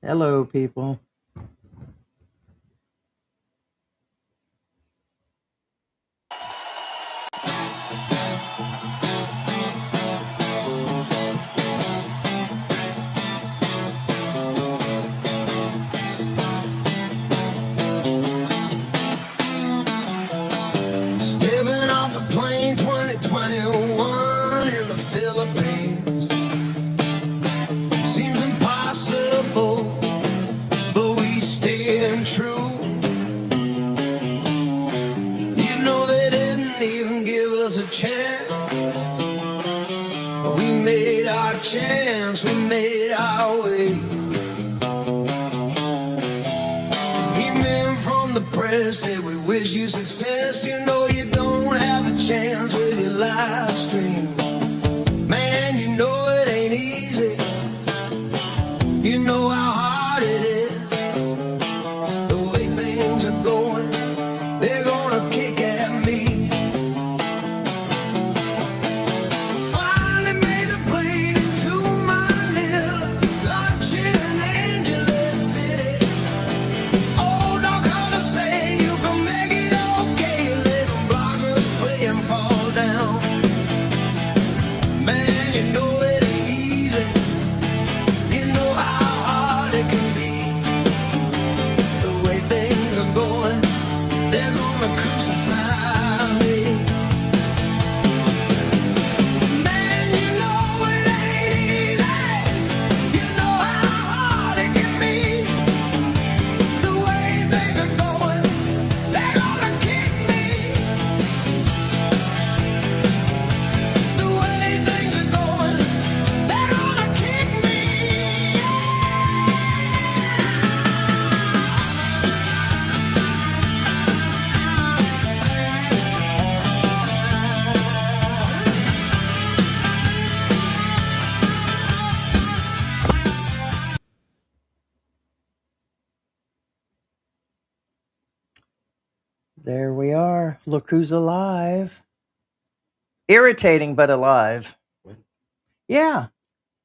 Hello, people. Stepping off a plane 2021 in the Philippines. Seems impossible, but we staying true. You know they didn't even give us a chance. We made our chance, we made our way. Email from the press said we wish you success. You know you don't have a chance with your live stream. Man, you know it ain't easy. You know how hard it is. The way things are going, they're gonna kick at me. Finally made a plane into my little lunch in Angeles City. Oh, don't come to say you can make it okay. Little bloggers play and fall down. Man, you know it ain't easy. You know how hard it can be. The way things are going, they're gonna crucify me. Man, you know it ain't easy. You know how hard it can be. The way things are going, they're gonna kick me. The way things are going, they're gonna kick me. There we are. Look who's alive. Irritating, but alive. Yeah.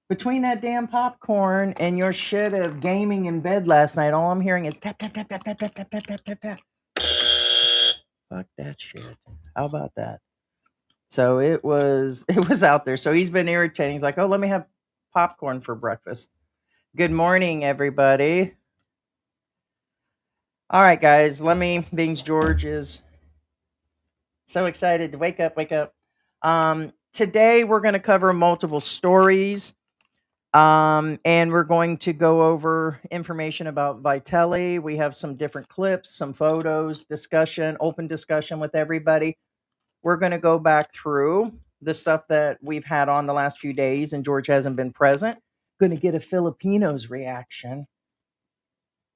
Between that damn popcorn and your shit of gaming in bed last night, all I'm hearing is tap, tap, tap, tap, tap, tap, tap, tap, tap, tap, tap. Fuck that shit. How about that? So it was out there. So he's been irritating. He's like, oh, let me have popcorn for breakfast. Good morning, everybody. All right, guys. Being George is so excited to wake up. Today we're going to cover multiple stories. And we're going to go over information about Vitelli. We have some different clips, some photos, discussion, open discussion with everybody. We're going to go back through the stuff that we've had on the last few days, and George hasn't been present. Going to get a Filipino's reaction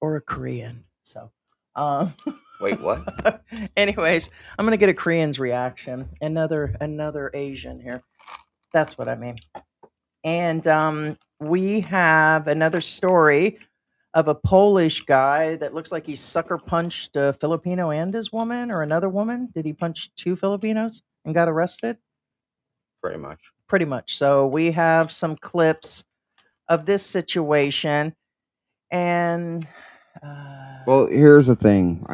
or a Korean. So, Wait, what? anyways, I'm going to get a Korean's reaction. Another Asian here. That's what I mean. And we have another story of a Polish guy that looks like he sucker punched a Filipino and his woman, or another woman. Did he punch two Filipinos and got arrested? Pretty much. Pretty much. So we have some clips of this situation. And Well, here's the thing.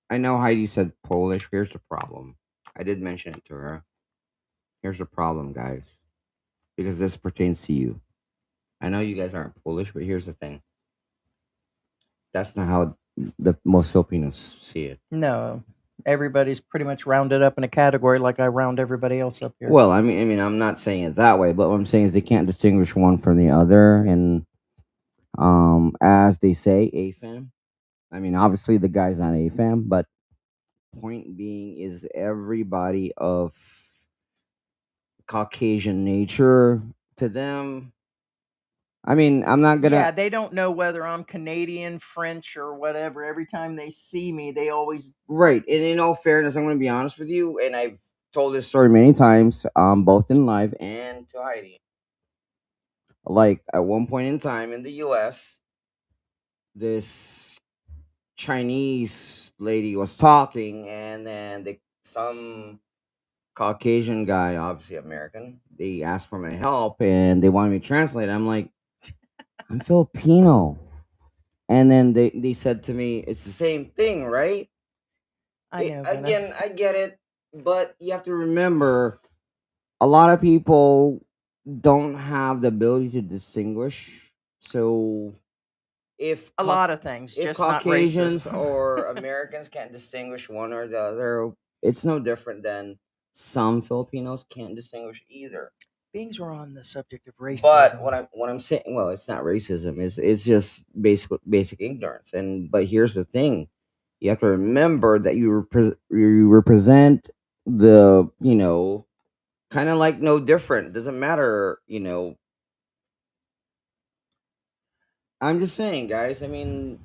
I know Heidi said Polish. Here's the problem. I did mention it to her. Here's the problem, guys. Because this pertains to you. I know you guys aren't Polish, but here's the thing. That's not how the most Filipinos see it. no, everybody's pretty much rounded up in a category like I round everybody else up here. Well, I mean, I'm not saying it that way, but what I'm saying is they can't distinguish one from the other, and as they say, AFAM. I mean, obviously the guy's not AFAM, but point being is everybody of Caucasian nature to them. I mean, I'm not gonna. Yeah, they don't know whether I'm Canadian, French, or whatever. Every time they see me, they always Right, and in all fairness, I'm gonna be honest with you, and I've told this story many times, both in live and to Heidi. Like at one point in time in the U.S., this Chinese lady was talking, and then some Caucasian guy, obviously American, they asked for my help, and they wanted me to translate. I'm like, I'm Filipino. And then they said to me, it's the same thing, right? I know, but Again, I get it, but you have to remember a lot of people don't have the ability to distinguish. So if a lot of things, if just not Caucasians racism. or Americans can't distinguish one or the other, it's no different than some Filipinos can't distinguish either. Beings were on the subject of But racism. what I'm saying, well, it's not racism. It's just basic ignorance. And but here's the thing: you have to remember that you represent the kind of like no different. Doesn't matter. I'm just saying, guys. I mean,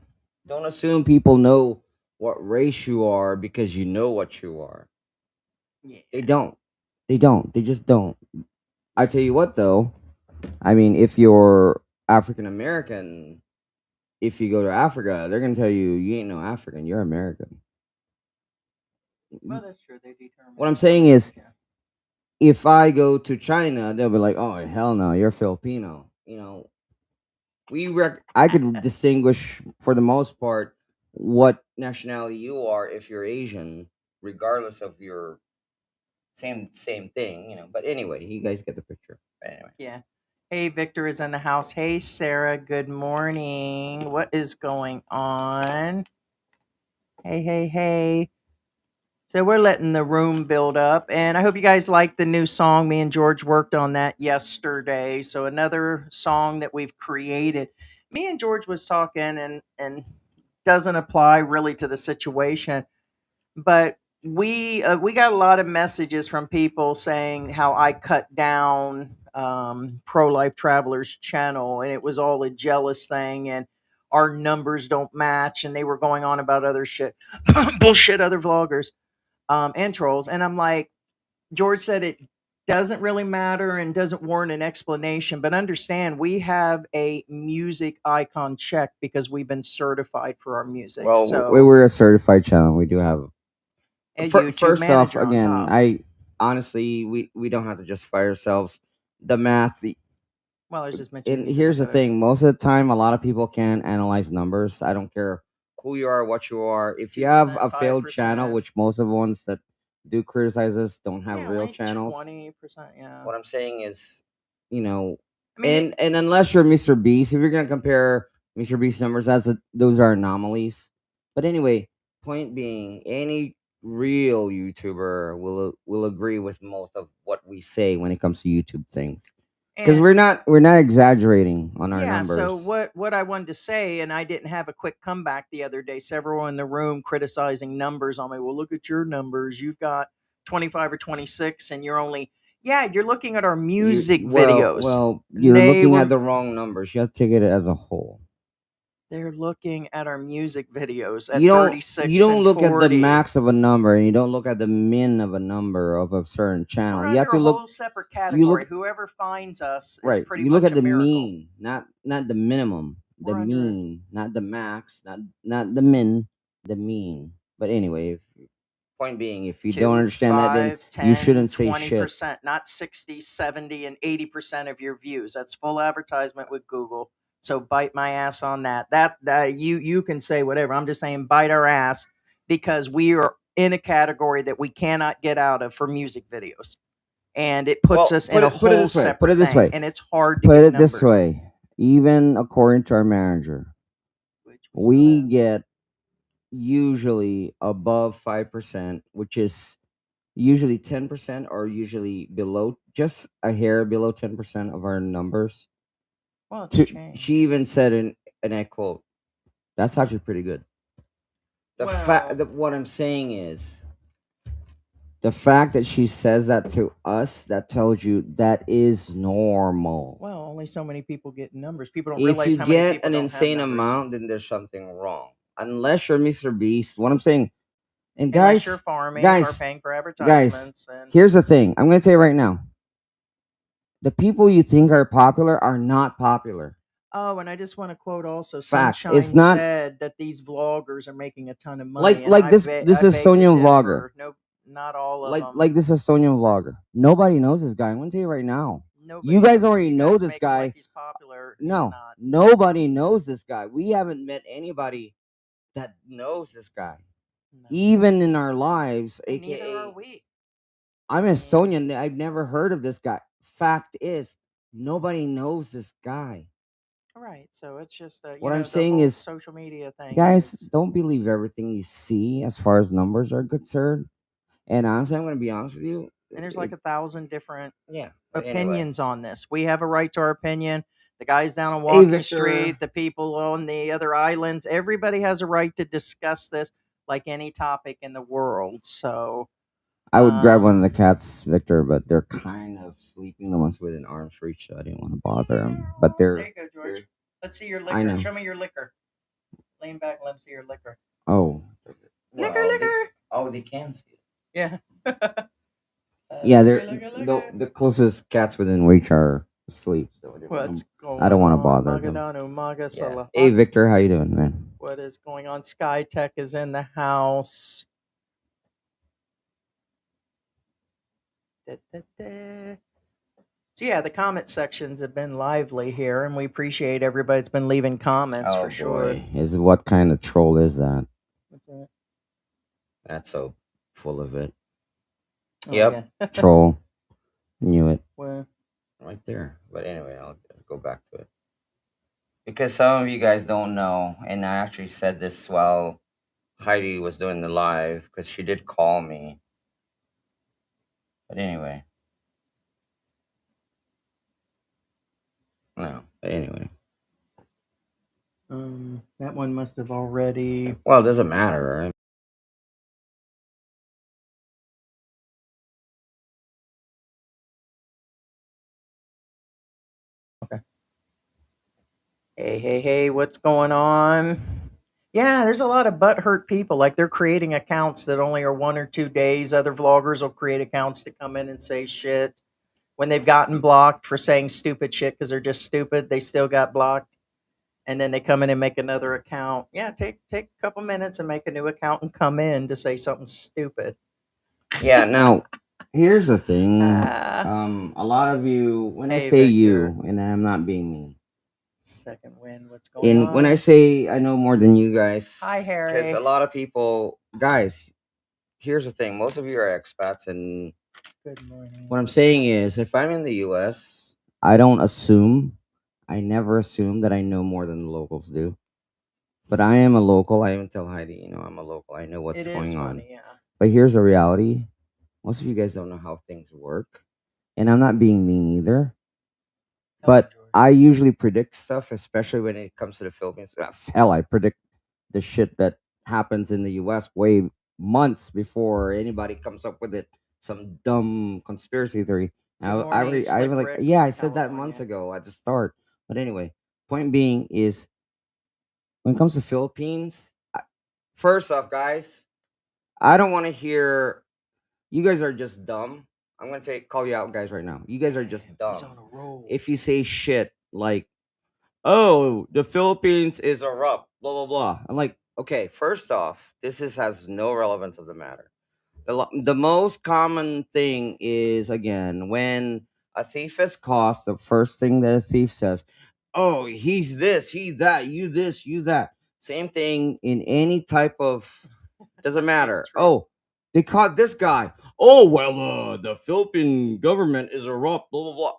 don't assume people know what race you are because you know what you are. Yeah. They don't. They don't. They just don't. I tell you what, though. I mean, if you're African American, if you go to Africa, they're gonna tell you you ain't no African. You're American. Well, that's true. They determine. What I'm saying is, if I go to China, they'll be like, "Oh hell no, you're Filipino." I could distinguish for the most part what nationality you are if you're Asian, regardless of your same thing. But anyway, you guys get the picture. Anyway, Yeah. Hey, Victor is in the house. Hey, Sarah. Good morning. What is going on? Hey, hey, hey. So we're letting the room build up, and I hope you guys like the new song. Me and George worked on that yesterday. So another song that we've created. Me and George was talking, and doesn't apply really to the situation, but we got a lot of messages from people saying how I cut down Pro Life Travelers channel, and it was all a jealous thing, and our numbers don't match, and they were going on about other shit, bullshit, other vloggers and trolls. And I'm like, George said it doesn't really matter and doesn't warrant an explanation, but understand we have a music icon check because we've been certified for our music. well, So we're a certified channel. We do have. a YouTube First off, manager on again, top. I honestly we don't have to justify ourselves. The math, Well, I was just mentioning and music. here's the thing: most of the time, a lot of people can analyze numbers. I don't care who you are, what you are. If you have 2%, a failed channel, 5%. which most of the ones that do criticize us don't have Yeah, real only channels. 20%. Yeah. What I'm saying is, you know, I mean, and unless you're Mr. Beast, if you're gonna compare Mr. Beast numbers, those are anomalies. But anyway, point being, any real YouTuber will agree with most of what we say when it comes to YouTube things, because and we're not exaggerating on our yeah, so numbers. what I wanted to say, and I didn't have a quick comeback the other day. Several in the room criticizing numbers on me. Well, look at your numbers. You've got 25 or 26, and you're only you're looking at our music videos. You're They looking at were the wrong numbers. You have to take it as a whole. they're looking at our music videos at You 36 don't and look at the 40. max of a number, and you don't look at the min of a number of a certain channel. We're You have under to a look. whole separate You category. look Whoever finds us, it's right. pretty You look much at a the miracle. mean, not the minimum. The We're under mean, not the max, not the min, the mean. But anyway, point being, if you don't 2, understand that, then 5, you 10, shouldn't say shit. 20%, not 60, 70, and 80% of your views. That's full advertisement with Google. So bite my ass on that. That you can say whatever. I'm just saying bite our ass because we are in a category that we cannot get out of for music videos. And it puts Well, us in a put it whole this way. Put separate it this thing. way. And it's hard to Put get it this numbers. way. Even according to our manager, Which we get usually above 5%, which is usually 10% or usually below, just a hair below 10% of our numbers. well, it's changed. She even said and I quote, that's actually pretty good. What I'm saying is, the fact that she says that to us, that tells you that is normal. Well, only so many people get numbers. People don't If realize you how many get people an don't have insane numbers. amount, then there's something wrong. Unless you're Mr. Beast, what I'm saying, and Unless you're guys, farming or paying for guys, advertisements. And here's the thing. I'm going to tell you right now. The people you think are popular are not popular. oh, and I just want to quote also, Fact. Sunshine It's not said that these vloggers are making a ton of money. like this I beg to Estonian vlogger. differ. No, not all of them. Like this Estonian vlogger. Nobody knows this guy. I'm going to tell you right now. Nobody You guys knows. already You know guys this make him guy. like he's popular. He's No, not. nobody knows this guy. We haven't met anybody that knows this guy. No. Even in our lives, And neither are aka we. I'm Estonian. I've never heard of this guy. Fact is, nobody knows this guy. Right. So it's just What I'm the saying whole is, social media thing guys, is. don't believe everything you see as far as numbers are concerned. And honestly, I'm going to be honest with you. And there's like 1,000 different Yeah. But anyway. opinions on this. We have a right to our opinion. The guys down on Hey, Walking Victor. Street, the people on the other islands, everybody has a right to discuss this like any topic in the world. So I would grab one of the cats, Victor, but they're kind of sleeping. The ones within arm's reach, so I didn't want to bother them. But there you go, George. Let's see your liquor. I know. Show me your liquor. Lean back, let me see your liquor. Oh. Liquor. They can see it. Yeah. Yeah, liquor. the closest cats within reach are asleep. So I don't want to bother them. Yeah. Hey, Victor, how you doing, man? What is going on? Sky Tech is in the house. So yeah, the comment sections have been lively here, and we appreciate everybody that's been leaving comments for sure. What kind of troll is that? What's that? That's so full of it. Oh, yep, yeah. Troll. Knew it. Where? Right there. But anyway, I'll go back to it. Because some of you guys don't know, and I actually said this while Heidi was doing the live, because she did call me. But anyway. No, but anyway. That one must have already. Well, it doesn't matter, right? Okay. Hey, what's going on? Yeah, there's a lot of butthurt people. Like they're creating accounts that only are 1 or 2 days. Other vloggers will create accounts to come in and say shit. When they've gotten blocked for saying stupid shit because they're just stupid, they still got blocked. And then they come in and make another account. Yeah, take a couple minutes and make a new account and come in to say something stupid. Yeah, now here's the thing. A lot of you, when I say Victor, you, and I'm not being mean. Second win, what's going on? When I say I know more than you guys, hi Harry. Because a lot of people, guys, here's the thing. Most of you are expats, and good morning. What I'm saying is, if I'm in the U.S., I don't assume. I never assume that I know more than the locals do. But I am a local. I even tell Heidi, I'm a local. I know what's going on. Yeah. But here's the reality. Most of you guys don't know how things work. And I'm not being mean either. But I usually predict stuff, especially when it comes to the Philippines. Hell, I predict the shit that happens in the U.S. way months before anybody comes up with it. Some dumb conspiracy theory. I even like, yeah, I said that months ago at the start. But anyway, point being is, when it comes to Philippines, first off, guys, I don't want to hear you guys are just dumb. I'm gonna call you out, guys, right now. You guys are just dumb. If you say shit like, "Oh, the Philippines is a rup," blah blah blah. I'm like, okay, first off, has no relevance of the matter. The most common thing is, again, when a thief is caught, the first thing that a thief says, "Oh, he's this, he that, you this, you that." Same thing in any type of, doesn't matter. Oh, they caught this guy. Oh, well, the Philippine government is a rup, blah blah blah.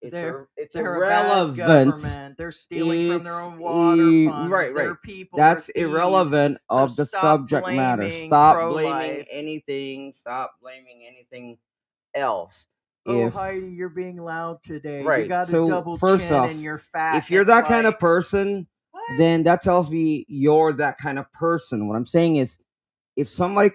It's irrelevant. They're stealing from their own water funds. Right. Their people. That's are irrelevant so of the subject matter. Stop blaming anything. Stop blaming anything else. Heidi, you're being loud today. Right. You got a so double first chin off, and you're fat. If you're that kind of person, then that tells me you're that kind of person. What I'm saying is, if somebody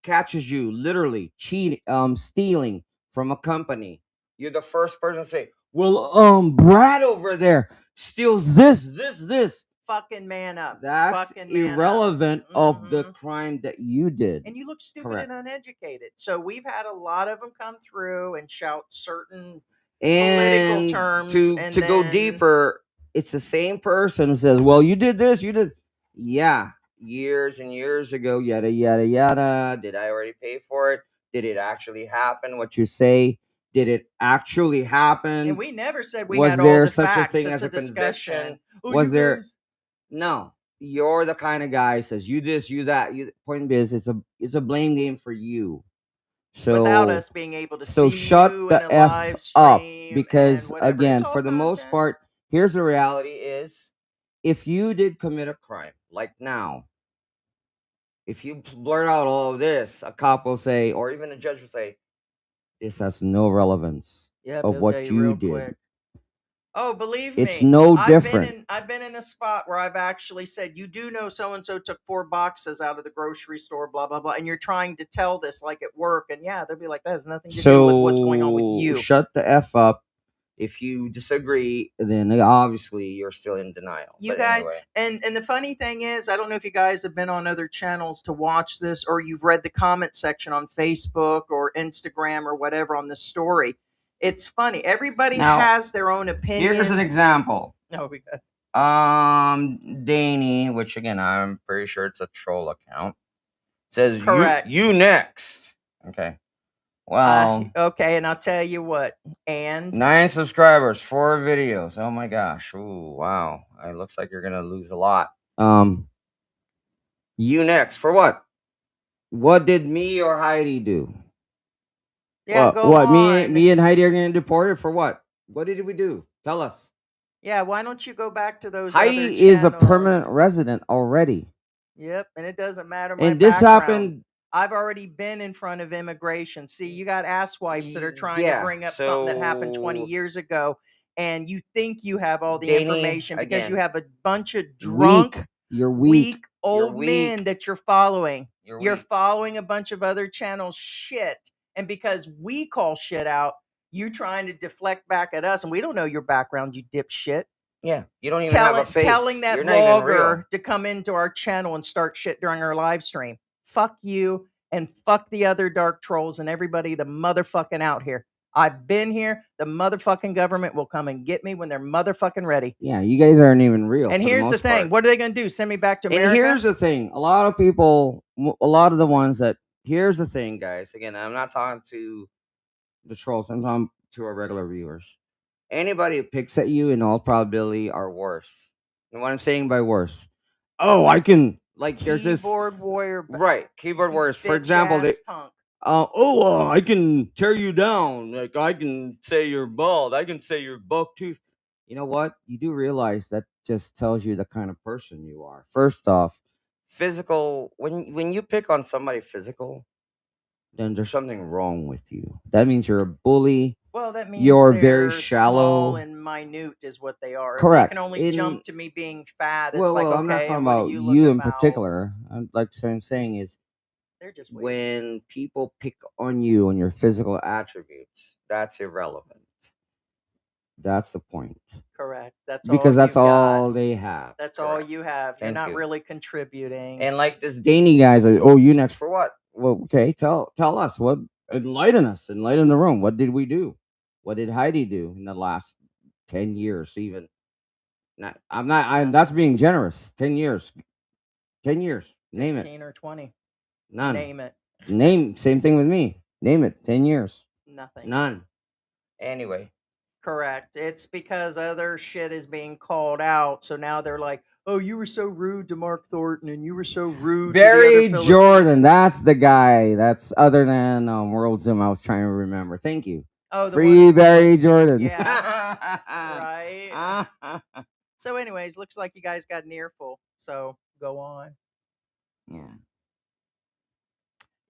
catches you literally stealing from a company, you're the first person to say, "Well, Brad over there steals this." Fucking man up. That's irrelevant of the crime that you did. And you look stupid and uneducated. So we've had a lot of them come through and shout certain political terms. To go deeper, it's the same person who says, "Well, you did this, you did." Yeah, years and years ago, yada yada yada. Did I already pay for it? Did it actually happen? What you say? Did it actually happen? And we never said we Was had there all the such a facts. thing It's as a a conviction? discussion. Oh, Was you there? guys- No. You're the kind of guy who says you this, you that. Point is, it's a blame game for you. So without us being able to so see shut you the in a F live up, stream because and whatever. It's again, all for the most content. part, here's the reality: is if you did commit a crime, like now, if you blurt out all of this, a cop will say, or even a judge will say, this has no relevance Yeah, of he'll tell what you you real did. quick. Oh, believe It's me, no different. I've been in a spot where I've actually said, you do know so and so took 4 boxes out of the grocery store, blah blah blah, and you're trying to tell this like at work, and yeah, they'll be like, that has nothing to do with what's going on with So you. shut the F up. If you disagree, then obviously you're still in denial. You But guys, anyway. and the funny thing is, I don't know if you guys have been on other channels to watch this, or you've read the comment section on Facebook or Instagram or whatever on the story. It's funny. Everybody Now, has their own opinion. Here's an example. No, we got Danny, which again I'm pretty sure it's a troll account, says correct. you next. Okay. Well, okay, and I'll tell you what. And 9 subscribers, 4 videos. Oh my gosh. Ooh, wow. It looks like you're gonna lose a lot. You next for what? What did me or Heidi do? yeah, go what? on. Me and Heidi are gonna deport it for what? What did we do? Tell us. Yeah, why don't you go back to those other Heidi is a channels? permanent resident already. Yep, and it doesn't matter my And this background. happened. I've already been in front of immigration. See, you got asswipes that are trying to bring up something that happened 20 years ago, and you think you have all the Danny, information because again, you have a bunch of drunk, You're weak You're old men weak. that you're following. You're weak. following a bunch of other channels shit. And because we call shit out, you trying to deflect back at us, and we don't know your background, you dipshit. Yeah, you don't even have a face. Telling that You're not even real. vlogger to come into our channel and start shit during our live stream. Fuck you and fuck the other dark trolls and everybody the motherfucking out here. I've been here. The motherfucking government will come and get me when they're motherfucking ready. Yeah, you guys aren't even real. And here's the thing. What are they going to do? Send me back to America? And here's the thing. A lot of people, a lot of the ones that, here's the thing, guys. Again, I'm not talking to the trolls. I'm talking to our regular viewers. Anybody who picks at you in all probability are worse. And what I'm saying by worse, oh, I can, like, there's this keyboard warrior. Right, keyboard warriors. For bitch example, ass punk. I can tear you down. Like, I can say you're bald. I can say you're buck tooth. You know what? You do realize that just tells you the kind of person you are. First off, physical. When you pick on somebody physical, then there's something wrong with you. That means you're a bully. Well, that means you're they're very shallow small and minute is what they are. Correct. They can only jump to me being fat. It's Well, like, okay, I'm not talking and what about are you you looking in about? particular. Like so I'm saying is, they're just weird. when people pick on you on your physical attributes, that's irrelevant. That's the point. Correct. That's because all that's you all got. they have. That's all you have. You're Thank not you. really contributing. And like this Danny guy's like, oh, you next for what? Well, okay, tell us what. Enlighten us. Enlighten the room. What did we do? What did Heidi do in the last 10 years? Even not. I'm that's being generous. 10 years. 10 years. Name it. 15 or 20. None. Name it. Name. Same thing with me. Name it. 10 years. Nothing. None. Anyway. Correct. It's because other shit is being called out. So now they're like, oh, you were so rude to Mark Thornton and you were so rude Barry to the other Jordan. That's the guy. That's other than World Zoom. I was trying to remember. Thank you. Oh, Free Barry Jordan. Yeah. Right. So anyways, looks like you guys got an earful. So go on. Yeah.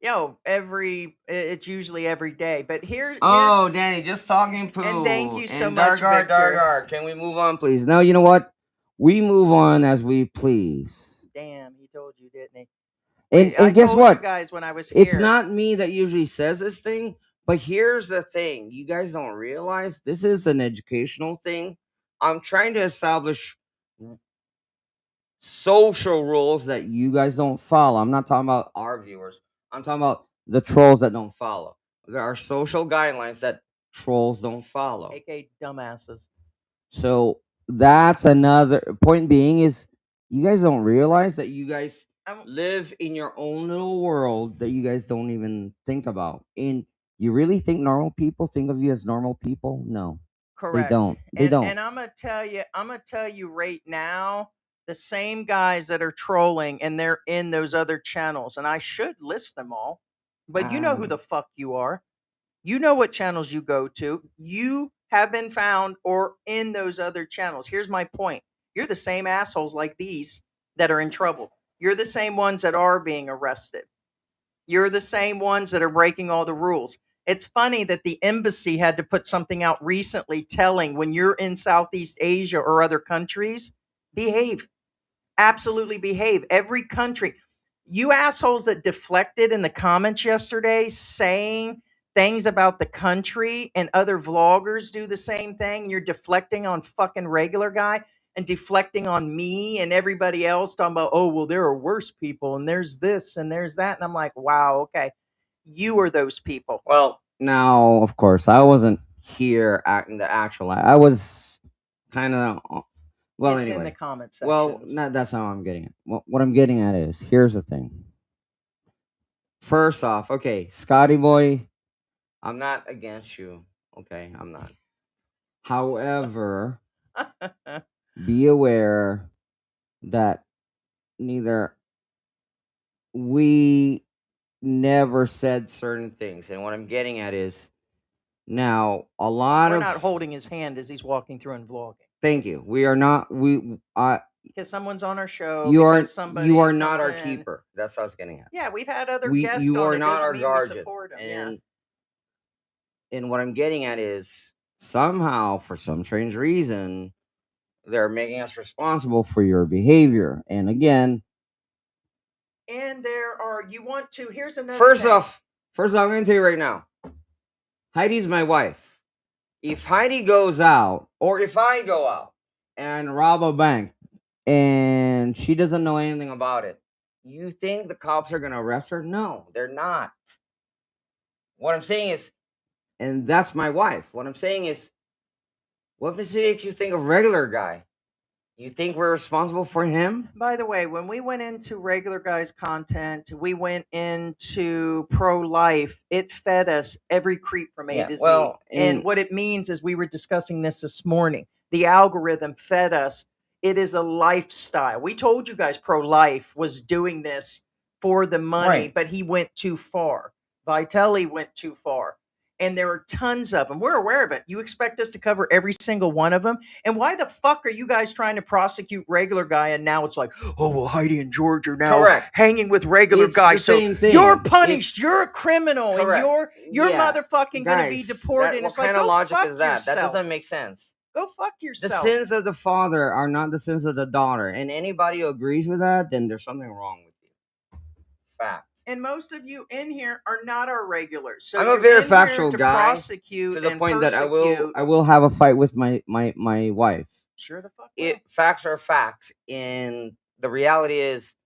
Yo, it's usually every day. But here's Danny, just talking poo. And thank you so and much, Victor. Dargar. Can we move on, please? No, you know what? We move on as we please. Damn, he told you, didn't he? And guess what? You guys, when I was here. It's not me that usually says this thing, but here's the thing. You guys don't realize this is an educational thing. I'm trying to establish social rules that you guys don't follow. I'm not talking about our viewers. I'm talking about the trolls that don't follow. There are social guidelines that trolls don't follow. AKA dumbasses. So that's another point being is you guys don't realize that you guys live in your own little world that you guys don't even think about. And You really think normal people think of you as normal people? No, they Correct. don't. They don't. And I'm gonna tell you right now, the same guys that are trolling and they're in those other channels, and I should list them all, but you know who the fuck you are. You know what channels you go to. You have been found or in those other channels. Here's my point. You're the same assholes like these that are in trouble. You're the same ones that are being arrested. You're the same ones that are breaking all the rules. It's funny that the embassy had to put something out recently telling when you're in Southeast Asia or other countries, behave. Absolutely behave. Every country. You assholes that deflected in the comments yesterday saying things about the country and other vloggers do the same thing. And you're deflecting on fucking regular guy and deflecting on me and everybody else talking about, oh, well, there are worse people and there's this and there's that. And I'm like, wow, okay. You are those people. Well, now, of course, I wasn't here in the actual. I was kind of. Well, It's anyway. in the comment sections. Well, that's how I'm getting it. What I'm getting at is here's the thing. First off, okay, Scotty boy, I'm not against you. Okay, I'm not. However, be aware that neither we never said certain things, and what I'm getting at is now a lot We're of not holding his hand as he's walking through and vlogging. Thank you. We are not. Because someone's on our show. You are. Somebody You are not comes our in. keeper. That's what I was getting at. Yeah, we've had other guests. You on. are It not doesn't our mean we guardian. support 'em, And what I'm getting at is somehow, for some strange reason, they're making us responsible for your behavior. And again, and there are. You want to? Here's another. First thing. off, I'm going to tell you right now. Heidi's my wife. If Heidi goes out, or if I go out and rob a bank, and she doesn't know anything about it, you think the cops are going to arrest her? No, they're not. What I'm saying is, and that's my wife. What I'm saying is, what makes you think of regular guy? You think we're responsible for him? By the way, when we went into regular guys content, we went into pro-life. It fed us every creep from A to Z. And what it means is we were discussing this morning. The algorithm fed us. It is a lifestyle. We told you guys pro-life was doing this for the money, but he went too far. Vitelli went too far. And there are tons of them. We're aware of it. You expect us to cover every single one of them? And why the fuck are you guys trying to prosecute regular guy? And now it's like, oh, well, Heidi and George are now hanging with regular guy. So you're punished. You're a criminal. And you're motherfucking going to be deported. What kind of logic is that? That doesn't make sense. Go fuck yourself. The sins of the father are not the sins of the daughter. And anybody who agrees with that, then there's something wrong with you. Fact. And most of you in here are not our regulars. So I'm a very factual guy to the point that I will have a fight with my wife. Sure the fuck will. Facts are facts, and the reality is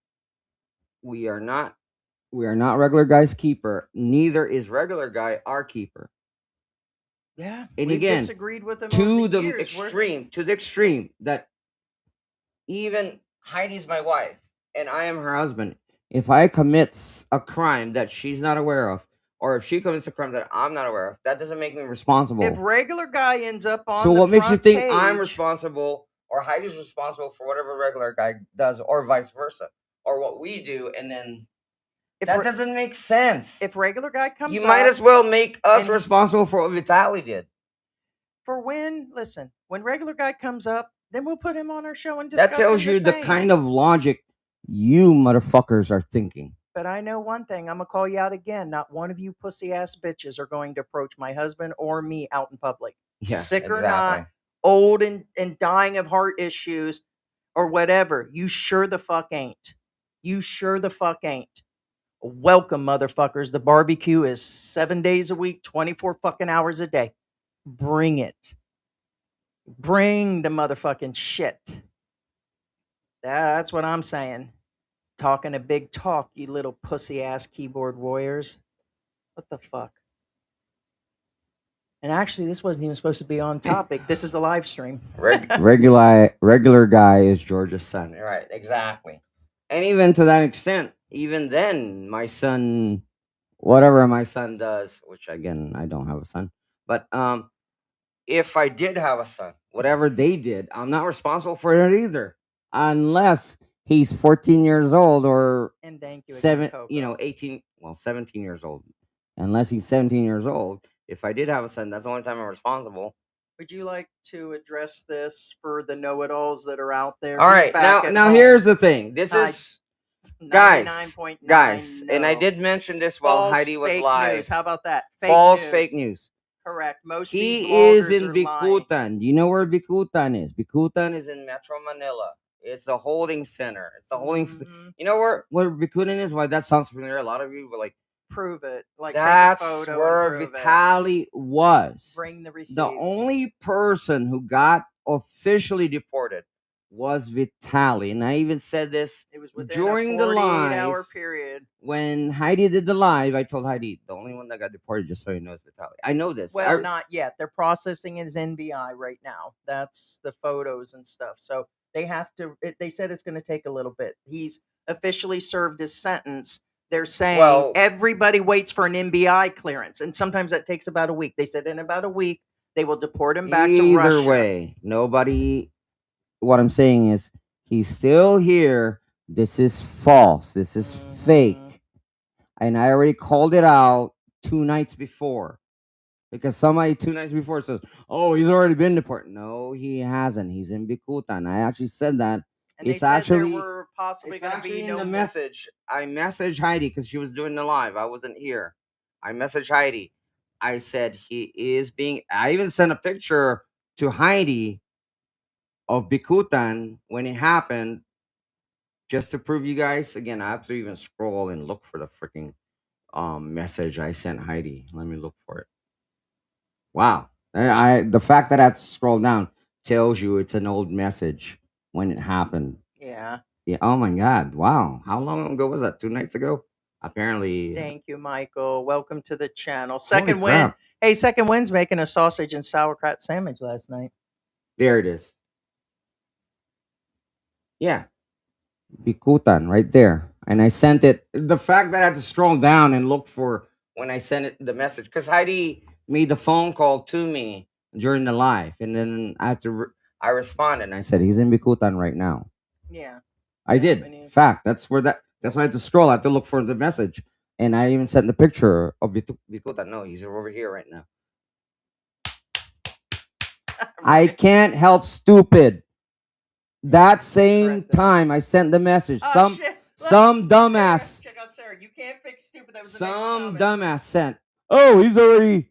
we are not regular guy's keeper. Neither is regular guy our keeper. Yeah, and we've again, disagreed with him to the extreme that even Heidi's my wife and I am her husband. If I commit a crime that she's not aware of, or if she commits a crime that I'm not aware of, that doesn't make me responsible. If regular guy ends up on so what makes you think I'm responsible or Heidi's responsible for whatever regular guy does, or vice versa, or what we do, and then that doesn't make sense. If regular guy comes, you might as well make us responsible for what Vitaly did. When regular guy comes up, then we'll put him on our show and discuss. That tells you the kind of logic you motherfuckers are thinking. But I know one thing. I'm going to call you out again. Not one of you pussy ass bitches are going to approach my husband or me out in public. Yeah, sick or not, old and dying of heart issues or whatever. You sure the fuck ain't. You sure the fuck ain't. Welcome, motherfuckers. The barbecue is 7 days a week, 24 fucking hours a day. Bring it. Bring the motherfucking shit. That's what I'm saying. Talking a big talk, you little pussy ass keyboard warriors. What the fuck? And actually, this wasn't even supposed to be on topic. This is a live stream. Regular guy is George's son. Right, exactly. And even to that extent, even then, my son whatever my son does, which again I don't have a son, but if I did have a son, whatever they did, I'm not responsible for it either, unless he's 14 years old or And thank you again, Coco. 18, well, 17 years old. Unless he's 17 years old, if I did have a son, that's the only time I'm responsible. Would you like to address this for the know-it-alls that are out there? All He's right, back now at here's home. the thing. This is guys, 99.9 guys, and I no. did mention this while False Heidi was fake live. news. How about that? False fake news. Correct. Most of these He is bloggers in are lying. Bicutan. Do you know where Bicutan is? Bicutan is in Metro Manila. It's the holding center. It's the holding. You know where Bicutan is? Why that sounds familiar. A lot of you were like, prove it. Like that's take a photo where and prove Vitali was. Bring the receipts. The only person who got officially deported was Vitali, and I even said this It was within during a the 48-hour live period. when Heidi did the live. I told Heidi the only one that got deported, just so you know, is Vitali. I know this. Well, not yet. They're processing his NBI right now. That's the photos and stuff. So they have to. They said it's going to take a little bit. He's officially served his sentence. They're saying everybody waits for an NBI clearance, and sometimes that takes about a week. They said in about a week they will deport him back to Russia. Either way, nobody. What I'm saying is he's still here. This is false. This is fake. And I already called it out 2 nights before. Because somebody 2 nights before says, "Oh, he's already been deported." No, he hasn't. He's in Bicutan. I actually said that. And it's actually there were possibly going to be in the message. I messaged Heidi because she was doing the live. I wasn't here. I messaged Heidi. I said he is being. I even sent a picture to Heidi of Bicutan when it happened, just to prove you guys. Again, I have to even scroll and look for the freaking message I sent Heidi. Let me look for it. Wow. The fact that I had to scroll down tells you it's an old message when it happened. Yeah. Yeah. Oh my God. Wow. How long ago was that? 2 nights ago? Apparently. Thank you, Michael. Welcome to the channel. Second Wind. Hey, Second Wind's making a sausage and sauerkraut sandwich last night. There it is. Yeah. Bicutan right there. And I sent it. The fact that I had to scroll down and look for when I sent it the message, because Heidi made the phone call to me during the live, and then I responded and I said he's in Bicutan right now. Yeah. I did. Fact. That's why I had to scroll. I had to look for the message. And I even sent the picture of Bicutan. No, he's over here right now. I can't help stupid. That same time I sent the message. Some dumbass. Check out Sarah. You can't fix stupid. That was some dumbass sent. Oh, he's already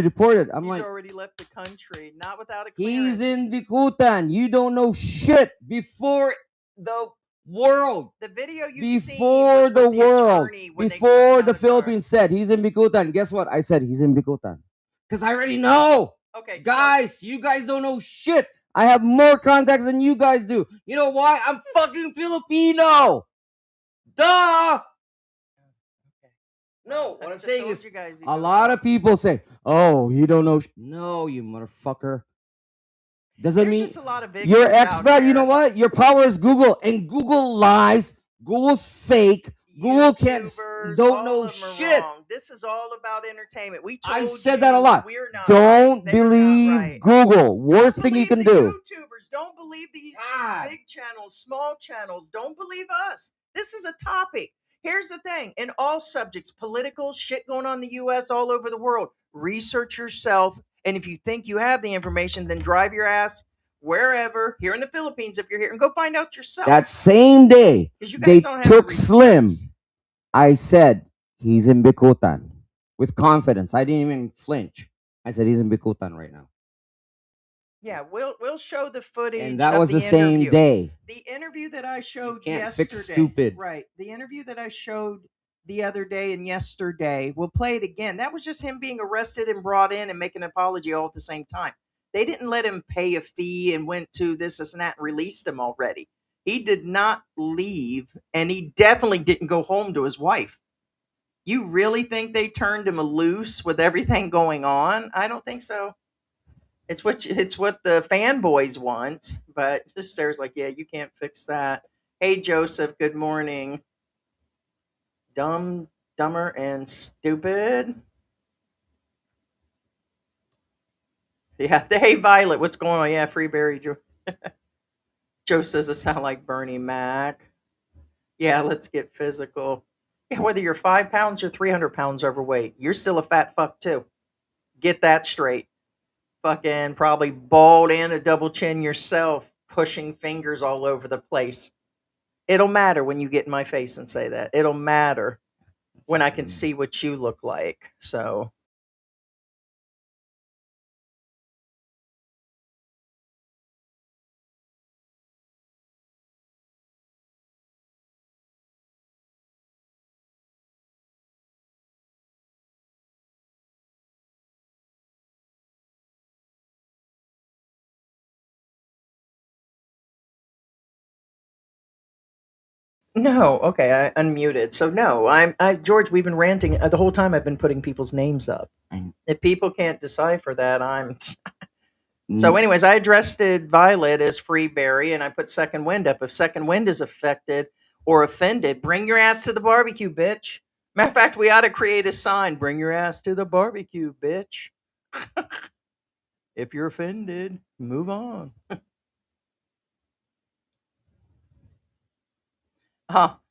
deported. He's already left the country, not without a clearance. He's in Bicutan. You don't know shit before the world. The video you before the world, before the Philippines said he's in Bicutan. Guess what? I said he's in Bicutan because I already know. Okay, guys, you guys don't know shit. I have more contacts than you guys do. You know why? I'm fucking Filipino. Duh. No, what I'm saying is a lot of people say, "Oh, you don't know." No, you motherfucker. Doesn't mean just a lot of you're expat. You know what? Your power is Google, and Google lies. Google's fake. Google don't know shit. This is all about entertainment. I've said that a lot. Don't believe Google. Worst thing you can do. YouTubers, don't believe these big channels, small channels. Don't believe us. This is a topic. Here's the thing. In all subjects, political shit going on in the U.S., all over the world, research yourself. And if you think you have the information, then drive your ass wherever, here in the Philippines, if you're here, and go find out yourself. That same day, they took Slim. I said, he's in Bicutan. With confidence. I didn't even flinch. I said, he's in Bicutan right now. Yeah, we'll show the footage. And that was the same day. The interview that I showed yesterday. Fix stupid. Right. The interview that I showed the other day and yesterday, we'll play it again. That was just him being arrested and brought in and making an apology all at the same time. They didn't let him pay a fee and went to this and that and released him already. He did not leave, and he definitely didn't go home to his wife. You really think they turned him loose with everything going on? I don't think so. It's what the fanboys want, but Sarah's like, yeah, you can't fix that. Hey, Joseph, good morning. Dumb Dumber and Stupid. Yeah. Hey, Violet, what's going on? Yeah, Freeberry Joe. Joe says it sound like Bernie Mac. Yeah, let's get physical. Yeah, whether you're 5 pounds or 300 pounds overweight, you're still a fat fuck too. Get that straight. Fucking probably bald and a double chin yourself, pushing fingers all over the place. It'll matter when you get in my face and say that. It'll matter when I can see what you look like. So, no, okay, I unmuted. So no, George. We've been ranting the whole time. I've been putting people's names up. If people can't decipher that, I'm. So, anyways, I addressed it Violet as Freeberry, and I put Second Wind up. If Second Wind is affected or offended, bring your ass to the barbecue, bitch. Matter of fact, we ought to create a sign: "Bring your ass to the barbecue, bitch." If you're offended, move on.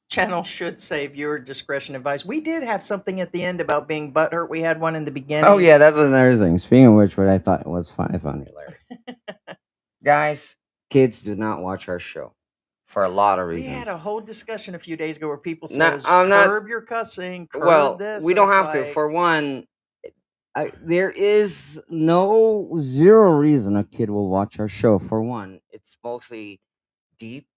Channel should say viewer discretion advice. We did have something at the end about being butthurt. We had one in the beginning. Oh yeah, that's another thing. Speaking of which, what I thought was funny, hilarious. Guys, kids do not watch our show for a lot of We reasons. had a whole discussion a few days ago where people Not- says I'm not- curb your cussing, curb well, this. we and don't it's have to. like, For one, there is no zero reason a kid will watch our show. For one, it's mostly deep.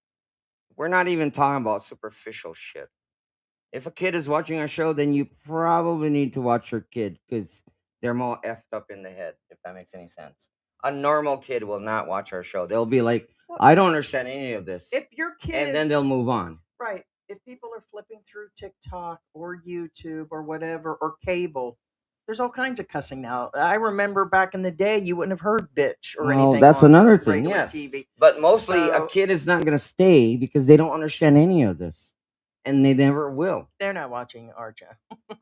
We're not even talking about superficial shit. If a kid is watching our show, then you probably need to watch your kid because they're more effed up in the head, if that makes any sense. A normal kid will not watch our show. They'll be like, Well, I don't understand any of this. if your kids, And then they'll move on. right, if people are flipping through TikTok or YouTube or whatever or cable, there's all kinds of cussing now. I remember back in the day, you wouldn't have heard bitch or Well, anything. that's on another thing, regular yes. TV. But mostly So- a kid is not going to stay because they don't understand any of this. And they never will. They're not watching our channel.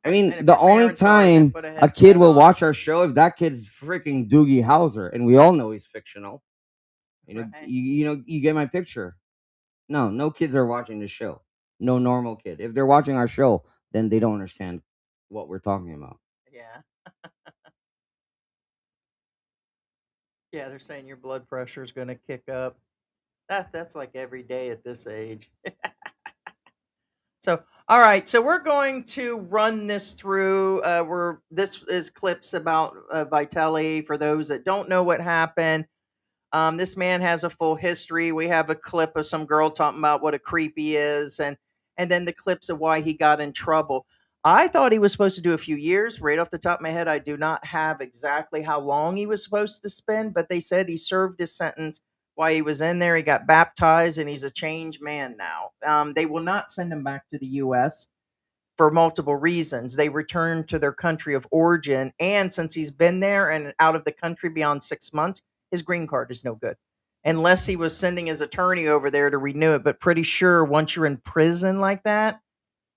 I mean, And if the your only parents are, then time put a a kid headset will on. watch our show if that kid's freaking Doogie Howser, and we all know he's fictional. Right. You get my picture. No kids are watching the show. No normal kid. If they're watching our show, then they don't understand what we're talking about. Yeah. Yeah, they're saying your blood pressure is going to kick up. That's like every day at this age. So, all right. So we're going to run this through. This is clips about Vitelli for those that don't know what happened. This man has a full history. We have a clip of some girl talking about what a creep he is, and then the clips of why he got in trouble. I thought he was supposed to do a few years. Right off the top of my head, I do not have exactly how long he was supposed to spend, but they said he served his sentence while he was in there. He got baptized, and he's a changed man now. They will not send him back to the U.S. for multiple reasons. They return to their country of origin, and since he's been there and out of the country beyond 6 months, his green card is no good unless he was sending his attorney over there to renew it. But pretty sure once you're in prison like that,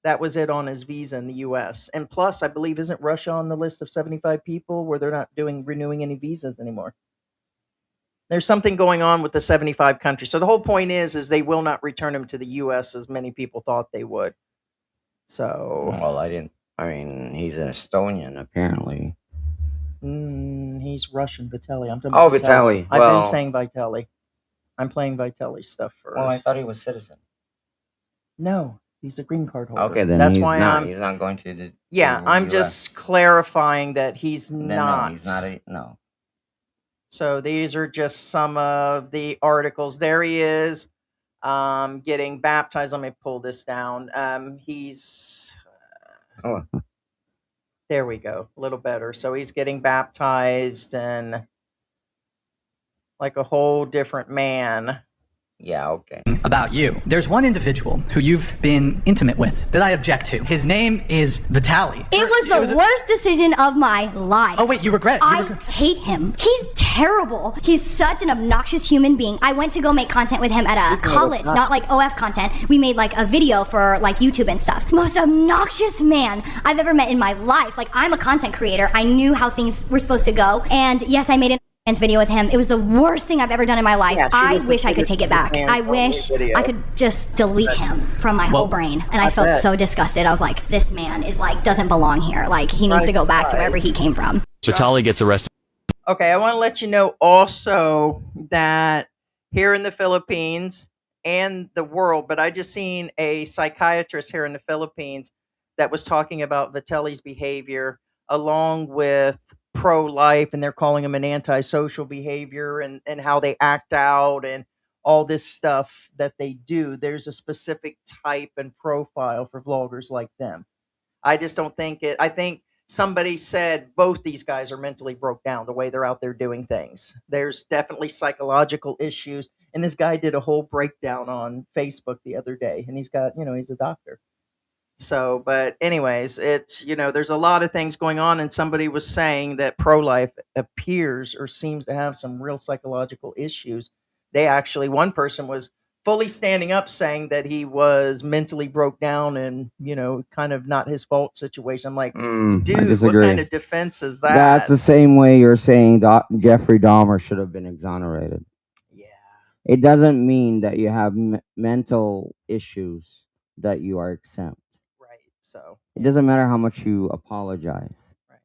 that was it on his visa in the U.S. And plus, I believe, isn't Russia on the list of 75 people where they're not renewing any visas anymore? There's something going on with the 75 countries. So the whole point is they will not return him to the U.S. as many people thought they would. So, Well, I didn't. I mean, he's an Estonian, apparently. He's Russian, Vitelli. I'm talking Oh, about Vitelli. I've Well- been saying Vitelli. I'm playing Vitelli stuff first. Well, I thought he was citizen. No, he's a green card holder. Okay, then that's he's why not. I'm. He's not going to the. Yeah, to I'm US. just clarifying that he's Then not. No, he's not a no. So these are just some of the articles. There he is, getting baptized. Let me pull this down. He's. Oh. There we go. A little better. So he's getting baptized and like a whole different man. Yeah, okay. About you. There's one individual who you've been intimate with that I object to. His name is Vitaly. It was the worst decision of my life. Oh wait, you regret? I hate him. He's terrible. He's such an obnoxious human being. I went to go make content with him at a college, not like OF content. We made like a video for like YouTube and stuff. Most obnoxious man I've ever met in my life. Like, I'm a content creator. I knew how things were supposed to go. And yes, I made an video with him. It was the worst thing I've ever done in my life. Yeah, I wish I could take it back. I wish I could just delete him from my whole brain. And I felt so disgusted. I was like, this man is like, doesn't belong here. Like, he needs to go back to wherever he came from. Vitaly gets arrested. Okay, I want to let you know also that here in the Philippines and the world, but I just seen a psychiatrist here in the Philippines that was talking about Vitaly's behavior along with pro-life, and they're calling him an antisocial behavior and how they act out and all this stuff that they do. There's a specific type and profile for vloggers like them. I just don't think it. I think somebody said both these guys are mentally broke down the way they're out there doing things. There's definitely psychological issues. And this guy did a whole breakdown on Facebook the other day, and he's got, he's a doctor. So, but anyways, it's, there's a lot of things going on, and somebody was saying that pro-life appears or seems to have some real psychological issues. They actually, one person was fully standing up saying that he was mentally broke down and, kind of not his fault situation. I'm like, dude, what kind of defense is that? That's the same way you're saying Jeffrey Dahmer should have been exonerated. Yeah. It doesn't mean that you have mental issues that you are exempt. Right. So it doesn't matter how much you apologize. Right.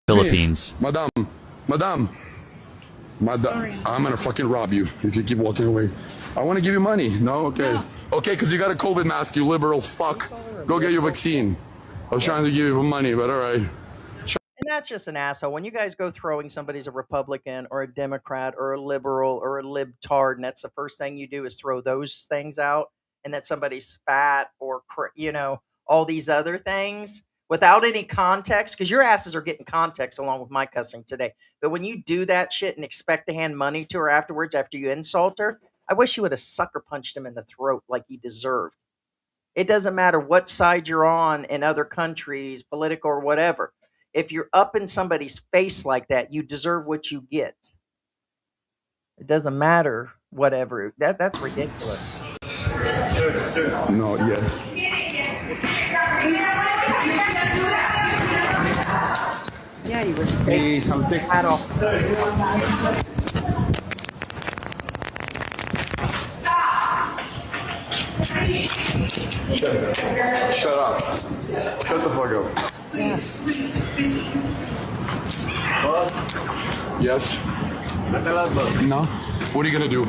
Philippines. Madam, I'm gonna fucking rob you if you keep walking away. I want to give you money. No, okay. No. Okay, because you got a COVID mask, you liberal fuck. Go get your vaccine. I was trying to give you money, but all right. And that's just an asshole. When you guys go throwing somebody's a Republican or a Democrat or a liberal or a libtard, and that's the first thing you do is throw those things out, and that somebody's fat or, all these other things without any context, because your asses are getting context along with my cussing today. But when you do that shit and expect to hand money to her afterwards after you insult her, I wish you would have sucker punched him in the throat like he deserved. It doesn't matter what side you're on in other countries, political or whatever. If you're up in somebody's face like that, you deserve what you get. It doesn't matter, whatever. That's ridiculous. No, yeah. Yeah, you wish to take some hat off. Shut up. Shut the fuck up. Please. Yes? No? What are you gonna do?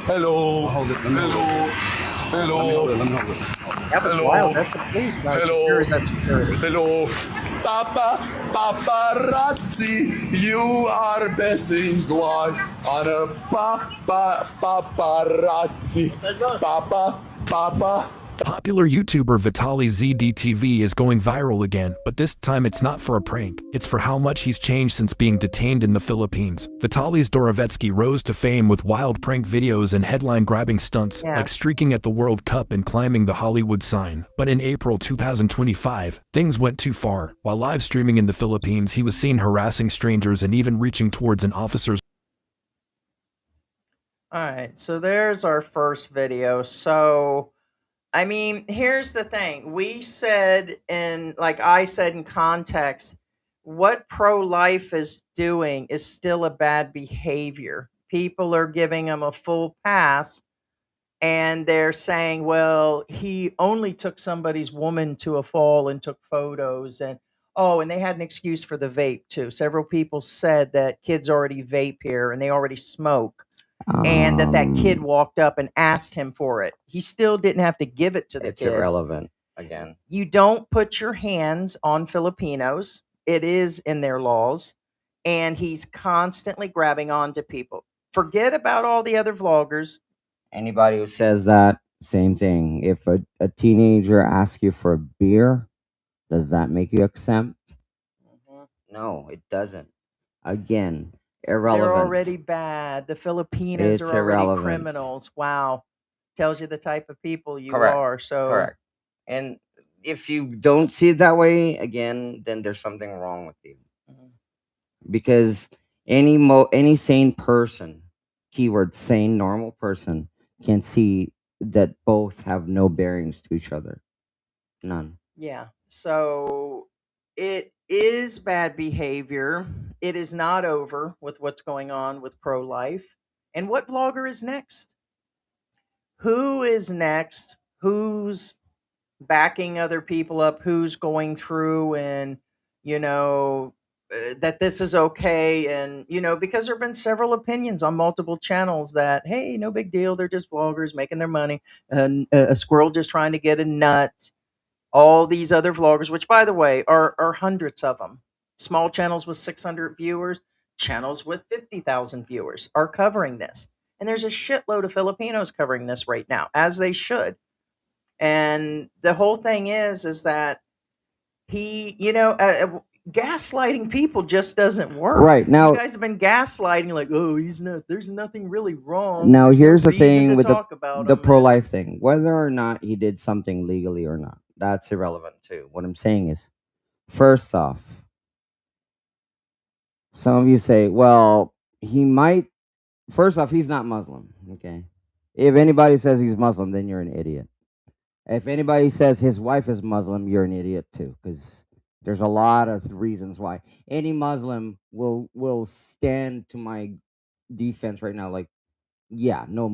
Hello. Hello. That was wild. That's a police. Not secure. Is that security? Hello. Paparazzi, you are best in class. On a paparazzi. Papa. Popular YouTuber Vitaly ZDTV is going viral again, but this time it's not for a prank. It's for how much he's changed since being detained in the Philippines. Vitaly Zdorovetski rose to fame with wild prank videos and headline-grabbing stunts, like streaking at the World Cup and climbing the Hollywood sign. But in April 2025, things went too far. While live streaming in the Philippines, he was seen harassing strangers and even reaching towards an officer's. All right, so there's our first video. So, I mean, here's the thing. We said I said in context, what pro-life is doing is still a bad behavior. People are giving him a full pass, and they're saying, well, he only took somebody's woman to a fall and took photos. And they had an excuse for the vape, too. Several people said that kids already vape here and they already smoke. And that kid walked up and asked him for it. He still didn't have to give it to the kid. It's irrelevant, again. You don't put your hands on Filipinos. It is in their laws. And he's constantly grabbing onto people. Forget about all the other vloggers. Anybody who says that, same thing. If a teenager asks you for a beer, does that make you exempt? No, it doesn't. Again, They're Irrelevant. already bad. The Filipinos It's are already irrelevant. criminals. Wow. Tells you the type of people you Correct. are. So Correct. And if you don't see it that way, again, then there's something wrong with you. Mhm. Because any sane person, keyword sane, normal person, can see that both have no bearings to each other. None. yeah. So it is bad behavior. It is not over with what's going on with pro life. And what vlogger is next? Who is next? Who's backing other people up? Who's going through and, you know, that this is okay? And, because there have been several opinions on multiple channels that, hey, no big deal. They're just vloggers making their money. And a squirrel just trying to get a nut. All these other vloggers, which by the way are hundreds of them, small channels with 600 viewers, channels with 50,000 viewers are covering this. And there's a shitload of Filipinos covering this right now, as they should. And the whole thing is that he, gaslighting people just doesn't work. Right, now- you guys have been gaslighting like, oh, he's not. There's nothing really wrong. Now, There's no here's the reason thing to with talk about the him." pro life thing. Whether or not he did something legally or not, that's irrelevant too. What I'm saying is, first off, some of you say, well, he might. First off, he's not Muslim. Okay. If anybody says he's Muslim, then you're an idiot. If anybody says his wife is Muslim, you're an idiot too, because there's a lot of reasons why any Muslim will stand to my defense right now. Like, yeah, no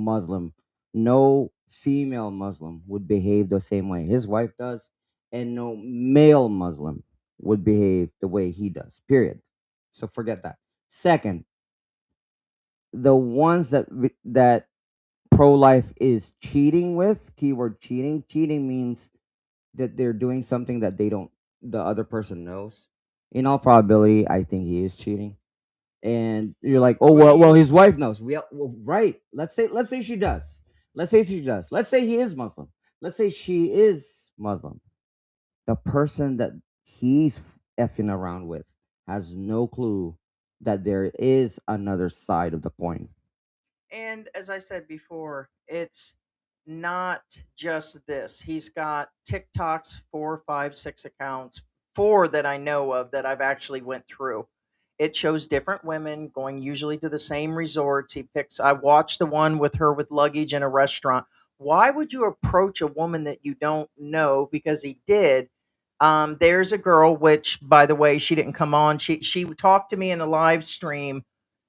female Muslim would behave the same way his wife does, and no male Muslim would behave the way he does. Period. So forget that. Second, the ones that pro life is cheating with, keyword cheating. Cheating means that they're doing something that the other person knows. In all probability, I think he is cheating. And you're like, oh well, his wife knows. Well, right. Let's say she does. Let's say she does. Let's say he is Muslim. Let's say she is Muslim. The person that he's effing around with has no clue that there is another side of the coin. And as I said before, it's not just this. He's got TikToks, 4, 5, 6 accounts, 4 that I know of that I've actually went through. It shows different women going usually to the same resorts. I watched the one with her with luggage in a restaurant. Why would you approach a woman that you don't know? Because he did. There's a girl, which by the way, she didn't come on. She talked to me in a live stream,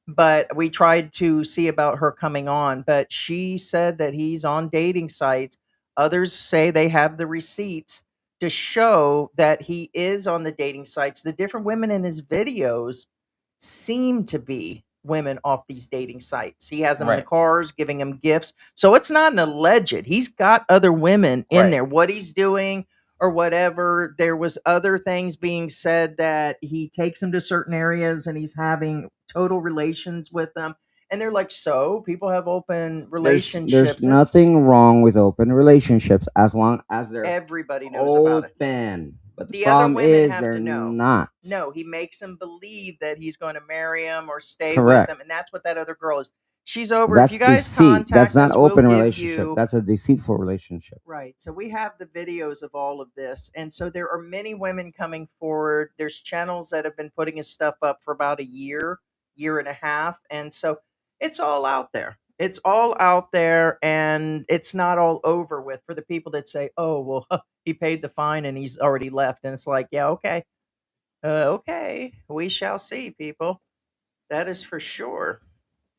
but we tried to see about her coming on. But she said that he's on dating sites. Others say they have the receipts to show that he is on the dating sites. The different women in his videos seem to be women off these dating sites. He has them in the Right. cars, giving them gifts. So it's not an alleged. He's got other women in Right. there. What he's doing or whatever. There was other things being said that he takes them to certain areas and he's having total relations with them. And they're like, so people have open relationships. There's nothing wrong with open relationships as long as they're Everybody knows about it. open. But the The other problem women is have they're to know. not. No, he makes them believe that he's going to marry him or stay Correct. with them, and that's what that other girl is. She's over. That's if you guys deceit. contact That's not us, we'll open give relationship. you That's a deceitful relationship. right. So we have the videos of all of this, and so there are many women coming forward. There's channels that have been putting his stuff up for about a year, year and a half, and so it's all out there. It's all out there, and it's not all over with for the people that say, "Oh, well, he paid the fine and he's already left," and it's like, yeah, okay. Okay, we shall see, people. That is for sure.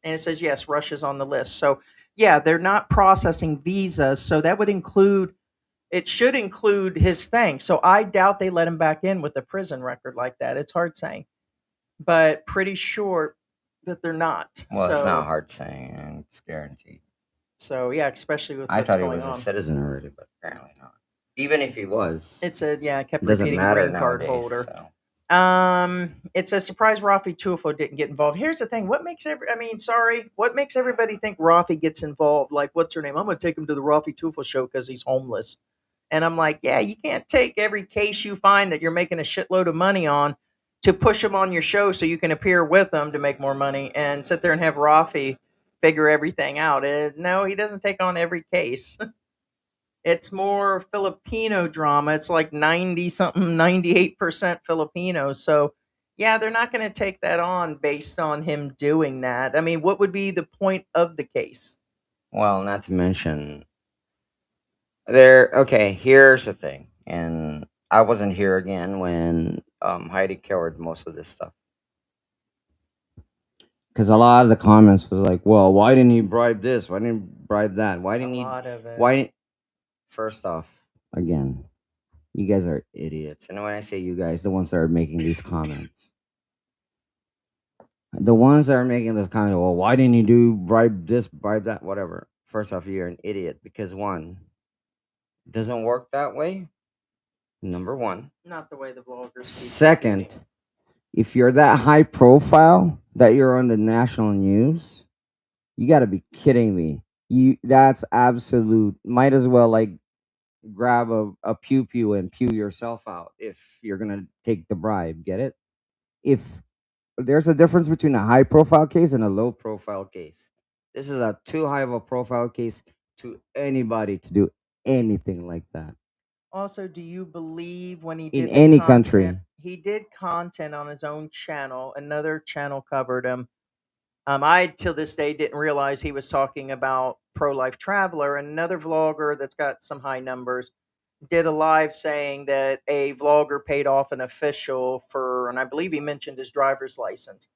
And it says, yes, Russia's on the list. So, yeah, they're not processing visas. So that would include, it should include his thing. So I doubt they let him back in with a prison record like that. It's hard saying, but pretty sure that they're not. Well, it's So- not hard saying. It's guaranteed. So, yeah, especially with I what's thought he going was on. a citizen already, but apparently not. Even if he was, It said, yeah, I kept it doesn't repeating matter green card nowadays. holder. So. It says surprise Rafi Tufo didn't get involved. Here's the thing: what makes what makes everybody think Rafi gets involved? Like, what's her name? I'm going to take him to the Rafi Tufo show because he's homeless. And I'm like, yeah, you can't take every case you find that you're making a shitload of money on to push them on your show so you can appear with them to make more money and sit there and have Rafi figure everything out. No, he doesn't take on every case. It's more Filipino drama. It's like 90 something, 98% Filipino. So, yeah, they're not going to take that on based on him doing that. I mean, what would be the point of the case? Well, not to mention there. Okay, here's the thing, and I wasn't here again when Heidi covered most of this stuff because a lot of the comments was like, "Well, why didn't he bribe this? Why didn't he bribe that? Why A didn't he? lot of it. Why?" First off, again, you guys are idiots, and when I say you guys, the ones that are making these comments. The ones that are making the comment, well, why didn't he do bribe this, bribe that, whatever? First off, you're an idiot because one, it doesn't work that way. Number one. Not the way the vloggers keep Second, competing. if you're that high profile that you're on the national news, you got to be kidding me. That's absolute. Might as well like grab a pew pew and pew yourself out if you're gonna take the bribe. Get it? If there's a difference between a high profile case and a low profile case. This is a too high of a profile case to anybody to do anything like that Also, do you believe when he in did the any content, country. he did content on his own channel. Another channel covered him. I till this day didn't realize he was talking about Pro Life Traveler, and another vlogger that's got some high numbers did a live saying that a vlogger paid off an official for, and I believe he mentioned his driver's license.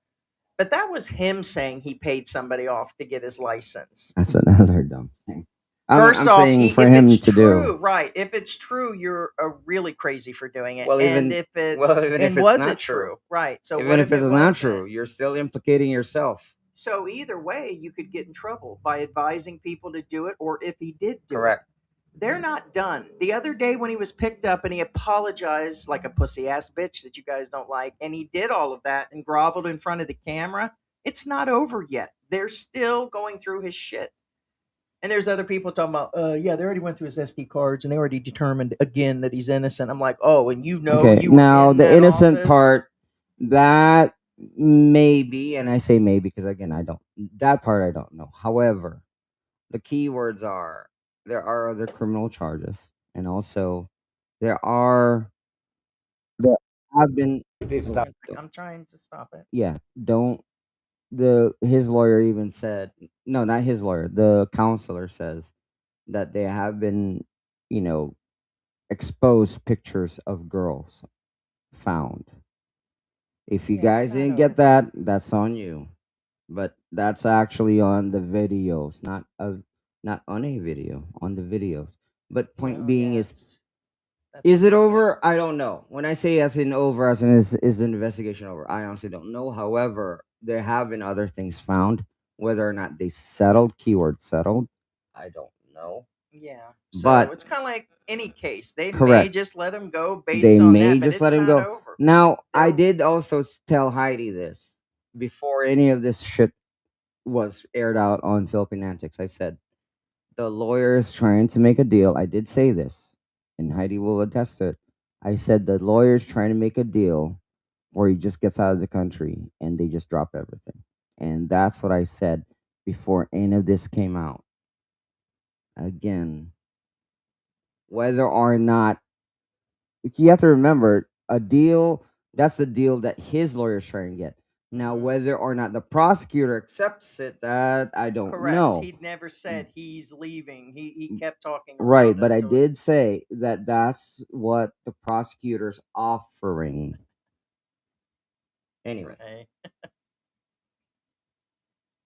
But that was him saying he paid somebody off to get his license. That's another dumb thing. First I'm off, saying for if him it's to true, do. right? If it's true, you're really crazy for doing it. Well, And even if well, it's even if and it's was not it true, true, right? So even what if if it's it not wasn't? true, you're still implicating yourself. So either way, you could get in trouble by advising people to do it, or if he did do Correct. it. They're not done. The other day when he was picked up and he apologized like a pussy ass bitch that you guys don't like, and he did all of that and groveled in front of the camera, it's not over yet. They're still going through his shit. And there's other people talking about, yeah, they already went through his SD cards and they already determined again that he's innocent. I'm like, oh, and you know, Okay, you were now in the that innocent office. part, that maybe, and I say maybe because again, I don't. That part I don't know. However, the key words are there are other criminal charges, and also there are there have been. Hold on a second. I'm trying to stop it. Yeah, don't the his lawyer even said no, not his lawyer. The counselor says that they have been, you know, exposed pictures of girls found. If you Yeah, it's guys not didn't over. get that, that's on you. But that's actually on the videos, not on a video, on the videos. But point Well, being yeah, that's is it true. over? I don't know. When I say as in over, as in is the investigation over? I honestly don't know. However, there have been other things found. Whether or not they settled, keyword settled, I don't know. Yeah. So But it's kind of like any case. They may correct, just let him go they based on may that, but just let it's him not go. over. Now, I They're did also tell Heidi this before any of this shit was aired out on Philippine Antics. I said the lawyer is trying to make a deal. I did say this, and Heidi will attest to it. I said the lawyer is trying to make a deal where he just gets out of the country and they just drop everything. And that's what I said before any of this came out. Again, whether or not you have to remember a deal, that's the deal that his lawyer is trying to get. Now, Mhm. whether or not the prosecutor accepts it, that I don't correct. know. He never said he's leaving. He kept talking Right, around but I until he, did say that that's what the prosecutor's offering. Anyway, right.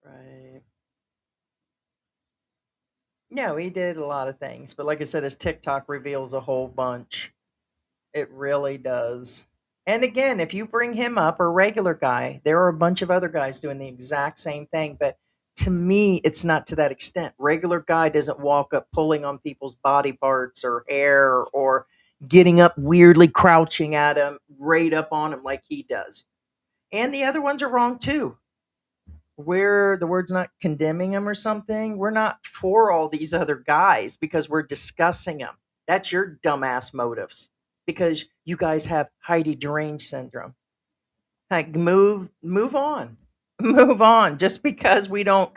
Right. No, he did a lot of things, but like I said, his TikTok reveals a whole bunch. It really does. And again, if you bring him up, or a regular guy, there are a bunch of other guys doing the exact same thing. But to me, it's not to that extent. Regular guy doesn't walk up pulling on people's body parts or hair or getting up weirdly crouching at him, right up on him like he does. And the other ones are wrong too. We're the word's not condemning him or something. We're not for all these other guys because we're discussing them. That's your dumbass motives because you guys have Heidi deranged syndrome. Like move on. Move on. Just because we don't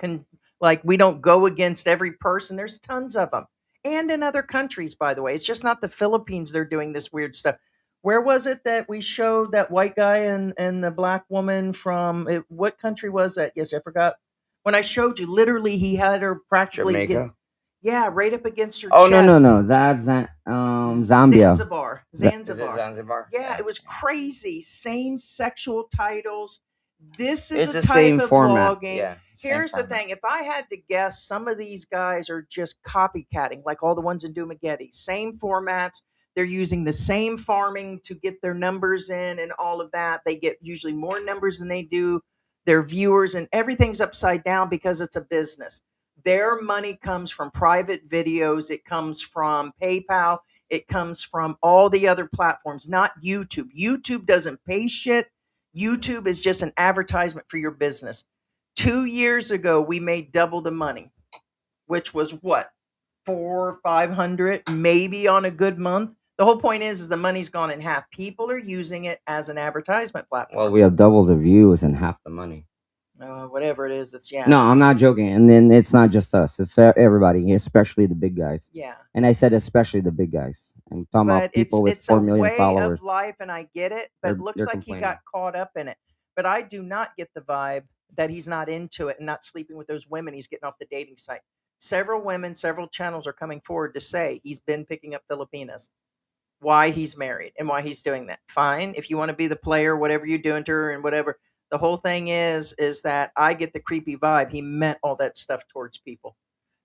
we don't go against every person. There's tons of them. And in other countries, by the way. It's just not the Philippines they're doing this weird stuff. Where was it that we showed that white guy and the black woman from what country was that? Yes, I forgot. When I showed you, literally he had her practically Jamaica. yeah, right up against her Oh chest. no, that's Zambia. Zanzibar. Is it Zanzibar. Zanzibar? Yeah, it was crazy. Same sexual titles. This is It's a the type same of format. law game. Yeah, same Here's the format. thing. If I had to guess, some of these guys are just copycatting, like all the ones in Dumageddon. Same formats. They're using the same farming to get their numbers in and all of that. They get usually more numbers than they do their viewers, and everything's upside down because it's a business. Their money comes from private videos. It comes from PayPal. It comes from all the other platforms, not YouTube. YouTube doesn't pay shit. YouTube is just an advertisement for your business. 2 years ago, we made double the money, which was what, 400 or 500, maybe on a good month. The whole point is the money's gone in half. People are using it as an advertisement platform. Well, we have double the views and half the money. Whatever it is, it's No, it's- I'm not joking. And then it's not just us; it's everybody, especially the big guys. yeah. And I said especially the big guys. I'm talking about But people with it's 4 a million way followers. of life, and I get it. But it looks They're like he complaining. got caught up in it. But I do not get the vibe that he's not into it and not sleeping with those women he's getting off the dating site. Several women, several channels are coming forward to say he's been picking up Filipinas. Why he's married and why he's doing that. Fine, if you want to be the player, whatever you're doing to her and whatever. The whole thing is that I get the creepy vibe. He meant all that stuff towards people.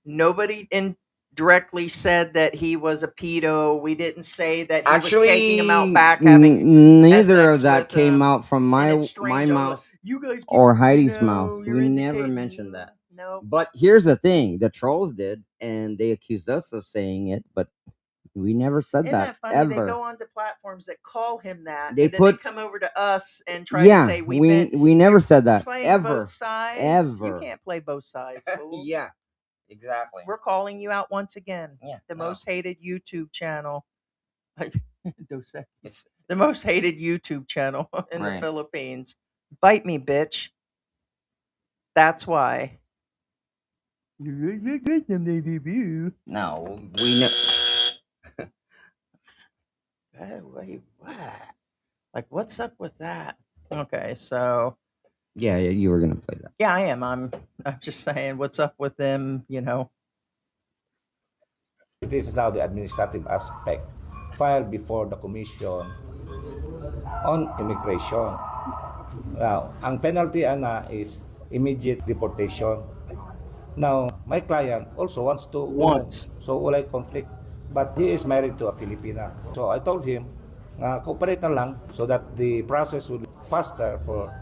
Nobody indirectly said that he was a pedo. We didn't say that he was taking him out back having neither of sex that with came out from and my it's strange. mouth You guys keep or saying, Heidi's no, mouth. you're We never indicating- mentioned that. No. But here's the thing: the trolls did, and they accused us of saying it, but we never said Isn't that that funny? ever. They go onto platforms that call him that, They and then put- they come over to us and try yeah, to say we never said that playing ever. both sides. You Ever. can't play both sides, fools. Yeah, exactly. We're calling you out once again. Yeah, The no. most hated YouTube channel. Dos Equis. It's- The most hated YouTube channel in the Right. Philippines. Bite me, bitch. That's why. No, we know. Wait, what? Like, what's up with that? Okay, so Yeah, you were gonna play that. yeah, I am. I'm just saying, what's up with them? You know, This is now the administrative aspect filed before the Commission on Immigration. Now, ang penalty is immediate deportation. Now, my client also wants to so wala conflict, but he is married to a Filipina. So I told him, cooperate na lang so that the process will be faster for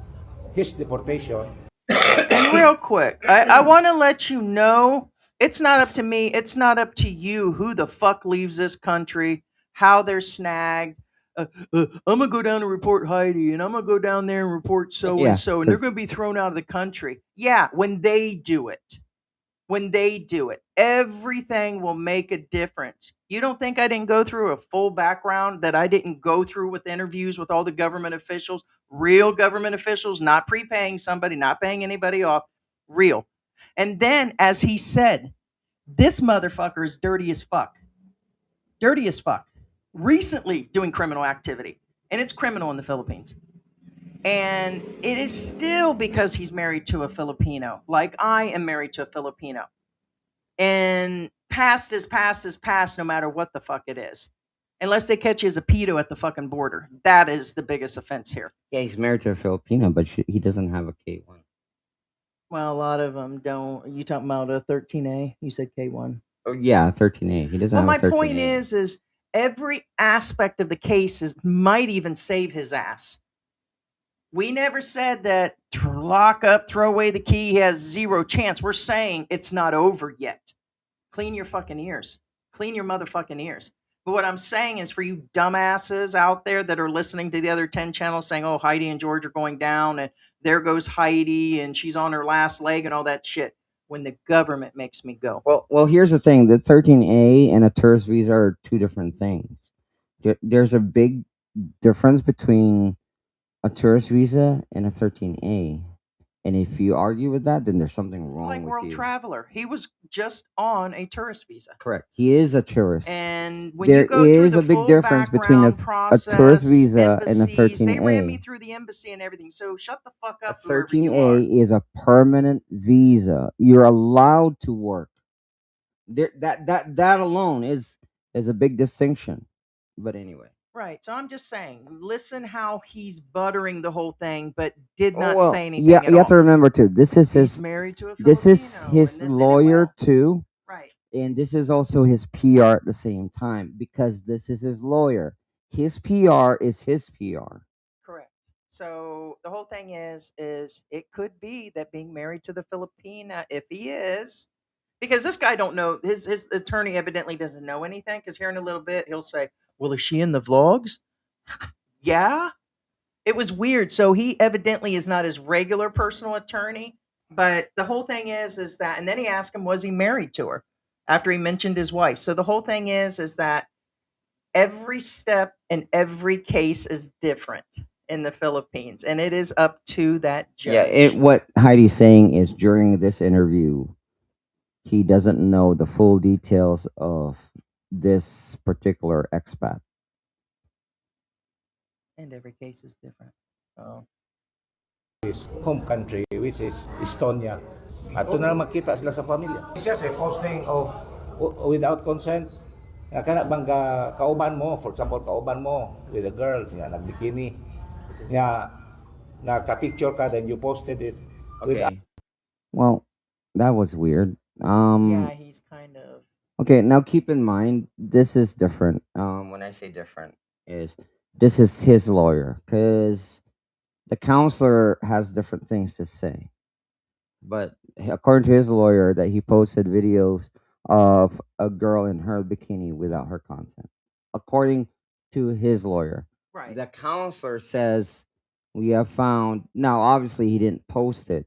his deportation. and real quick, I want to let you know it's not up to me. It's not up to you who the fuck leaves this country, how they're snagged. I'm gonna go down and report Heidi, and I'm gonna go down there and report so Yeah, and so, and they're 'cause- gonna be thrown out of the country. Yeah, when they do it. When they do it, everything will make a difference. You don't think I didn't go through a full background, that I didn't go through with interviews with all the government officials, real government officials, not prepaying somebody, not paying anybody off, real. And then, as he said, this motherfucker is dirty as fuck. Dirty as fuck. Recently doing criminal activity. And it's criminal in the Philippines. And it is still because he's married to a Filipino, like I am married to a Filipino. And past is past is past, no matter what the fuck it is. Unless they catch you as a pedo at the fucking border. That is the biggest offense here. Yeah, he's married to a Filipino, but he doesn't have a K1. Well, a lot of them don't. You talking about a 13A? You said K1. Oh, yeah, 13A. He doesn't Well, my have a 13A. point is every aspect of the case might even save his ass. We never said that lock up, throw away the key, he has zero chance. We're saying it's not over yet. Clean your fucking ears. Clean your motherfucking ears. But what I'm saying is for you dumbasses out there that are listening to the other 10 channels saying, oh, Heidi and George are going down, and there goes Heidi, and she's on her last leg and all that shit. When the government makes me go. Well, here's the thing: the 13A and a tourist visa are two different things. There's a big difference between a tourist visa and a 13A. And if you argue with that, then there's something wrong Like with world you. traveler. He was just on a tourist visa. Correct. He is a tourist. And when There you go through is the a big full difference between background a tourist process, visa and a embassies, they ran me 13A. through the embassy and everything. So shut the fuck A up, whoever you 13A are. is a permanent visa. You're allowed to work. That alone is a big distinction. But anyway. Right. So I'm just saying, listen how he's buttering the whole thing, but did Oh not well, say yeah. anything at You have to all. remember too. This is He's married to a this is Filipino, his and this, and it lawyer will. too, Right. and this is also his PR at the same time because this is his lawyer. His PR is his PR. Correct. So the whole thing is it could be that being married to the Filipina, if he is, because this guy don't know, his attorney evidently doesn't know anything. Because here in a little bit he'll say, "Well, is she in the vlogs?" Yeah, it was weird. So he evidently is not his regular personal attorney. But the whole thing is that, and then he asked him, was he married to her after he mentioned his wife? So the whole thing is that every step in every case is different in the Philippines, and it is up to that Yeah, judge. what Heidi's saying is during this interview, he doesn't know the full details of this particular expat. And every case is different. So His home country, which is Estonia. At doon na makita sila sa pamilya. It's just a posting of without consent. Nga kana bang kauban mo, for example, kauban mo with a girl, nga nagbikini. Nga naka-picture ka, then you posted it. Okay. Well, that was weird. yeah, he's kind of Okay, now keep in mind this is different. When I say different, is this is his lawyer because the counselor has different things to say. But according to his lawyer, that he posted videos of a girl in her bikini without her consent. According to his lawyer, right. the counselor says we have found. Now, obviously, he didn't post it,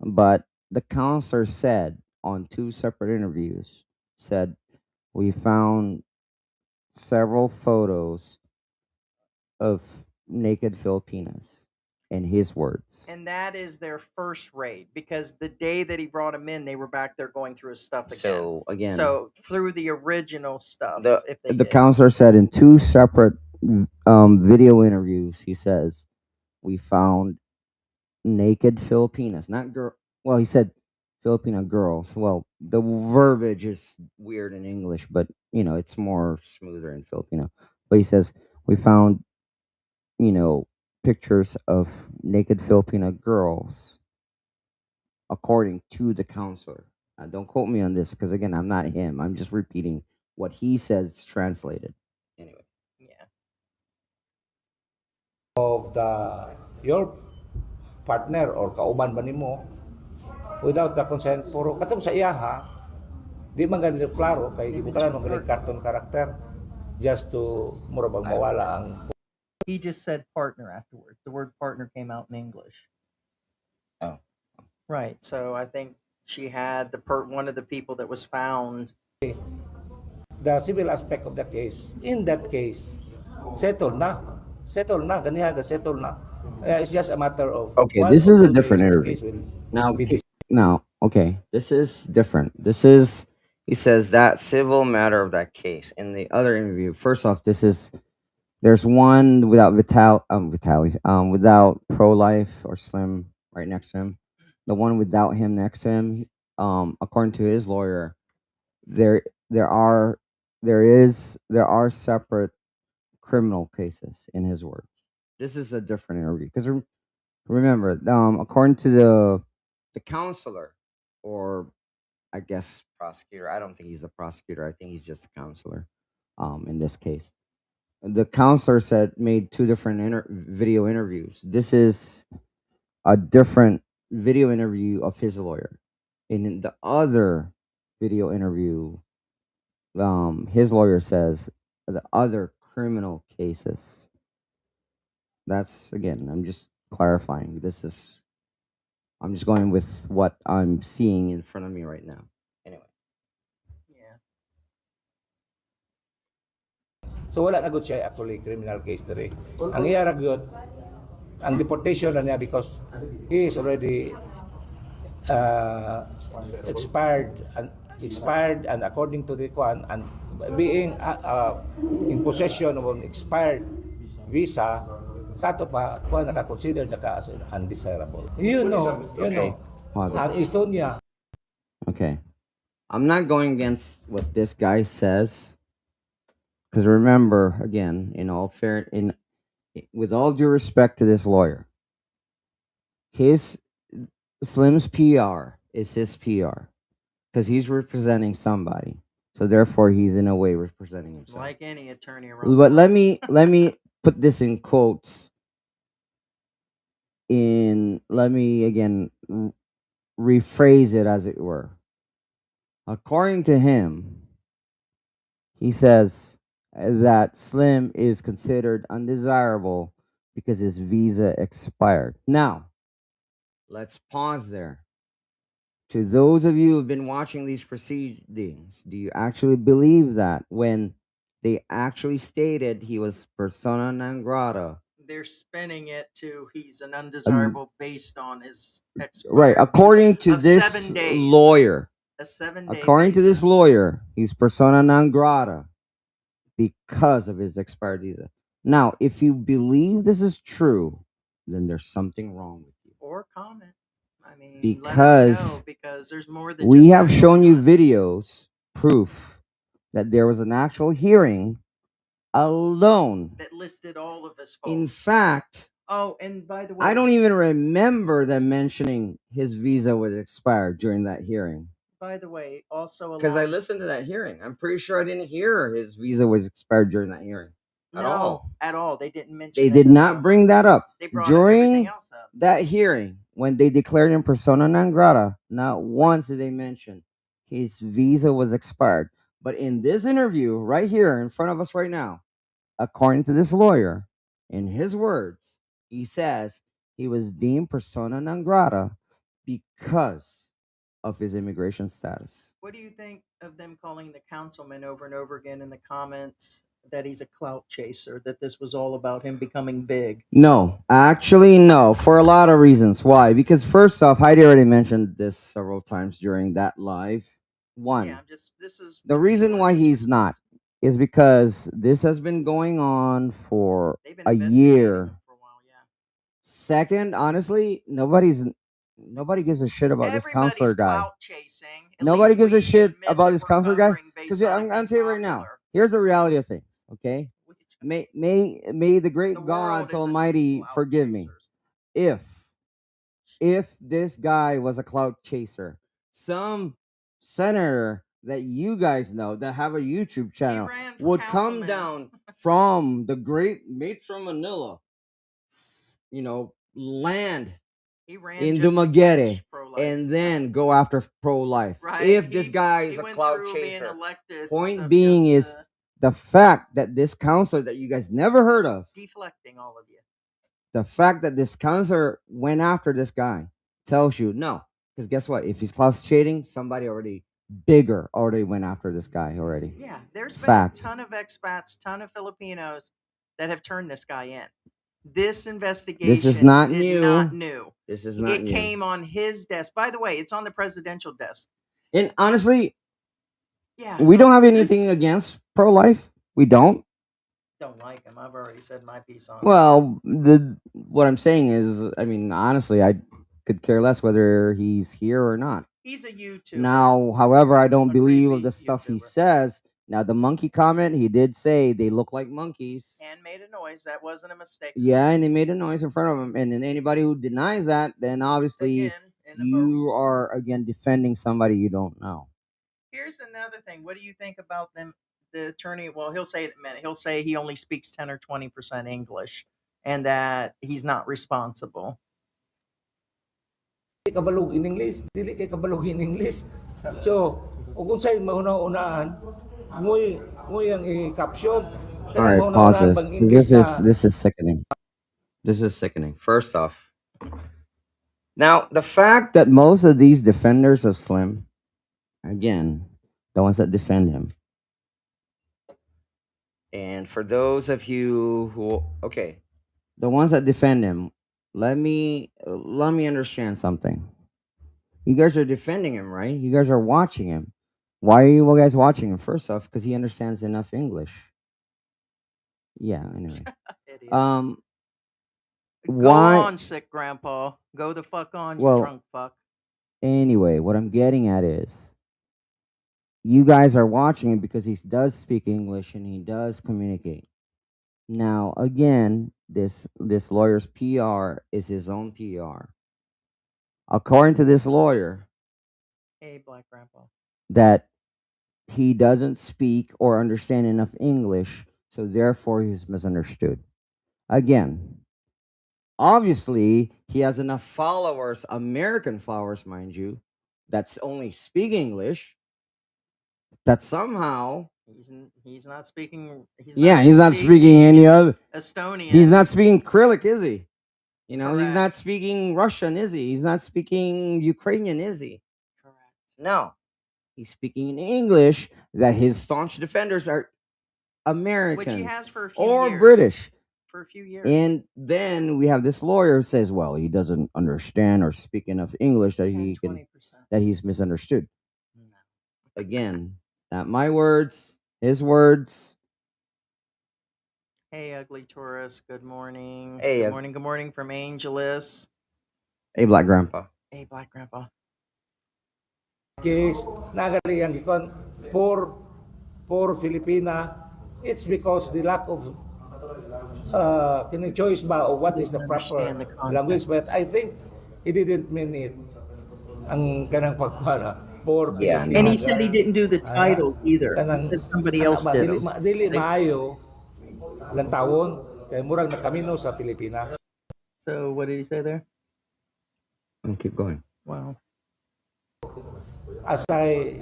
but the counselor said on two separate interviews said we found several photos of naked Filipinas in his words. And that is their first raid, because the day that he brought him in, they were back there going through his stuff again. So again, So through the original stuff, the if they the did. counselor said in two separate video interviews, he says we found naked Filipinas, not girl. Well, he said Filipino girls. Well, the verbiage is weird in English, but it's more smoother in Filipino. But he says we found pictures of naked Filipino girls, according to the counselor. Don't quote me on this because again, I'm not him. I'm just repeating what he says translated. Anyway. Yeah. Of your partner or kauban ba nimo without the consent, puro katong sa iya ha, di man ganito klaro kay gibutalan mo galing cartoon character just to mura bang mawala ang He just said partner afterwards. The word partner came out in English. Oh. Right. So I think she had one of the people that was found. the civil aspect of the case. In that case, settled na. Settled na. Ganiha, settled na. It's just a matter of Okay, one this or is a 2 different days, the interview. case will Now, be now, okay, this is different. This is he says that civil matter of that case. In the other interview, first off, there's one without without pro life or Slim right next to him. The one without him next to him, according to his lawyer, there there are there are separate criminal cases in his words. This is a different interview because remember, according to the counselor, or I guess prosecutor. I don't think he's a prosecutor. I think he's just a counselor. In this case, the counselor made two different video interviews. This is a different video interview of his lawyer. In the other video interview, his lawyer says the other criminal cases. That's again, I'm just clarifying. I'm just going with what I'm seeing in front of me right now. Anyway. Yeah. So wala na gud siya actually criminal case diri. Ang iya ra gyud ang deportation na niya because he is already expired and according to the kwan and being in possession of an expired visa sa ato pa kwan naka-consider as undesirable. You know. Pause it. Ang Estonia. Okay. I'm not going against what this guy says. Because remember, again, with all due respect to this lawyer, Slim's PR is his PR. Because he's representing somebody. So therefore he's in a way representing himself. Like any attorney around. But let me put this in quotes. Let me again rephrase it as it were. According to him, he says that Slim is considered undesirable because his visa expired. Now, let's pause there. To those of you who've been watching these proceedings, do you actually believe that when they actually stated he was persona non grata? They're spinning it to he's an undesirable based on his expired Right, according to of this 7 days. lawyer. A 7-day According to visa. this lawyer, he's persona non grata because of his expired visa. Now, if you believe this is true, then there's something wrong with you. Or comment. I mean, let Because us know, because there's more than we just have that shown going you on. videos, proof that there was an actual hearing alone. That listed all of his faults. In fact, oh, and by the way, I don't even remember them mentioning his visa was expired during that hearing. By the way, also Because I listened to that hearing. I'm pretty sure I didn't hear his visa was expired during that hearing. At all. At all. They didn't mention They it did at not all. bring that up. They brought during everything else up. That hearing, when they declared him persona non grata, not once did they mention his visa was expired. But in this interview, right here in front of us right now, according to this lawyer, in his words, he says he was deemed persona non grata because of his immigration status. What do you think of them calling the councilman over and over again in the comments that he's a clout chaser, that this was all about him becoming big? No, actually, no, for a lot of reasons. Why? Because first off, Heidi already mentioned this several times during that live. One, Yeah, this is the reason why he's not is because this has been going on for They've been a investigating year. him for a while, yeah. Second, honestly, nobody gives a shit about this counselor guy. Clout chasing. At Nobody least gives a we shit admit about that this we're counselor guy. covering based Because on I'm it telling being you right now, popular. here's the reality of things. Okay, may the great The world God isn't Almighty clout forgive me chasers. if this guy was a clout chaser, some senator that you guys know that have a YouTube channel ran for would come councilman. down from the great Metro Manila, land He ran in just Dumaguete against pro-life. and then go after pro-life. Right. If this guy is he a went clout through being chaser, elected point of being just, is the fact that this counselor that you guys never heard of, deflecting all of you. the fact that this counselor went after this guy tells you no. Because guess what? If he's clout cheating, somebody bigger already went after this guy already. Yeah, there's been Fact. a ton of expats, ton of Filipinos that have turned this guy in. This investigation This is not did new. not new. This is not It new. came on his desk. By the way, it's on the presidential desk. And honestly, Yeah, we don't have anything against pro-life. We don't. like him. I've already said my piece on it. Well, what I'm saying is, I mean, honestly, I could care less whether he's here or not. He's a YouTuber. Now, however, I don't A believe great of the stuff he YouTuber. says. Now, the monkey comment, he did say they look like monkeys. And made a noise. That wasn't a mistake. Yeah, and he made a noise in front of him. And then anybody who denies that, then obviously you are, again, defending somebody you don't know. Here's another thing. What do you think about them? The attorney, well, he'll say it in a minute. He'll say he only speaks 10 or 20% English and that he's not responsible. Dili kabalog in English, dili kay kabalog in English. So, kung sa'yo mauna-unaan, nguy ang i-caption. All right, pause this. 'Cause this is sickening. This is sickening. First off, now the fact that most of these defenders of Slim, again, the ones that defend him, and for those of you who, the ones that defend him, let me understand something. You guys are defending him, right? You guys are watching him. Why are you guys watching him? First off, because he understands enough English. Yeah. Anyway, Idiot. um, Go why? on, sick grandpa. Go the fuck on, you Well, drunk fuck. anyway, what I'm getting at is you guys are watching him because he does speak English and he does communicate. Now, again, this lawyer's PR is his own PR. According to this lawyer, Hey, black grandpa. that he doesn't speak or understand enough English, so therefore he's misunderstood. Again, obviously, he has enough followers, American followers, mind you, that's only speak English, that somehow He's not speaking. he's not speaking any other. Estonian. He's not speaking Cyrillic, is he? You know, he's Correct. not speaking Russian, is he? He's not speaking Ukrainian, is he? Correct. No. He's speaking in English that his staunch defenders are Americans. Which he has for a few or years. British. For a few years. And then we have this lawyer who says, well, he doesn't understand or speak enough English that 10, he can 20%. that he's misunderstood. No. Again, not my words, his words. Hey, ugly tourist. Good morning. Hey, Good morning. Good morning from Angeles. Hey, black grandpa. Hey, black grandpa. Case, nagali ang gikon, for Filipina, it's because the lack of choice ba of what is the Doesn't proper understand the context. language, but I think he didn't mean it ang kanang pagkuha for Yeah, Filipina. And he said he didn't do the titles either. He Kanang- said somebody ana else ba, did dili, them. dili maayo lantawon kay murag nakamino sa Pilipina. So what did he say there? And keep going. Wow. As I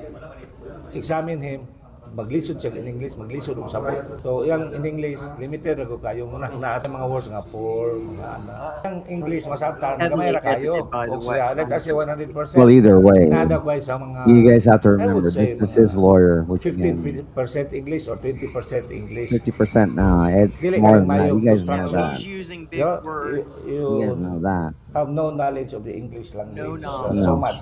examine him, maglisod siya in English, maglisod og sabot. So, yung in English, limited ako kayo. Muna mga words nga poor, mga ana. Yung English, masabtan, gamay ra kayo. Edited, by the O way. siya, let us say 100%. Well, either way, Nadagway sa mga, you guys have to I would remember, say this is his lawyer, which 15% again, English or 20% English. 50% now. Dili More ka than that. mayo You guys know construction. that. He's using big You, words. You guys know that. have no knowledge of the English language. No So No. much.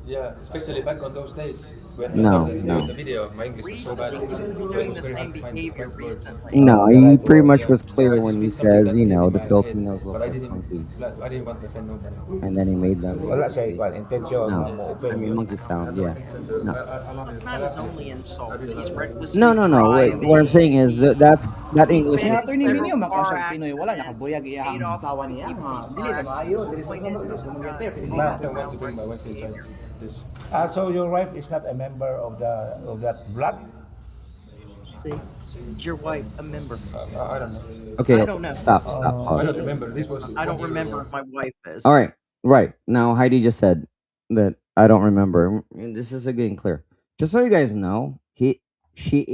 Yeah, especially back on those days when I No, started no. doing the video, my English was so bad. Recently, he's been So it doing was the very same hard to find the behavior right words. recently. No, the he right pretty word, much yeah. was So I clear just when he made something says, that you came know, in the my Filipinos head, look but I like didn't, monkeys. I didn't want to offend nobody. And then he made them. Wala siya ikuan intention No, na mo open I mean, yun. monkey sound, yeah. No. That's not his only insult. He's recklessly No, no, no. driving. What I'm saying is that He's English been is. in Attorney several ninyo car makasag Pinoy wala accidents, nakabuyag iyang paid off asawa other niya people's dili car na maayo accidents. dili sa Point sama is, dili this sa is mga not- ter I Pilipinas. don't want to bring my wife inside this. So your wife is not a member of that blood? See, is your wife a member? I don't know. Okay, I don't know. stop, Oh. I pause. don't remember. This was. I don't 1 year remember ago. if my wife is. All right, right. Now, Heidi just said that I don't remember. And this is getting clear. Just so you guys know, she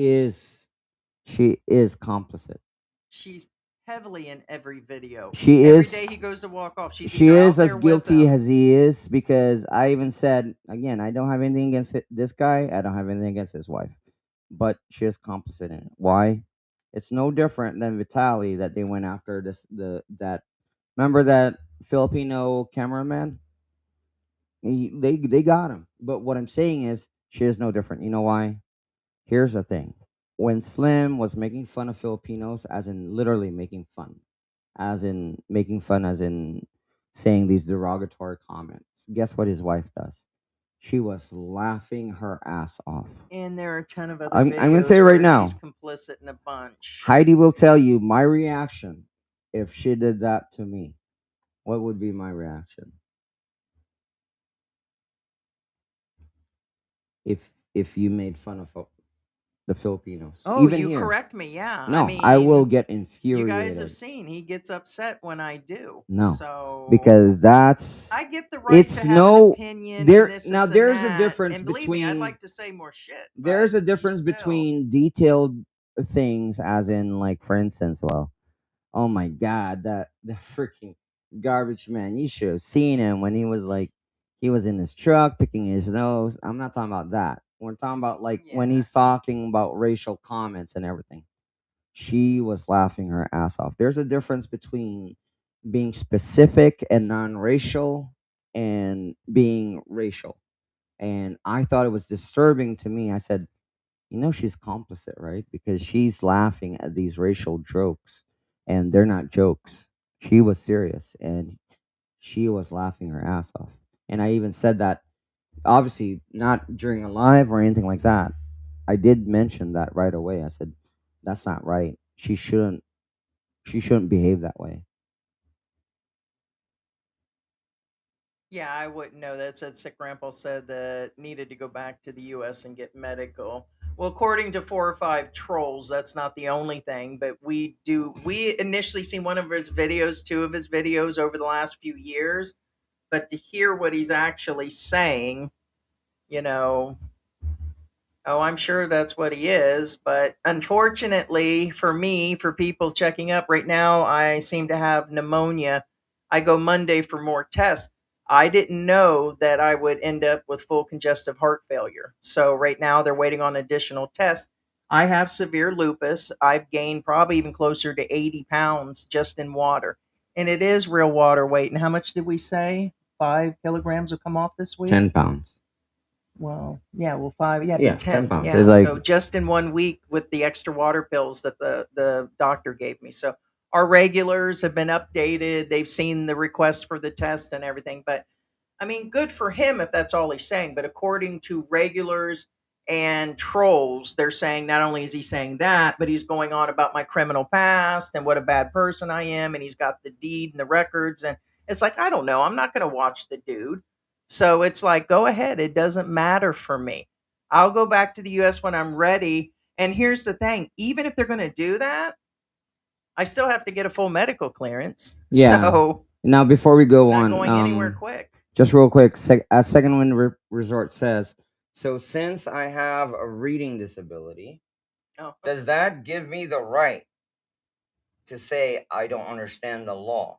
is complicit. She's heavily in every video. She Every is- day he goes to walk off. She's She either is out as there with guilty him. as he is, because I even said, again, I don't have anything against this guy. I don't have anything against his wife, but she is complicit in it. Why? It's no different than Vitali that they went after that. Remember that Filipino cameraman? They got him. But what I'm saying is, she is no different. You know why? Here's the thing. When Slim was making fun of Filipinos, as in literally making fun, as in saying these derogatory comments, guess what his wife does? She was laughing her ass off. And there are a ton of other I'm gonna videos tell you right where now. she's complicit in a bunch. Heidi will tell you my reaction if she did that to me. What would be my reaction? If you made fun of the Filipinos, Oh, even you here. correct me. Yeah. No, I will mean, get You infuriated. guys have seen he gets upset when I do. No, So because that's I get the right it's to have no- an opinion. there- And this, now this, there's and a that. difference And believe me, I'd between- like to say more shit. there's a but difference still. between detailed things, as in, like, for instance, well, oh my god, that freaking garbage man, you should have seen him when he was in his truck picking his nose. I'm not talking about that. We're talking about, like, when Yeah. he's talking about racial comments and everything. She was laughing her ass off. There's a difference between being specific and non-racial and being racial. And I thought it was disturbing to me. I said, she's complicit, right? Because she's laughing at these racial jokes, and they're not jokes. She was serious, and she was laughing her ass off. And I even said that, obviously, not during a live or anything like that. I did mention that right away. I said, that's not right. She shouldn't behave that way. Yeah, I wouldn't know. That said, sick grandpa said that needed to go back to the U.S. and get medical. Well, according to 4 or 5 trolls, that's not the only thing, but we do. We initially seen one of his videos, 2 of his videos over the last few years, but to hear what he's actually saying, you know, oh, I'm sure that's what he is. But unfortunately for me, for people checking up right now, I seem to have pneumonia. I go Monday for more tests. I didn't know that I would end up with full congestive heart failure. So right now they're waiting on additional tests. I have severe lupus. I've gained probably even closer to 80 pounds just in water. And it is real water weight. And how much did we say? 5 kilograms will come off this week? 10 pounds. Well, yeah, well, 5, yeah, Yeah, be 10 10. pounds. Yeah, It's like, so just in 1 week with the extra water pills that the doctor gave me. So our regulars have been updated. They've seen the request for the test and everything. But I mean, good for him if that's all he's saying. But according to regulars and trolls, they're saying not only is he saying that, but he's going on about my criminal past and what a bad person I am. And he's got the deed and the records. And it's like, I don't know. I'm not going to watch the dude. So it's like, go ahead. It doesn't matter for me. I'll go back to the US when I'm ready. And here's the thing, even if they're going to do that, I still have to get a full medical clearance. yeah. So Now, before we go not on, going anywhere quick. just real quick, as Second Wind Resort says, so since I have a reading disability, Oh, does that give me the right to say I don't understand the law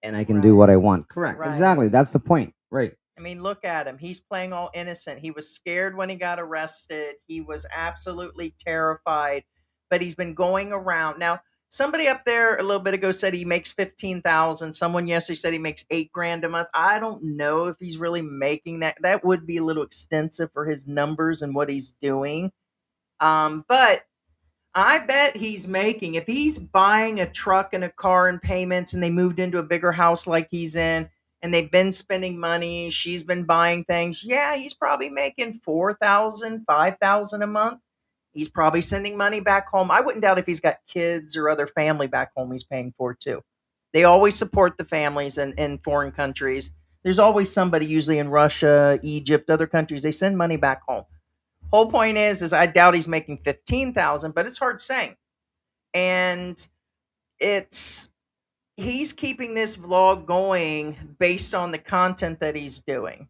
and I can do what I want? Correct. Right. Exactly. That's the point. Right. I mean, look at him. He's playing all innocent. He was scared when he got arrested. He was absolutely terrified, but he's been going around. Now, somebody up there a little bit ago said he makes 15,000. Someone yesterday said he makes 8 grand a month. I don't know if he's really making that. That would be a little extensive for his numbers and what he's doing. But I bet he's making, if he's buying a truck and a car and payments and they moved into a bigger house like he's in and they've been spending money, she's been buying things. Yeah, he's probably making 4,000, 5,000 a month. He's probably sending money back home. I wouldn't doubt if he's got kids or other family back home he's paying for too. They always support the families in foreign countries. There's always somebody, usually in Russia, Egypt, other countries, they send money back home. Whole point is I doubt he's making 15,000, but it's hard saying. And it's he's keeping this vlog going based on the content that he's doing.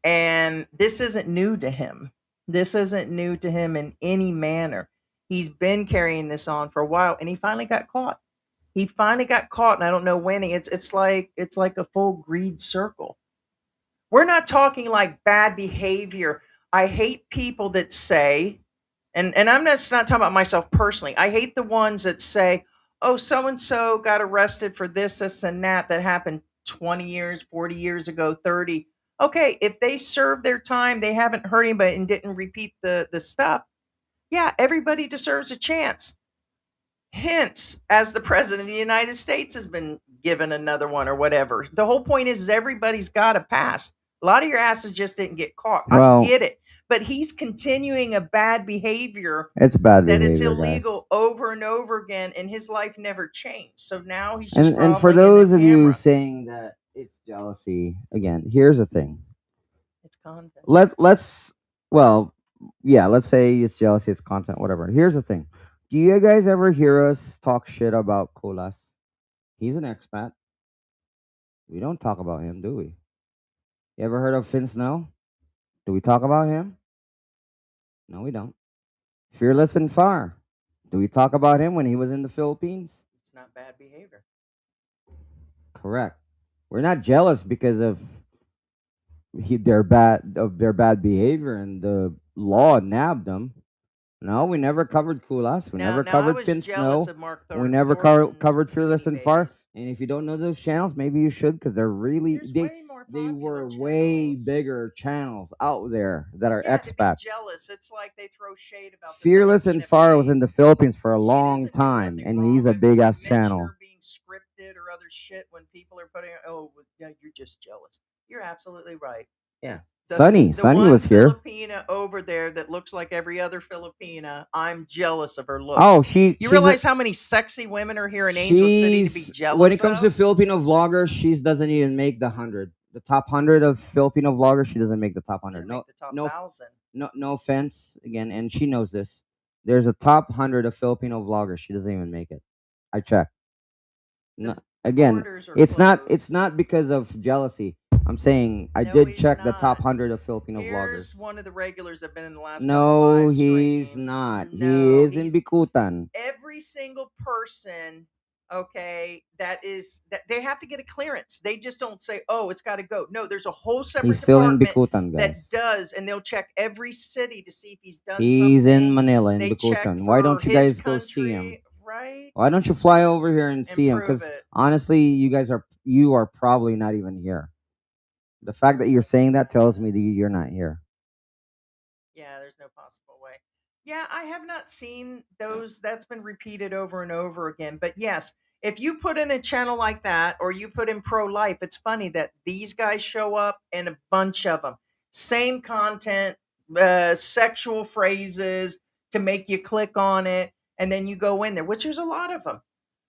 And this isn't new to him. This isn't new to him in any manner. He's been carrying this on for a while and he finally got caught. He finally got caught and I don't know when. It's like a full greed circle. We're not talking like bad behavior. I hate people that say, and I'm not talking about myself personally. I hate the ones that say, "Oh, so and so got arrested for this, and that happened 20 years, 40 years ago, 30." Okay, if they served their time, they haven't hurt anybody and didn't repeat the stuff. Yeah, everybody deserves a chance. Hence, as the president of the United States has been given another one or whatever. The whole point is everybody's got a pass. A lot of your asses just didn't get caught. Well, I get it. But he's continuing a bad behavior it's bad that behavior, it's guys. illegal over and over again, and his life never changed. So now he's just And for groveling in the those of you camera. saying that it's jealousy, again, here's the thing. It's content. Let's well, yeah, let's say it's jealousy, it's content, whatever. Here's the thing. Do you guys ever hear us talk shit about Colas? He's an expat. We don't talk about him, do we? You ever heard of Finn Snow? Do we talk about him? No, we don't. Fearless and Far. Do we talk about him when he was in the Philippines? It's not bad behavior. Correct. We're not jealous because of their bad behavior and the law nabbed them. No, we never covered Kulas. We never I covered was Fin jealous Snow. of Mark We never Thornton's covered Fearless Beanie and Far. Babies. And if you don't know those channels, maybe you should, because they're really There's they way more they popular were way channels. bigger channels out there that are Yeah, to be expats. jealous. It's like they throw shade about the Fearless and Filipina Far was babe. in the Philippines for a She long doesn't do time, nothing and wrong. he's a Like, big when ass you mention channel. her being scripted or other shit, when people are putting, oh, yeah, you're just jealous. You're absolutely right. Yeah. The Sunny one was here. Filipina over there that looks like every other Filipina, I'm jealous of her look. Oh, You realize how many sexy women are here in Angel City to be jealous when it comes to of? Filipino vloggers, she doesn't even make the 100. The top 100 of Filipino vloggers, she doesn't make the top 100. Didn't make the top no, 1,000. no offense again, and she knows this. There's a top 100 of Filipino vloggers. She doesn't even make it. I checked. No, again, borders are it's closed. not because of jealousy. I'm saying I No, did he's check the top not. 100 of Filipino Here's vloggers. one of the regulars that have been in the last couple No, live he's streams. not. He No, is in Bikutan. every single person, okay, that they have to get a clearance. They just don't say, oh, it's got to go. No, there's a whole separate He's still in department Bikutan, that guys. does, and they'll check every city to see if he's done He's something. in Manila, in They check Bikutan. Why don't for you his guys go see him? country, right? Why don't you fly over here and see him? prove Because it. honestly, you are probably not even here. The fact that you're saying that tells me that you're not here. Yeah, there's no possible way. Yeah, I have not seen those. That's been repeated over and over again. But yes, if you put in a channel like that or you put in pro life, it's funny that these guys show up and a bunch of them. Same content, sexual phrases to make you click on it. And then you go in there, which there's a lot of them.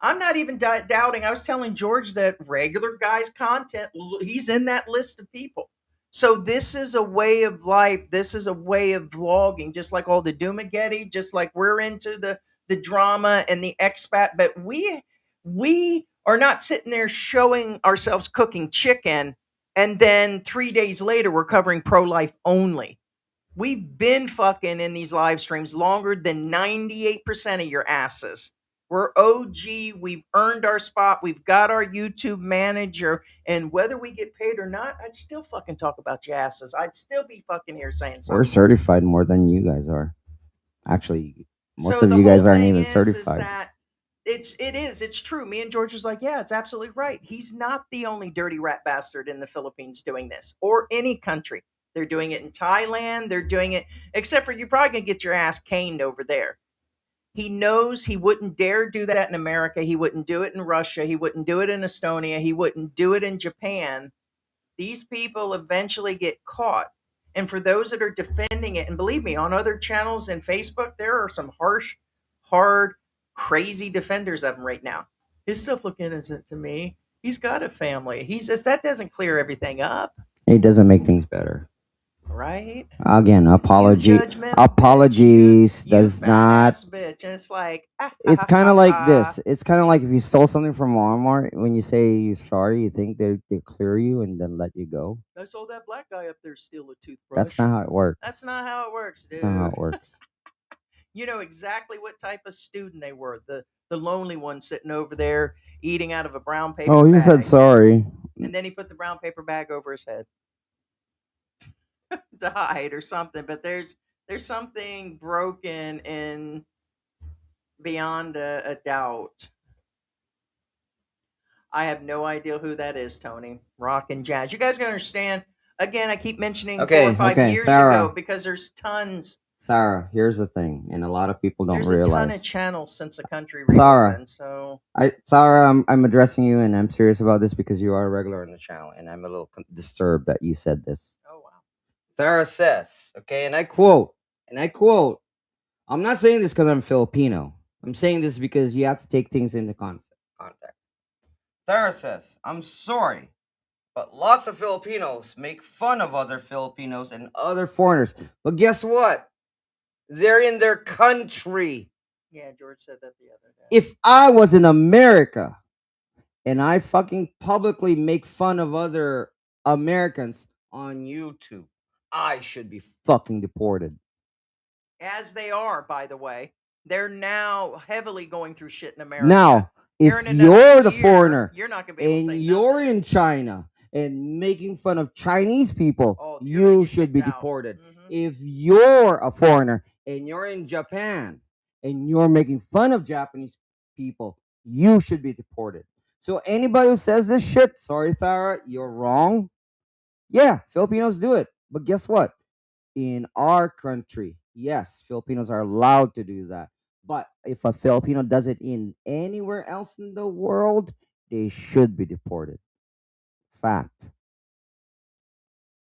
I'm not even doubting. I was telling George that regular guys' content, he's in that list of people. So this is a way of life. This is a way of vlogging, just like all the Doomageddon, just like we're into the drama and the expat. But we are not sitting there showing ourselves cooking chicken, and then 3 days later we're covering pro life only. We've been fucking in these live streams longer than 98% of your asses. We're OG. We've earned our spot. We've got our YouTube manager. And whether we get paid or not, I'd still fucking talk about your asses. I'd still be fucking here saying something. We're certified more than you guys are. Actually, most So of the you guys whole aren't thing even is certified. that it's true. Me and George was like, yeah, it's absolutely right. He's not the only dirty rat bastard in the Philippines doing this, or any country. They're doing it in Thailand. They're doing it, except for you're probably gonna get your ass caned over there. He knows he wouldn't dare do that in America. He wouldn't do it in Russia. He wouldn't do it in Estonia. He wouldn't do it in Japan. These people eventually get caught. And for those that are defending it, and believe me, on other channels and Facebook, there are some harsh, hard, crazy defenders of him right now. His stuff look innocent to me. He's got a family. He's just, that doesn't clear everything up, It doesn't make things better. right? Again, You apologies bitch, does you not. badass bitch. And it's like, It's kind of like this. It's kind of like if you stole something from Walmart, when you say you're sorry, you think they clear you and then let you go. I saw that black guy up there steal a toothbrush. That's not how it works. That's not how it works, dude. That's not how it works. You know exactly what type of student they were. The lonely one sitting over there eating out of a brown paper Oh, bag. you said sorry. And then he put the brown paper bag over his head to hide or something. But there's something broken and beyond a doubt. I have no idea who that is, Tony. Rock and jazz. You guys can understand. Again, I keep mentioning 4 or 5 years Sarah. ago because there's tons. Sarah, here's the thing, and a lot of people don't There's realize. a ton of channels since the country Sarah, reopened. So Sarah, I'm addressing you, and I'm serious about this because you are a regular on the channel, and I'm a little disturbed that you said this. oh wow. Sarah says, okay, and I quote, I'm not saying this because I'm Filipino. I'm saying this because you have to take things into context. Sarah says, I'm sorry, but lots of Filipinos make fun of other Filipinos and other foreigners. But guess what? They're in their country. Yeah, George said that the other day. If I was in America and I fucking publicly make fun of other Americans on YouTube, I should be fucking deported. As they are, by the way. They're now heavily going through shit in America. Now, if Here in another you're the year, foreigner you're not gonna be able to and say you're nothing. in China and making fun of Chinese people, Oh, you're gonna you get should be kicked out. deported. Mhm. If you're a foreigner and you're in Japan and you're making fun of Japanese people, you should be deported. So anybody who says this shit, sorry, Thara, you're wrong. Yeah, Filipinos do it. But guess what? In our country, yes, Filipinos are allowed to do that. But if a Filipino does it in anywhere else in the world, they should be deported. Fact.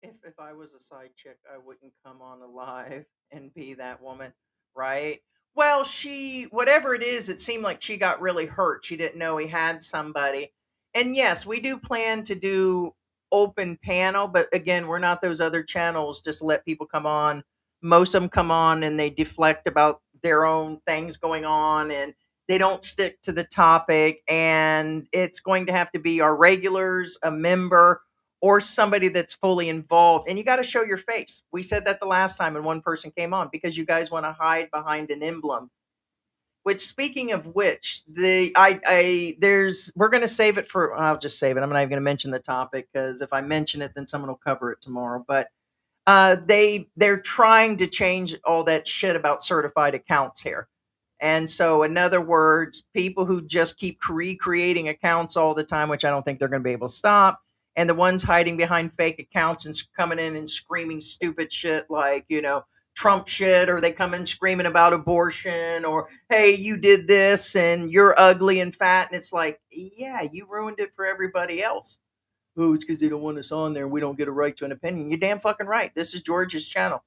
If I was a side chick, I wouldn't come on alive and be that woman, right? Well, she whatever it is, it seemed like she got really hurt. She didn't know he had somebody. And yes, we do plan to do open panel, but again, we're not those other channels just let people come on. Most of them come on and they deflect about their own things going on and they don't stick to the topic and it's going to have to be our regulars, a member or somebody that's fully involved. And you got to show your face. We said that the last time, and one person came on because you guys want to hide behind an emblem. Which, speaking of which, there's we're going to save it for. I'll just save it. I'm not even going to mention the topic because if I mention it, then someone will cover it tomorrow. But they're trying to change all that shit about certified accounts here. And so, in other words, people who just keep recreating accounts all the time, which I don't think they're going to be able to stop, and the ones hiding behind fake accounts and coming in and screaming stupid shit like, Trump shit, or they come in screaming about abortion, or, hey, you did this and you're ugly and fat. And it's like, yeah, you ruined it for everybody else. Oh, it's because they don't want us on there and we don't get a right to an opinion. You're damn fucking right. This is George's channel.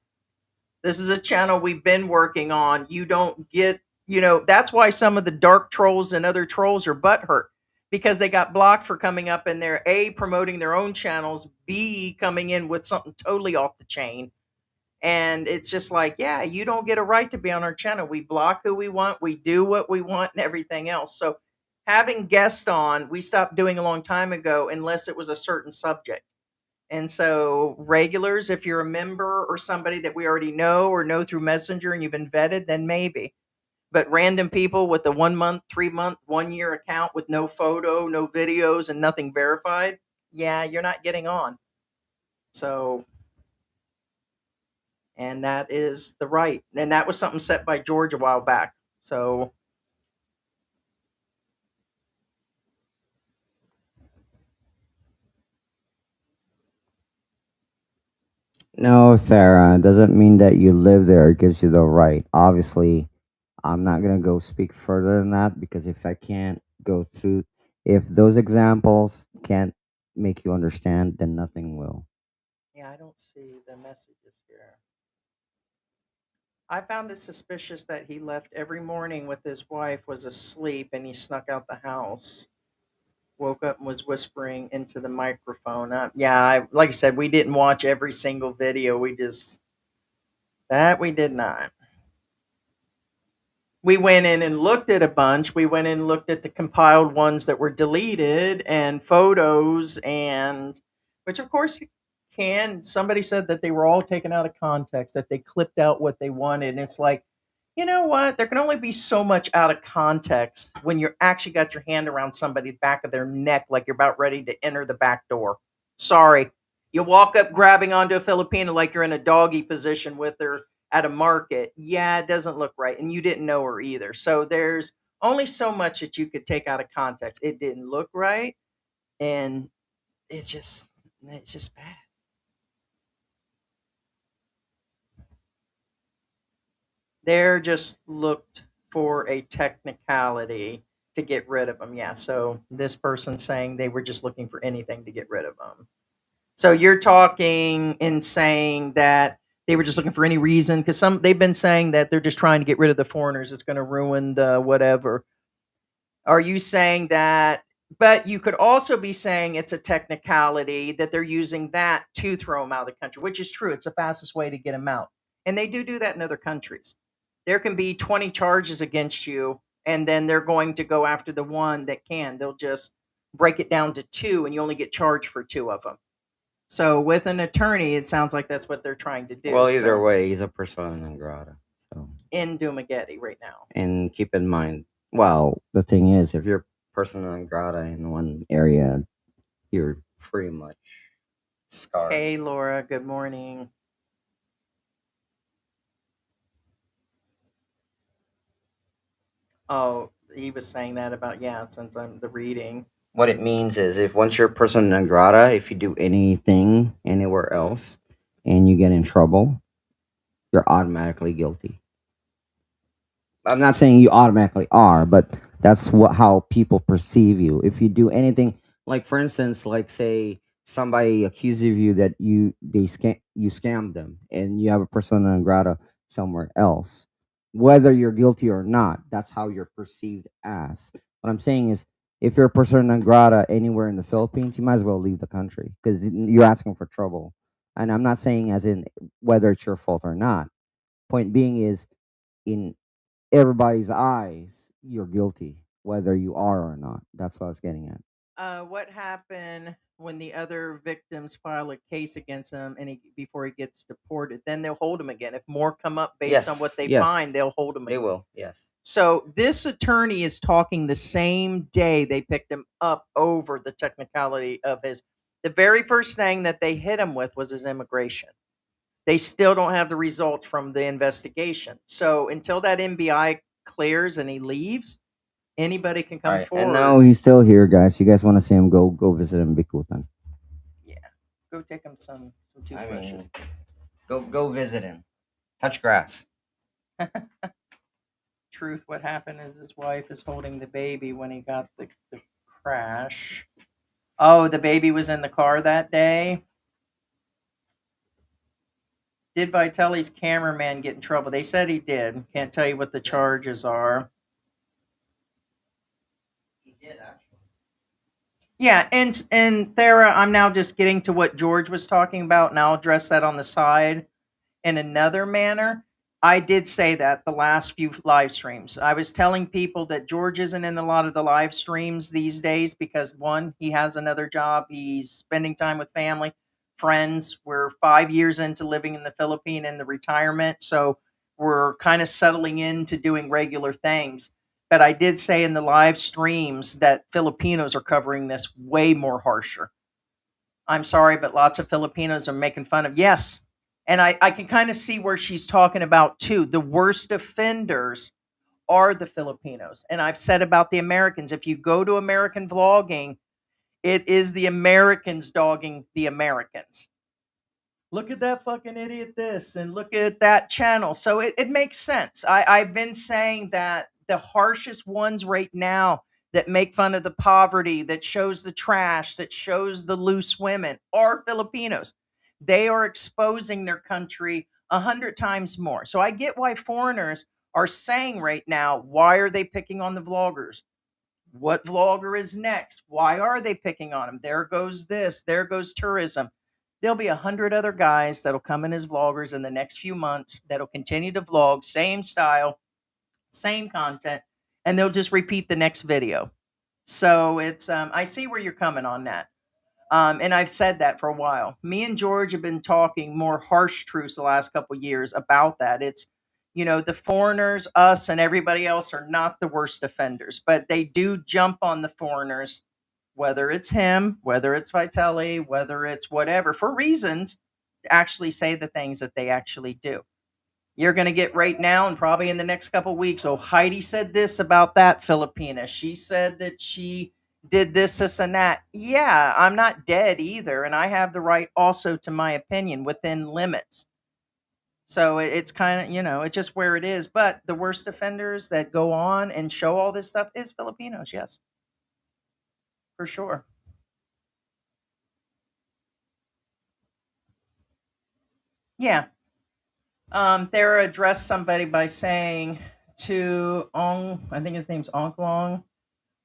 This is a channel we've been working on. You don't get, that's why some of the dark trolls and other trolls are butthurt because they got blocked for coming up in there, A, promoting their own channels, B, coming in with something totally off the chain. And it's just like, yeah, you don't get a right to be on our channel. We block who we want, we do what we want, and everything else. So having guests on, we stopped doing a long time ago unless it was a certain subject. And so, regulars, if you're a member or somebody that we already know or know through Messenger and you've been vetted, then maybe. But random people with a 1 month, 3 month, 1 year account with no photo, no videos, and nothing verified, yeah, you're not getting on. So, and that is the right. And that was something set by George a while back. So, No, Sarah, it doesn't mean that you live there. It gives you the right. Obviously, I'm not going to go speak further than that because if I can't go through, if those examples can't make you understand, then nothing will. yeah, I don't see the messages here. I found it suspicious that he left every morning with his wife, was asleep, and he snuck out the house. Woke up and was whispering into the microphone. Like I said, we didn't watch every single video. We did not. We went in and looked at a bunch. We went in and looked at the compiled ones that were deleted and photos, and which of course you can. Somebody said that they were all taken out of context, that they clipped out what they wanted. And it's like, you know what? There can only be so much out of context when you're actually got your hand around somebody's back of their neck like you're about ready to enter the back door. Sorry. You walk up grabbing onto a Filipino like you're in a doggy position with her at a market. Yeah, it doesn't look right. And you didn't know her either. So there's only so much that you could take out of context. It didn't look right. And it's just bad. They're just looked for a technicality to get rid of them. Yeah. So this person's saying they were just looking for anything to get rid of them. So you're talking and saying that they were just looking for any reason because they've been saying that they're just trying to get rid of the foreigners. It's going to ruin the whatever. Are you saying that? But you could also be saying it's a technicality that they're using that to throw them out of the country, which is true. It's the fastest way to get them out. And they do that in other countries. There can be 20 charges against you, and then they're going to go after the one that can. They'll just break it down to two, and you only get charged for two of them. So with an attorney, it sounds like that's what they're trying to do. Well, either way, he's a persona non grata. So in Dumagetti right now. And keep in mind, well, the thing is, if you're persona non grata in one area, you're pretty much scarred. Hey, Laura. Good morning. Oh, he was saying that about, yeah, since I'm the reading. What it means is if once you're persona non grata, if you do anything anywhere else and you get in trouble, you're automatically guilty. I'm not saying you automatically are, but that's what how people perceive you. If you do anything, like for instance, like say somebody accuses you that you scammed them and you have a persona non grata somewhere else, whether you're guilty or not, that's how you're perceived as. What I'm saying is, if you're a persona non grata anywhere in the Philippines, you might as well leave the country because you're asking for trouble. And I'm not saying as in whether it's your fault or not. Point being is, in everybody's eyes, you're guilty, whether you are or not. That's what I was getting at. What happened when the other victims file a case against him and before he gets deported? Then they'll hold him again. If more come up based on what Yes, they yes, find, they'll hold him they again. will. Yes. So this attorney is talking the same day they picked him up over the technicality of his. The very first thing that they hit him with was his immigration. They still don't have the results from the investigation. So until that MBI clears and he leaves, anybody can All come right, and forward. now he's still here, guys. You guys want to see him? Go visit him, Bikutan. Yeah, go take him some I toothbrushes. mean, go visit him. Touch grass. Truth, what happened is his wife is holding the baby when he got the crash. Oh, the baby was in the car that day. Did Vitelli's cameraman get in trouble? They said he did. Can't tell you what the charges are. He did actually. Yeah, and Thera, I'm now just getting to what George was talking about, and I'll address that on the side in another manner. I did say that the last few live streams. I was telling people that George isn't in a lot of the live streams these days because one, he has another job. He's spending time with family, friends. We're 5 years into living in the Philippines in the retirement. So we're kind of settling into doing regular things. But I did say in the live streams that Filipinos are covering this way more harsher. I'm sorry, but lots of Filipinos are making fun of. Yes. And I can kind of see where she's talking about too. The worst offenders are the Filipinos. And I've said about the Americans, if you go to American vlogging, it is the Americans dogging the Americans. Look at that fucking idiot this and look at that channel. So it makes sense. I've been saying that the harshest ones right now that make fun of the poverty, that shows the trash, that shows the loose women are Filipinos. They are exposing their country 100 times more. So I get why foreigners are saying right now, why are they picking on the vloggers? What vlogger is next? Why are they picking on him? There goes this. There goes tourism. There'll be 100 other guys that'll come in as vloggers in the next few months that'll continue to vlog, same style, same content, and they'll just repeat the next video. So it's I see where you're coming on that. And I've said that for a while. Me and George have been talking more harsh truths the last couple of years about that. It's, the foreigners, us, and everybody else are not the worst offenders, but they do jump on the foreigners, whether it's him, whether it's Vitelli, whether it's whatever, for reasons to actually say the things that they actually do. You're going to get right now and probably in the next couple of weeks. Oh, Heidi said this about that Filipina. She said that she did this, and that. Yeah, I'm not dead either. And I have the right also to my opinion within limits. So it's kind of, it's just where it is. But the worst offenders that go on and show all this stuff is Filipinos. Yes, for sure. Yeah. Thera addressed somebody by saying to Ong, I think his name's Ong Long,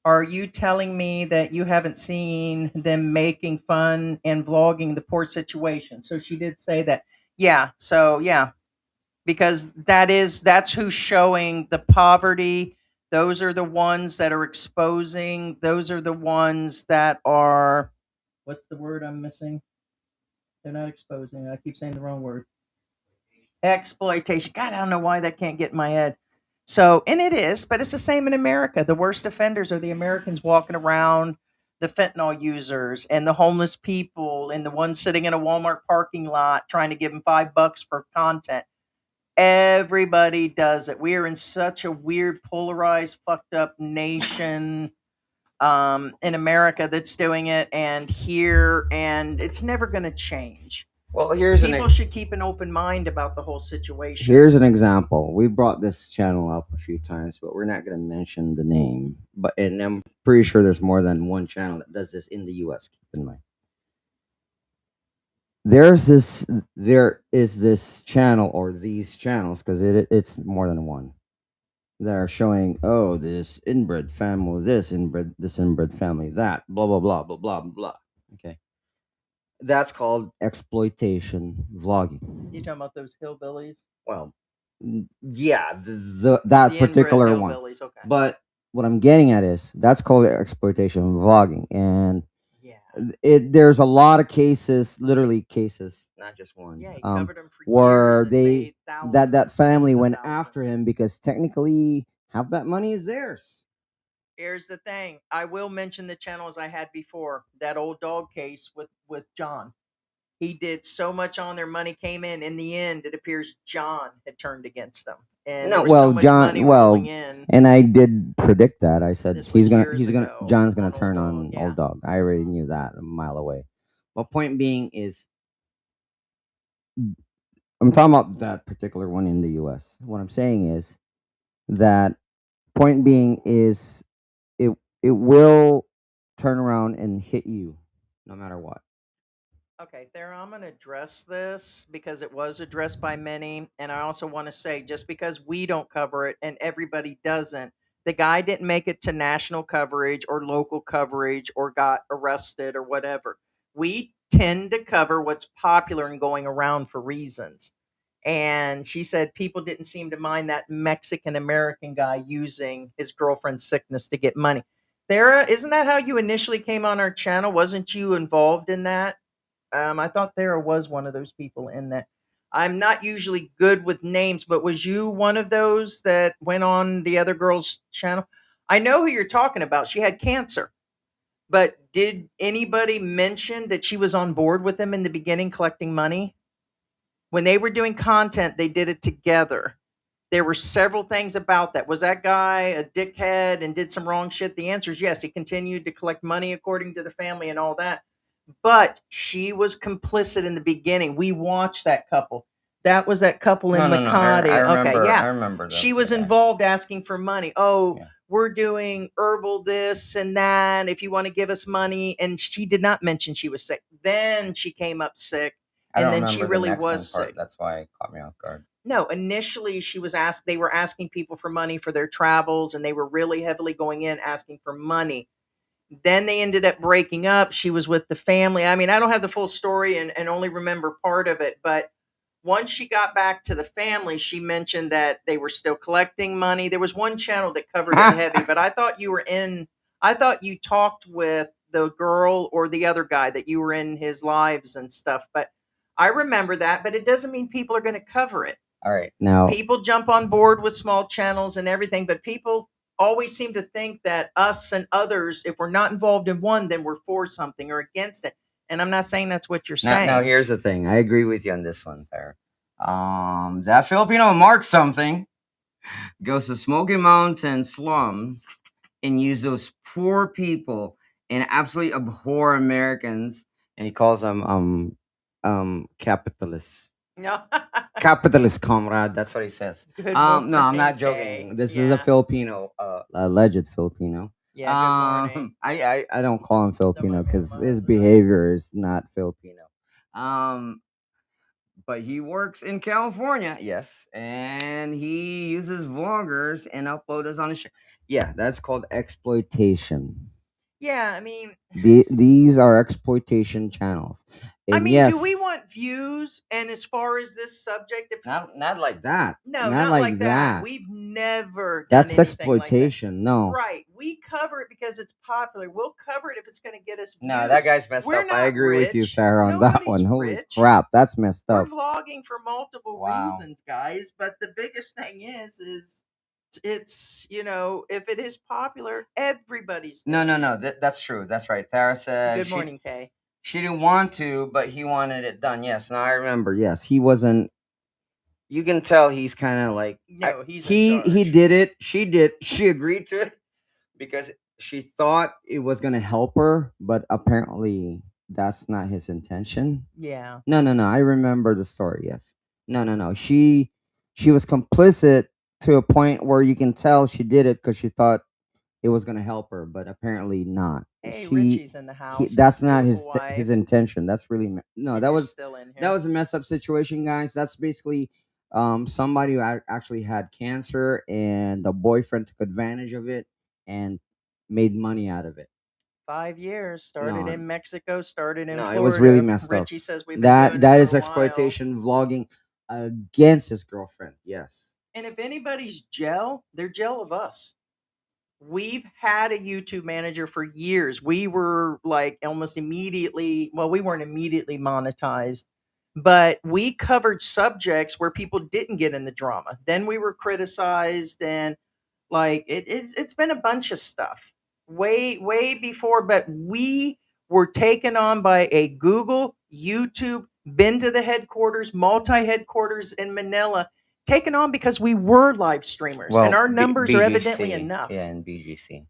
are you telling me that you haven't seen them making fun and vlogging the poor situation? So she did say that. Yeah. So yeah, because that's who's showing the poverty. Those are the ones that are exposing. Those are the ones that are, what's the word I'm missing? They're not exposing. I keep saying the wrong word. Exploitation. God, I don't know why that can't get in my head. So, and it is, but it's the same in America. The worst offenders are the Americans walking around, the fentanyl users, and the homeless people, and the ones sitting in a Walmart parking lot trying to give them $5 for content. Everybody does it. We are in such a weird, polarized, fucked up nation in America that's doing it, and here, and it's never going to change. Well, here's People should keep an open mind about the whole situation. Here's an example. We brought this channel up a few times, but we're not going to mention the name. And I'm pretty sure there's more than one channel that does this in the U.S. Keep in mind. There is this channel or these channels, because it's more than one, that are showing, oh, this inbred family, this inbred family, that, blah blah blah blah blah blah. Okay, that's called exploitation vlogging. You talking about those hillbillies? Well, yeah, that The particular inbred one. hillbillies, okay. But what I'm getting at is that's called exploitation vlogging, and there's a lot of cases, literally cases, not just one. Yeah, he covered them for where years and they made thousands, that family tens of went thousands. after him because technically half that money is theirs. Here's the thing. I will mention the channels I had before. That old dog case with John. He did so much on their money came in. In the end, it appears John had turned against them. And there was so much money rolling in. And I did predict that. I said This was years John's ago gonna on Old turn Dog, on yeah. Old Dog. I already knew that a mile away. But point being is, I'm talking about that particular one in the U.S. What I'm saying is that point being is it will turn around and hit you no matter what. Okay, there, I'm going to address this because it was addressed by many. And I also want to say, just because we don't cover it and everybody doesn't, the guy didn't make it to national coverage or local coverage or got arrested or whatever. We tend to cover what's popular and going around for reasons. And she said people didn't seem to mind that Mexican American guy using his girlfriend's sickness to get money. Thera, isn't that how you initially came on our channel? Wasn't you involved in that? I thought Thera was one of those people in that. I'm not usually good with names, but was you one of those that went on the other girl's channel? I know who you're talking about. She had cancer. But did anybody mention that she was on board with them in the beginning collecting money? When they were doing content, they did it together. There were several things about that. Was that guy a dickhead and did some wrong shit? The answer is yes. He continued to collect money according to the family and all that. But she was complicit in the beginning. We watched that couple. That was that couple in Makati. I remember. She was involved asking for money. Oh, we're doing herbal this and that. If you want to give us money. And she did not mention she was sick. Then she came up sick. And then she really was sick. That's why it caught me off guard. No, initially she was asked, they were asking people for money for their travels, and they were really heavily going in asking for money. Then they ended up breaking up. She was with the family. I mean, I don't have the full story and only remember part of it, but once she got back to the family, she mentioned that they were still collecting money. There was one channel that covered it heavy, but I thought you talked with the girl or the other guy, that you were in his lives and stuff. But I remember that, but it doesn't mean people are going to cover it. All right. Now, people jump on board with small channels and everything, but people always seem to think that us and others, if we're not involved in one, then we're for something or against it. And I'm not saying that's what you're saying. Now here's the thing. I agree with you on this one, Fair. That Filipino marks something, goes to Smoky Mountain slums and use those poor people and absolutely abhor Americans, and he calls them capitalists. No. Capitalist comrade, that's what he says. Good No, I'm morning, not Kay. joking. This is a Filipino, alleged Filipino. Yeah, good morning. I don't call him Filipino because his behavior is not Filipino. But he works in California, yes, and he uses vloggers and uploads on his show. Yeah, that's called exploitation. Yeah, I mean, these are exploitation channels. And I mean, yes, do we want views? And as far as this subject, if not like that. No, not like that. We've never done That's anything exploitation. like that. No. Right. We cover it because it's popular. We'll cover it if it's going to get us views. No, that guy's messed We're up. I not agree with you, rich. Farrah, on that Nobody's one. Holy rich. crap, that's messed up. We're vlogging for multiple Wow. reasons, guys. But the biggest thing is it's, if it is popular, everybody's doing No. it. That's true. That's right. Farrah said Good morning, Kay. she didn't want to, but he wanted it done. Yes. Now I remember. Yes, he wasn't. you can tell he's kind of like No, he's in he charge. did it. She agreed to it because she thought it was gonna help her, but apparently that's not his intention. Yeah. No, no, no. I remember the story. Yes. No, no, no. She was complicit to a point where you can tell she did it because she thought it was gonna help her, but apparently not. Hey, She Richie's in the house. that's not Beautiful his wife. intention. That's really no. And That you're was still in that here. was a messed up situation, guys. That's basically somebody who actually had cancer, and the boyfriend took advantage of it and made money out of it. 5 years. Started No, in Mexico, started in no, it Florida. was really messed up. Richie says we've been doing That it is for a while. exploitation vlogging against his girlfriend. Yes. And if anybody's gel, they're gel of us. We've had a YouTube manager for years. We were like almost immediately, well, we weren't immediately monetized, but we covered subjects where people didn't get in the drama. Then we were criticized, and like it's been a bunch of stuff way before, but we were taken on by a Google, YouTube, been to the headquarters, multi headquarters in Manila, taken on because we were live streamers and our numbers are evidently enough. Yeah, and BGC.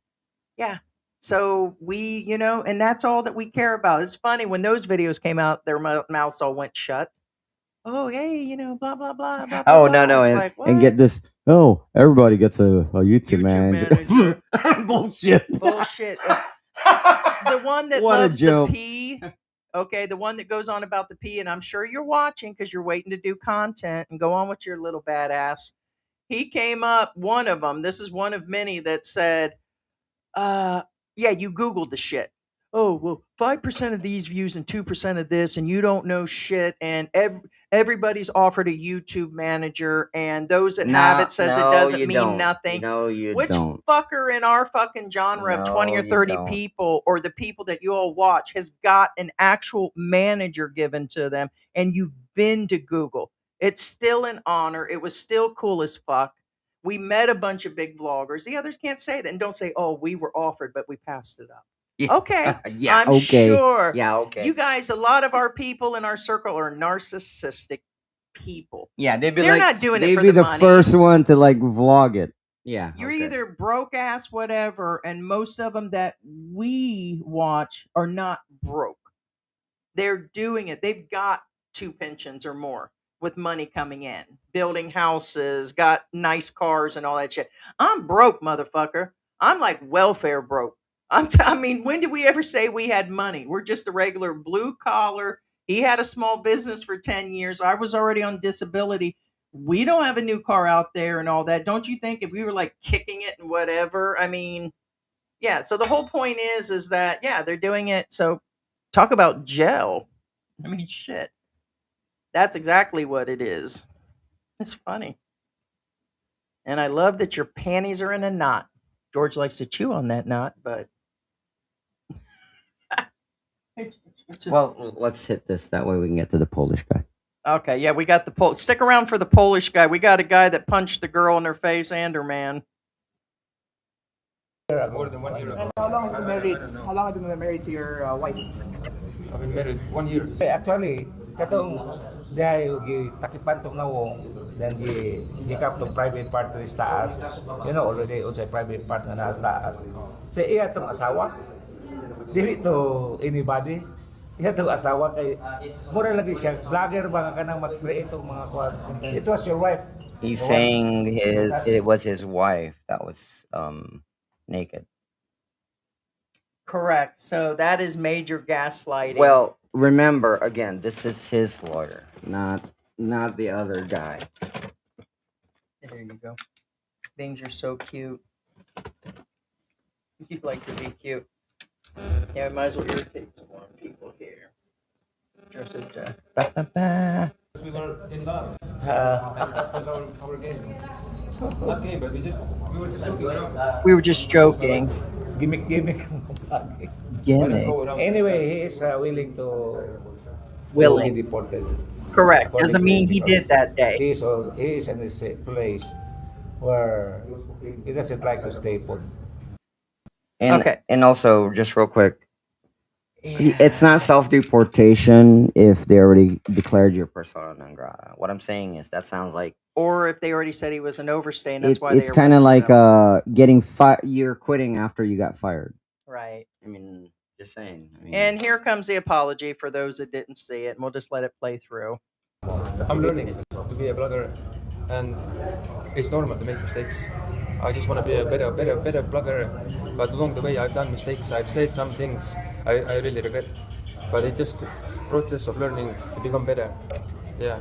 Yeah. So we, and that's all that we care about. It's funny when those videos came out, their mouths all went shut. Oh, hey, blah blah blah blah. Oh, blah. no, no, It's and, like, and get what? this. Oh, everybody gets a YouTube, YouTube manager. manager. Bullshit. Bullshit. The one that What a loves the joke. pee. Okay, the one that goes on about the pee, and I'm sure you're watching because you're waiting to do content and go on with your little badass. He came up, one of them. This is one of many that said, yeah, you Googled the shit. Oh, well, 5% of these views and 2% of this, and you don't know shit. And everybody's offered a YouTube manager, and those that have it says it doesn't mean nothing. No, you Which don't. fucker in our fucking genre of 20 or No, you 30 don't. people, or the people that you all watch, has got an actual manager given to them, and you've been to Google? It's still an honor. It was still cool as fuck. We met a bunch of big vloggers. The others can't say that. And don't say, oh, we were offered, but we passed it up. Yeah. Okay. Yeah, I'm okay. sure. Yeah, okay. You guys, a lot of our people in our circle are narcissistic people. Yeah, they'd be They're like, not doing it they'd for be the the money. first one to like vlog it. Yeah. You're okay. either broke ass, whatever, and most of them that we watch are not broke. They're doing it. They've got 2 pensions or more with money coming in, building houses, got nice cars and all that shit. I'm broke, motherfucker. I'm like welfare broke. I mean, when did we ever say we had money? We're just a regular blue collar. He had a small business for 10 years. I was already on disability. We don't have a new car out there and all that. Don't you think if we were like kicking it and whatever? I mean, yeah. So the whole point is that, yeah, they're doing it. So talk about gel. I mean, shit. That's exactly what it is. It's funny. And I love that your panties are in a knot. George likes to chew on that knot, but. Well, let's hit this. That way we can get to the Polish guy. Okay, yeah, we got the stick around for the Polish guy. We got a guy that punched the girl in her face and her man. More than 1 year ago. How long have you married? How long have you been married to your wife? I've been married 1 year. Actually, katong dahil gitakipan tong nawong, then gikap tong private part na taas. Already unsay private part na nasa taas. Sa iya tong asawa, dili to anybody. Iya tong asawa kay mura lagi siya vlogger ba nga kanang mag-create tong mga kwan. It was your wife. He's saying it was his wife that was naked. Correct. So that is major gaslighting. Well, remember again, this is his lawyer, not the other guy. There you go. Things are so cute. You like to be cute. Yeah, we might as well irritate some more people here. Just We were in love. That was our game. Not game, but we were just joking around. We were just joking. Gimmick ang vlogging. Gimmick. Anyway, he is willing to Willing. be deported. Correct. According Doesn't to mean him, he did that day. He is in this place where he doesn't like to stay put. And Okay. and also just real quick, It's not self-deportation if they already declared your persona non grata. What I'm saying is that sounds like Or if they already said he was an overstay, and that's why it's they kind of arrested like him. getting you're quitting after you got fired. Right. I mean, just saying. I mean, And here comes the apology for those that didn't see it, and we'll just let it play through. I'm learning to be a blogger, and it's normal to make mistakes. I just want to be a better blogger, but along the way I've done mistakes. I've said some things I really regret, but it's just a process of learning to become better. Yeah,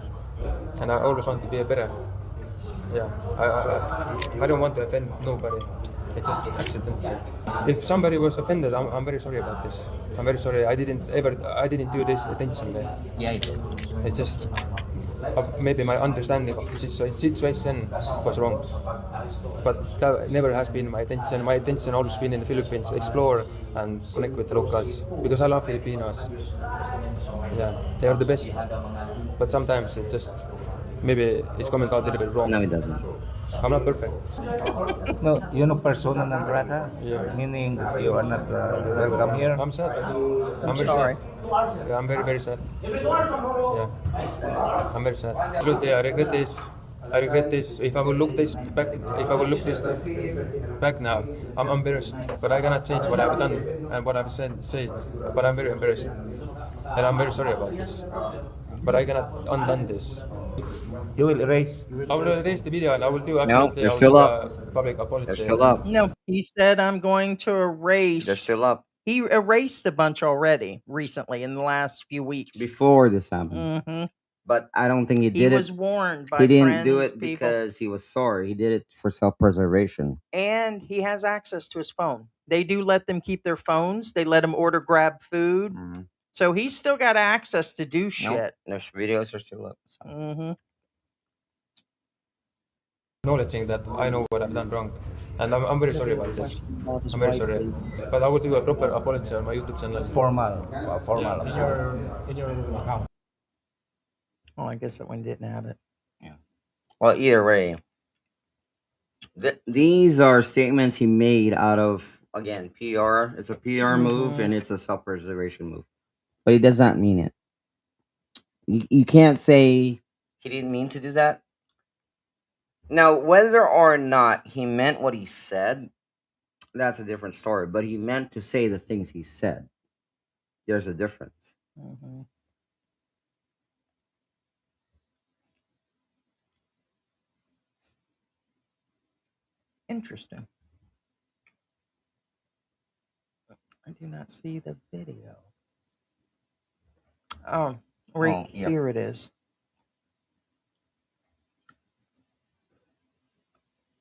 and I always want to be a better. Yeah, I don't want to offend nobody. It's just accidentally. If somebody was offended, I'm very sorry about this. I'm very sorry. I didn't do this intentionally. yeah, you did. It's just maybe my understanding of the situation was wrong. But that never has been my intention. My intention always been in the Philippines, explore and connect with the locals because I love Filipinos. Yeah, they are the best. But sometimes it just maybe it's coming out a little bit wrong. No, it doesn't. I'm not perfect. No, you know persona non grata? Yeah. Meaning you are not welcome here? I'm sad. I'm very sorry. sad. Yeah, I'm very sad. Yeah, I'm very sad. Absolutely, I regret this. I regret this. If I will look this back now, I'm embarrassed. But I cannot change what I've done and what I've said. But I'm very embarrassed, and I'm very sorry about this. But I cannot undo this. You will erase? I will erase the video and I will do they're still up. a public apology. They're still up. No, he said I'm going to erase. They're still up. He erased a bunch already recently in the last few weeks. Before this happened. Mm-hmm. But I don't think he He did it. was warned by He didn't friends, do it people, because he was sorry. He did it for self-preservation. and he has access to his phone. They do let them keep their phones. They let him grab food. Mm-hmm. So he's still got access to do Nope, shit. their videos are still up. So. Mm-hmm. Acknowledging that I know what I've done wrong, and I'm very sorry about this. I'm very sorry, but I will do a proper apology on my YouTube channel. Formal. Yeah, in your account. Oh, I guess that one didn't have it. Yeah. Well, either way, these are statements he made out of, again, PR. It's a PR move and it's a self-preservation move. But he does not mean it. You can't say he didn't mean to do that. Now, whether or not he meant what he said, that's a different story. But he meant to say the things he said. There's a difference. Mm-hmm. Interesting. I do not see the video. Oh, right yep. here it is.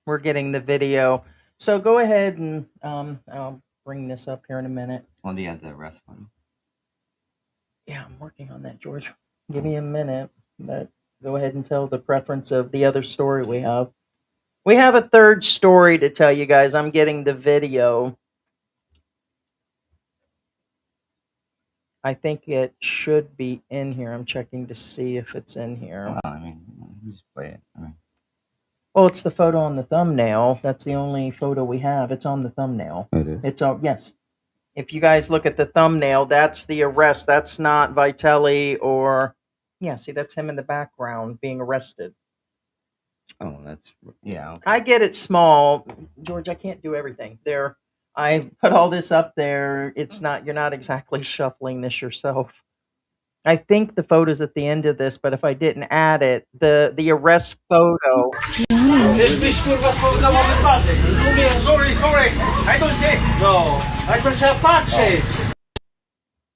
We're getting the video. So go ahead and I'll bring this up here in a minute. Well, you had the rest one. Yeah, I'm working on that, George. Give me a minute, but go ahead and tell the preference of the other story we have. We have a third story to tell you guys. I'm getting the video. I think it should be in here. I'm checking to see if it's in here. I mean, just play it. Well, it's the photo on the thumbnail. That's the only photo we have. It's on the thumbnail. It is. It's all, yes. If you guys look at the thumbnail, that's the arrest. That's not Vitelli or, yeah, see, that's him in the background being arrested. Oh, that's, yeah. Okay. I get it small. George, I can't do everything. There, I put all this up there. It's not, you're not exactly shuffling this yourself. I think the photo's at the end of this, but if I didn't add it, the arrest photo. Sorry. I don't say. No, I don't say Apache.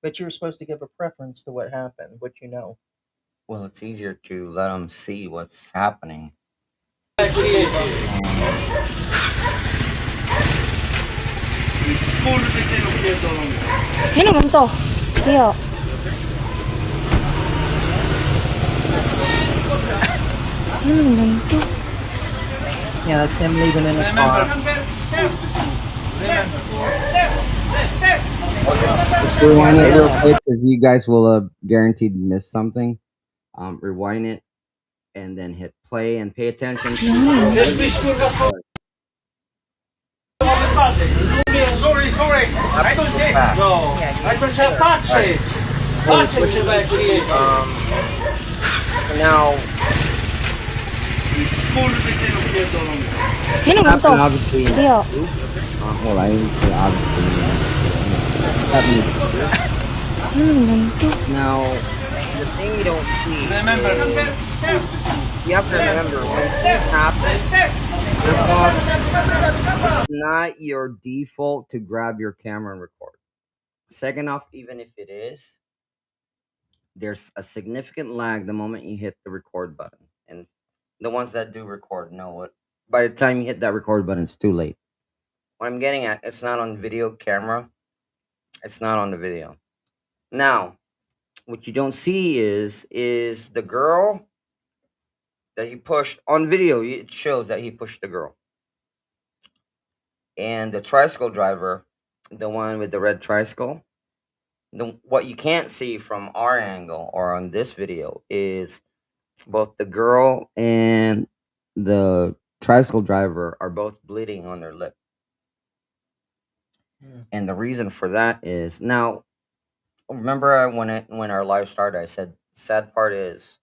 But you're supposed to give a preference to what happened, what you know. Well, it's easier to let them see what's happening. Ano man to? Tiyo. Ano man to? Yeah, that's him leaving in his car. Just rewind it real quick because you guys will guaranteed miss something. Rewind it and then hit play and pay attention. Sorry. sorry. I don't say. No. I don't say pace. Pace trzeba ci. Now, Ano man to? obviously, Tiyo. well, I didn't say obviously. It's happening. Ano man to? Now, the thing you don't see is, you have to remember when things happen, first off, it's not your default to grab your camera and record. Second off, even if it is, there's a significant lag the moment you hit the record button. And the ones that do record know what. By the time you hit that record button, it's too late. What I'm getting at, it's not on video camera. It's not on the video. Now, what you don't see is the girl that he pushed on video. It shows that he pushed the girl, and the tricycle driver, the one with the red tricycle. What you can't see from our angle or on this video is both the girl and the tricycle driver are both bleeding on their lip. And the reason for that is, now, remember when our live started, I said sad part is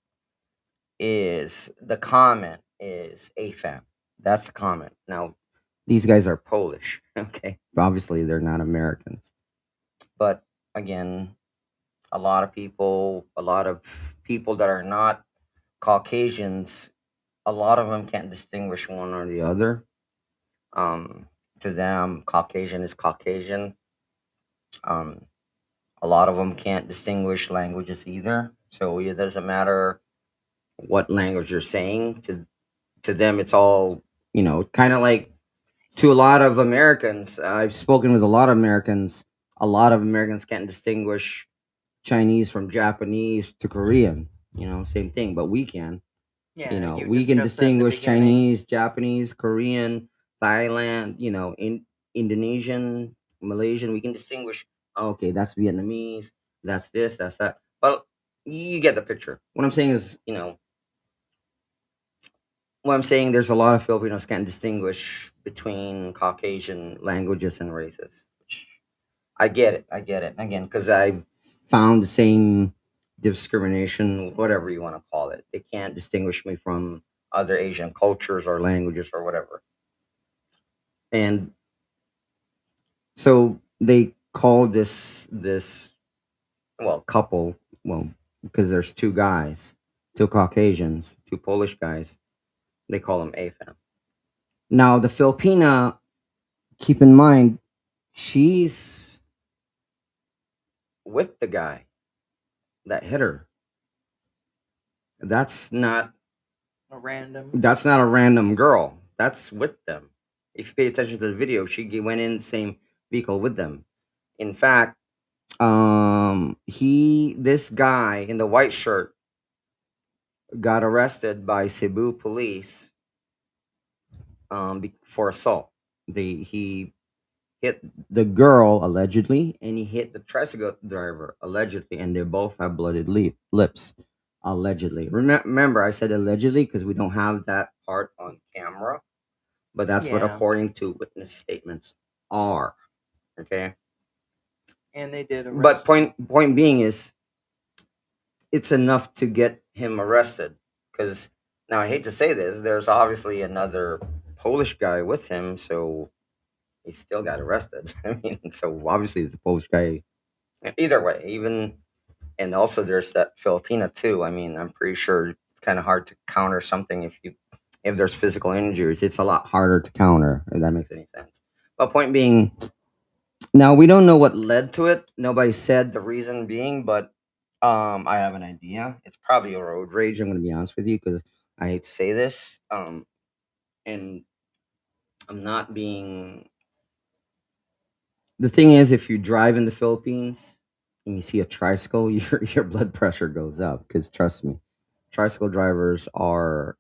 the comment is AFAM. That's the comment. Now, these guys are Polish, okay? Obviously, they're not Americans. But again, a lot of people that are not Caucasians, a lot of them can't distinguish one or the other. To them, Caucasian is Caucasian. A lot of them can't distinguish languages either. So it doesn't matter what language you're saying. To them, it's all, kind of like, to a lot of Americans, I've spoken with a lot of Americans. A lot of Americans can't distinguish Chinese from Japanese to Korean. Same thing, but we can. Yeah, you We can discussed that in the distinguish beginning. Chinese, Japanese, Korean, Thailand, Indonesian, Malaysian. We can distinguish, okay, that's Vietnamese, that's this, that's that. But you get the picture. What I'm saying is, there's a lot of Filipinos can't distinguish between Caucasian languages and races. I get it. Again, because I've found the same discrimination, whatever you want to call it. They can't distinguish me from other Asian cultures or languages or whatever. And so they call this couple, because there's two guys, two Caucasians, two Polish guys. They call them AFAM. Now, the Filipina, keep in mind, she's with the guy that hit her. That's not A random. That's not a random girl. That's with them. If you pay attention to the video, she went in the same vehicle with them. In fact, this guy in the white shirt got arrested by Cebu police for assault. He hit the girl allegedly, and he hit the tricycle driver allegedly, and they both have blooded lips allegedly. Remember, I said allegedly because we don't have that part on camera, but that's what, Yeah. according to witness statements, are. Okay. And they did arrest But him. point being is, it's enough to get him arrested. Because now, I hate to say this, there's obviously another Polish guy with him, so he still got arrested. I mean, so obviously it's a Polish guy. Either way, and also there's that Filipina too. I mean, I'm pretty sure it's kind of hard to counter something if there's physical injuries. It's a lot harder to counter, if that makes any sense. But point being, now we don't know what led to it. Nobody said the reason being, but I have an idea. It's probably a road rage. I'm going to be honest with you, because I hate to say this, and I'm not being. The thing is, if you drive in the Philippines and you see a tricycle, your blood pressure goes up. Because trust me, tricycle drivers are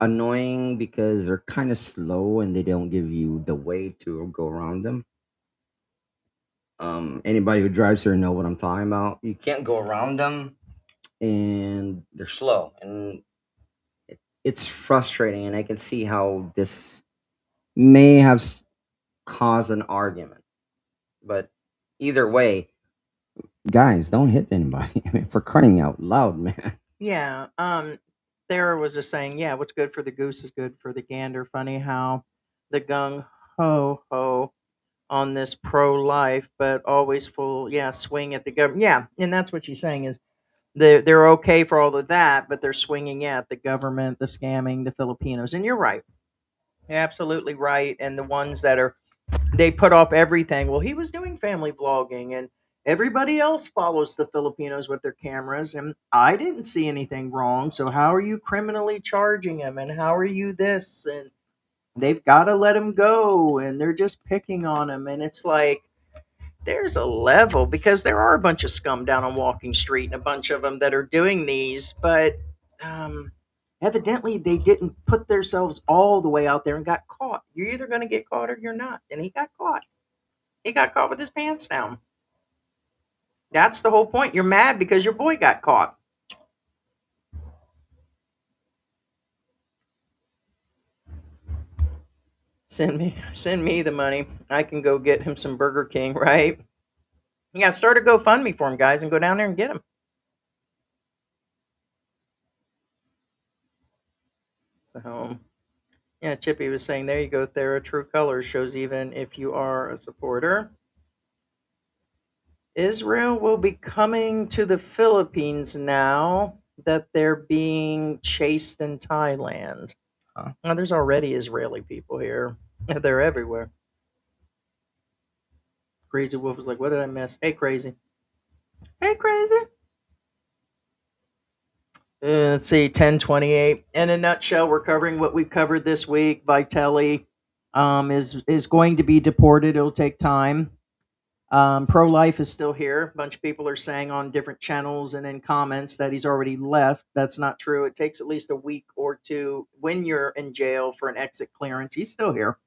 annoying because they're kind of slow and they don't give you the way to go around them. Anybody who drives here know what I'm talking about. You can't go around them, and they're slow, and it's frustrating. And I can see how this may have cause an argument. But either way, guys, don't hit anybody. I mean, for crying out loud, man. Yeah. Sarah was just saying, yeah, what's good for the goose is good for the gander. Funny how the gung ho on this pro life, but always full, yeah, swing at the government. Yeah, and that's what she's saying is they're okay for all of that, but they're swinging at the government, the scamming, the Filipinos. And you're right, you're absolutely right. And the ones that are they put off everything. Well, he was doing family vlogging, and everybody else follows the Filipinos with their cameras, and I didn't see anything wrong. So how are you criminally charging him? And how are you this? And they've got to let him go, and they're just picking on him. And it's like there's a level because there are a bunch of scum down on Walking Street and a bunch of them that are doing these, but um, evidently they didn't put themselves all the way out there and got caught. You're either going to get caught or you're not. And he got caught. He got caught with his pants down. That's the whole point. You're mad because your boy got caught. Send me the money. I can go get him some Burger King, right? Yeah, start a GoFundMe for him, guys, and go down there and get him. So, yeah, Chippy was saying, there you go, Thera. True colors shows even if you are a supporter. Israel will be coming to the Philippines now that they're being chased in Thailand. Huh? Now, there's already Israeli people here. They're everywhere. Crazy Wolf was like, what did I miss? Hey, Crazy. Hey, Crazy. Let's see, 1028. In a nutshell, we're covering what we covered this week. Vitelli is going to be deported. It'll take time. Pro Life is still here. A bunch of people are saying on different channels and in comments that he's already left. That's not true. It takes at least a week or two when you're in jail for an exit clearance. He's still here.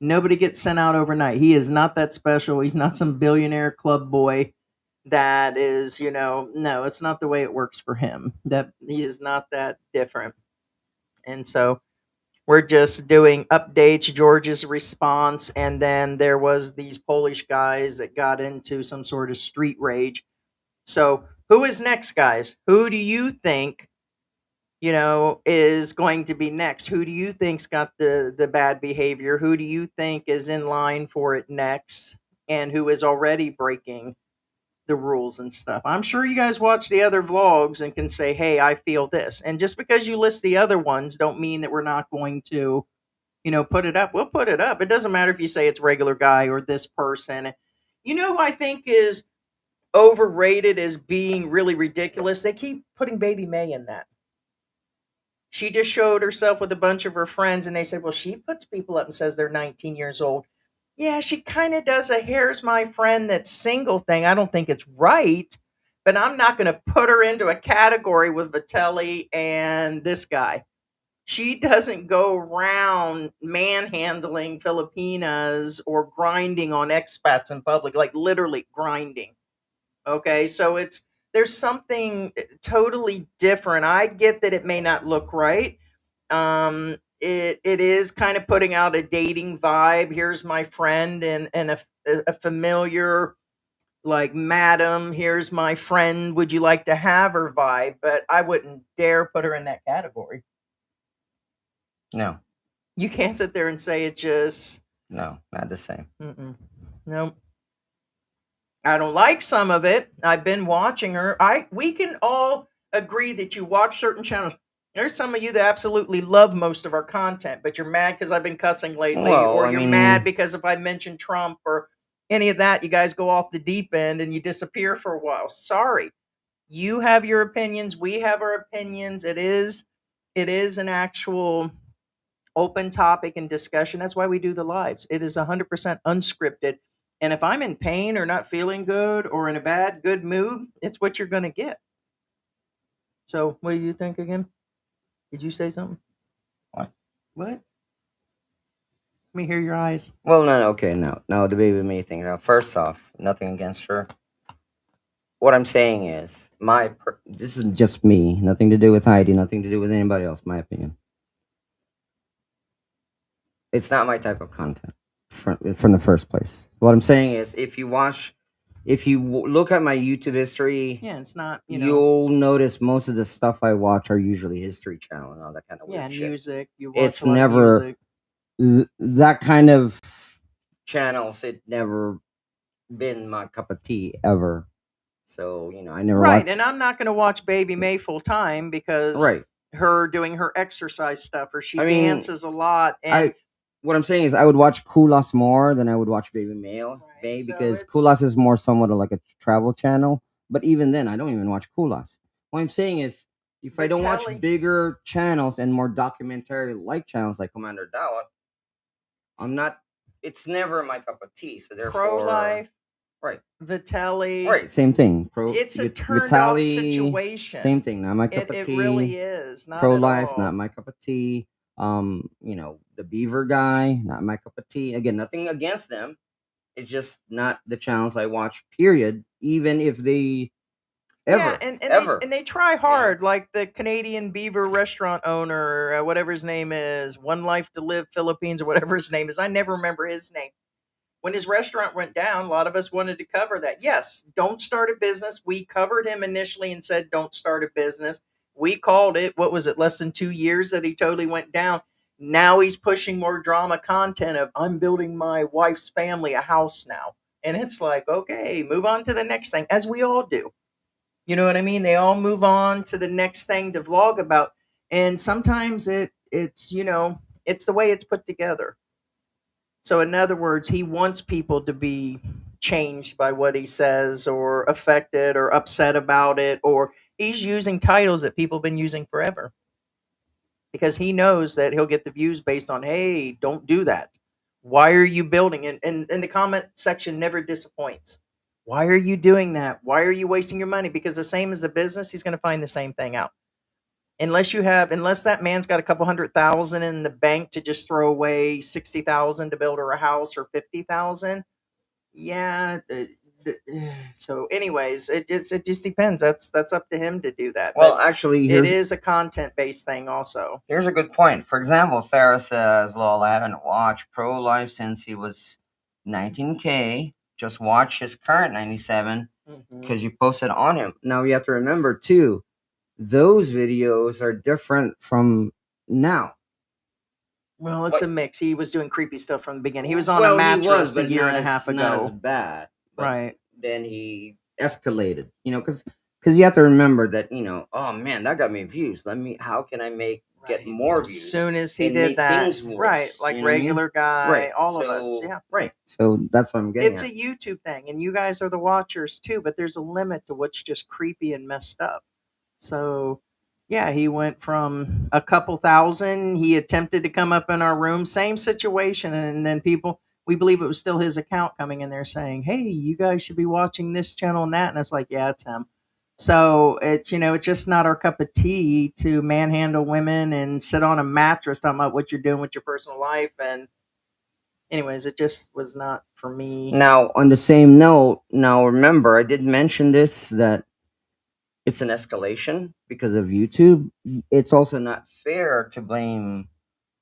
Nobody gets sent out overnight. He is not that special. He's not some billionaire club boy that is, no, it's not the way it works for him. That he is not that different. And so we're just doing updates, George's response, and then there was these Polish guys that got into some sort of street rage. So who is next, guys? Who do you think, is going to be next? Who do you think's got the bad behavior? Who do you think is in line for it next? And who is already breaking the rules and stuff? I'm sure you guys watch the other vlogs and can say, hey, I feel this. And just because you list the other ones don't mean that we're not going to put it up. We'll put it up. It doesn't matter if you say it's regular guy or this person. Who I think is overrated as being really ridiculous? They keep putting Baby May in that. She just showed herself with a bunch of her friends, and they said, well, she puts people up and says they're 19 years old. Yeah, she kind of does a here's my friend that's single thing. I don't think it's right, but I'm not going to put her into a category with Vitelli and this guy. She doesn't go around manhandling Filipinas or grinding on expats in public, like literally grinding. Okay, so there's something totally different. I get that it may not look right. It is kind of putting out a dating vibe. Here's my friend and a familiar, like, madam, here's my friend, would you like to have her vibe? But I wouldn't dare put her in that category. No. You can't sit there and say it just... No, not the same. Nope. I don't like some of it. I've been watching her. We can all agree that you watch certain channels. There's some of you that absolutely love most of our content, but you're mad because I've been cussing lately, or you're mad because if I mention Trump or any of that, you guys go off the deep end and you disappear for a while. Sorry. You have your opinions. We have our opinions. It is an actual open topic and discussion. That's why we do the lives. It is 100% unscripted. And if I'm in pain or not feeling good or in a good mood, it's what you're going to get. So what do you think again? Did you say something? What? Let me hear your eyes. Well, no, okay, no, the Baby May thing. Now, first off, nothing against her. What I'm saying is, this is just me. Nothing to do with Heidi. Nothing to do with anybody else. My opinion. It's not my type of content. from the first place. What I'm saying is, if you look at my YouTube history, Yeah, it's not, you know. you'll notice most of the stuff I watch are usually History Channel and all that kind of weird Yeah, shit. music. You watch It's a lot of never music. that kind of channels. It never been my cup of tea ever. So I never Right, watched. and I'm not going to watch Baby May full time because Right. her doing her exercise stuff, or she I mean, dances a lot, and what I'm saying is, I would watch Kulas more than I would watch Baby May, so because it's- Kulas is more somewhat of like a travel channel. But even then, I don't even watch Kulas. What I'm saying is, if I don't watch Vitelli. bigger channels and more documentary like channels like Commander Dawat, I'm not. It's never my cup of tea. So therefore, Pro-life, right, Vitelli. right, same thing. It's a turned off situation. Same thing. Not my cup of tea. It really is not Pro at life, all. not my cup of tea. The Beaver guy, not my cup of tea. Again, nothing against them. It's just not the channels I watch. Period. Even if they Yeah, and ever. they try hard, like the Canadian Beaver restaurant owner, whatever his name is, One Life to Live Philippines, or whatever his name is. I never remember his name. When his restaurant went down, a lot of us wanted to cover that. Yes, don't start a business. We covered him initially and said, don't start a business. We called it, what was it, less than 2 years that he totally went down. Now he's pushing more drama content of, I'm building my wife's family a house now. And it's like, okay, move on to the next thing, as we all do. You know what I mean? They all move on to the next thing to vlog about. And sometimes it's it's the way it's put together. So, in other words, he wants people to be changed by what he says, or affected, or upset about it, or he's using titles that people have been using forever because he knows that he'll get the views based on, hey, don't do that. Why are you building it? And the comment section never disappoints. Why are you doing that? Why are you wasting your money? Because the same as the business, he's going to find the same thing out. Unless that man's got a couple 100,000 in the bank to just throw away 60,000 to build her a house, or 50,000. Yeah. So, anyways, it just depends. That's up to him to do that. Well, But actually, it is a content based thing, also. here's a good point. For example, Farah says, "Lol, I haven't watched Pro Life since he was 19K. Just watch his current 97 because you posted on him." Now you have to remember too, those videos are different from now. Well, it's a mix. He was doing creepy stuff from the beginning. He was on a mattress a year and a half ago. Not as bad, but Right. then he escalated. Because you have to remember that. Oh man, that got me views. How can I get more views? As soon as he and did make that, things worse, right? Like you know what I mean? regular guy, Right. all of us, yeah. Right. So that's what I'm getting It's at. a YouTube thing, and you guys are the watchers too. But there's a limit to what's just creepy and messed up. So, yeah, he went from a couple thousand. He attempted to come up in our room, same situation, and then we believe it was still his account coming in there saying, "Hey, you guys should be watching this channel and that." And it's like, yeah, it's him. So it's just not our cup of tea to manhandle women and sit on a mattress talking about what you're doing with your personal life. And anyways, it just was not for me. Now, on the same note, remember, I did mention this, that it's an escalation because of YouTube. It's also not fair to blame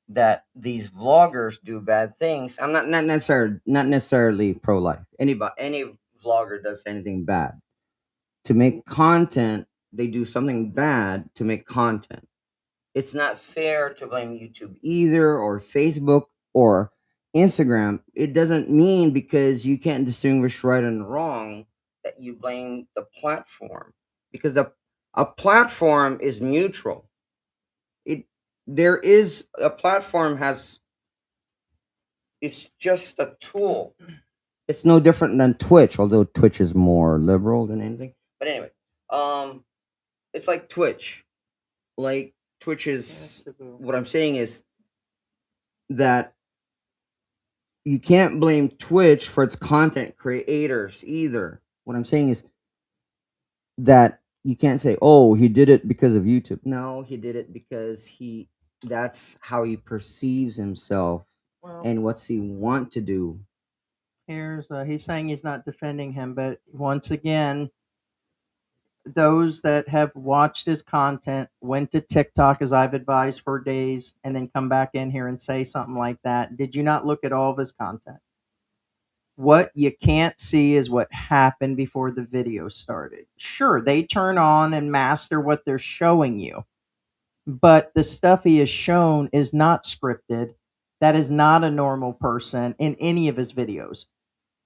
that these vloggers do bad things. I'm not necessarily pro life. Any vlogger does anything bad to make content. They do something bad to make content. It's not fair to blame YouTube either, or Facebook, or Instagram. It doesn't mean because you can't distinguish right and wrong that you blame the platform, because a platform is neutral. A platform it's just a tool. It's no different than Twitch, although Twitch is more liberal than anything. But anyway, it's like Twitch. Like Twitch is, what I'm saying is that you can't blame Twitch for its content creators either. What I'm saying is that you can't say, "Oh, he did it because of YouTube." No, he did it because that's how he perceives himself, and what's he want to do. He's saying he's not defending him, but once again, those that have watched his content, went to TikTok as I've advised for days, and then come back in here and say something like that. Did you not look at all of his content? What you can't see is what happened before the video started. Sure, they turn on and master what they're showing you, but the stuff he has shown is not scripted. That is not a normal person in any of his videos.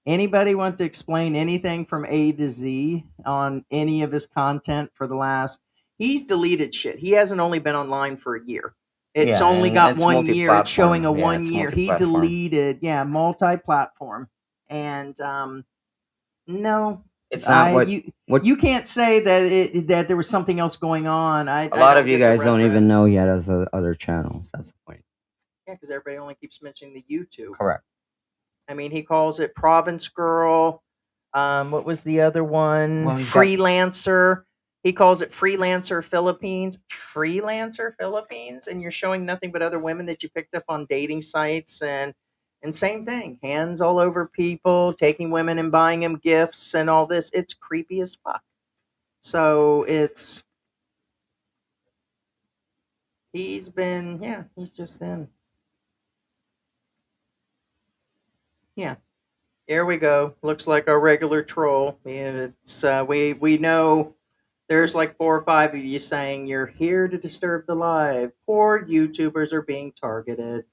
Anybody want to explain anything from A to Z on any of his content for the last? He's deleted shit. He hasn't only been online for a year. It's Yeah, only and got it's 1 year. It's showing a multi-platform. Yeah, 1 it's year. He multi-platform. deleted, multi-platform. And no, It's not what you can't say that there was something else going on. a lot of you guys don't even know he had other channels. That's the point. Yeah, because everybody only keeps mentioning the YouTube. Correct. I mean, he calls it Province Girl. What was the other one? Well, he's got- Freelancer. He calls it Freelancer Philippines. Freelancer Philippines, and you're showing nothing but other women that you picked up on dating sites, and same thing, hands all over people, taking women and buying them gifts and all this. It's creepy as fuck. So he's just in. Yeah. Here we go. Looks like our regular troll. And it's we know there's like 4 or 5 of you saying you're here to disturb the live. Poor YouTubers are being targeted.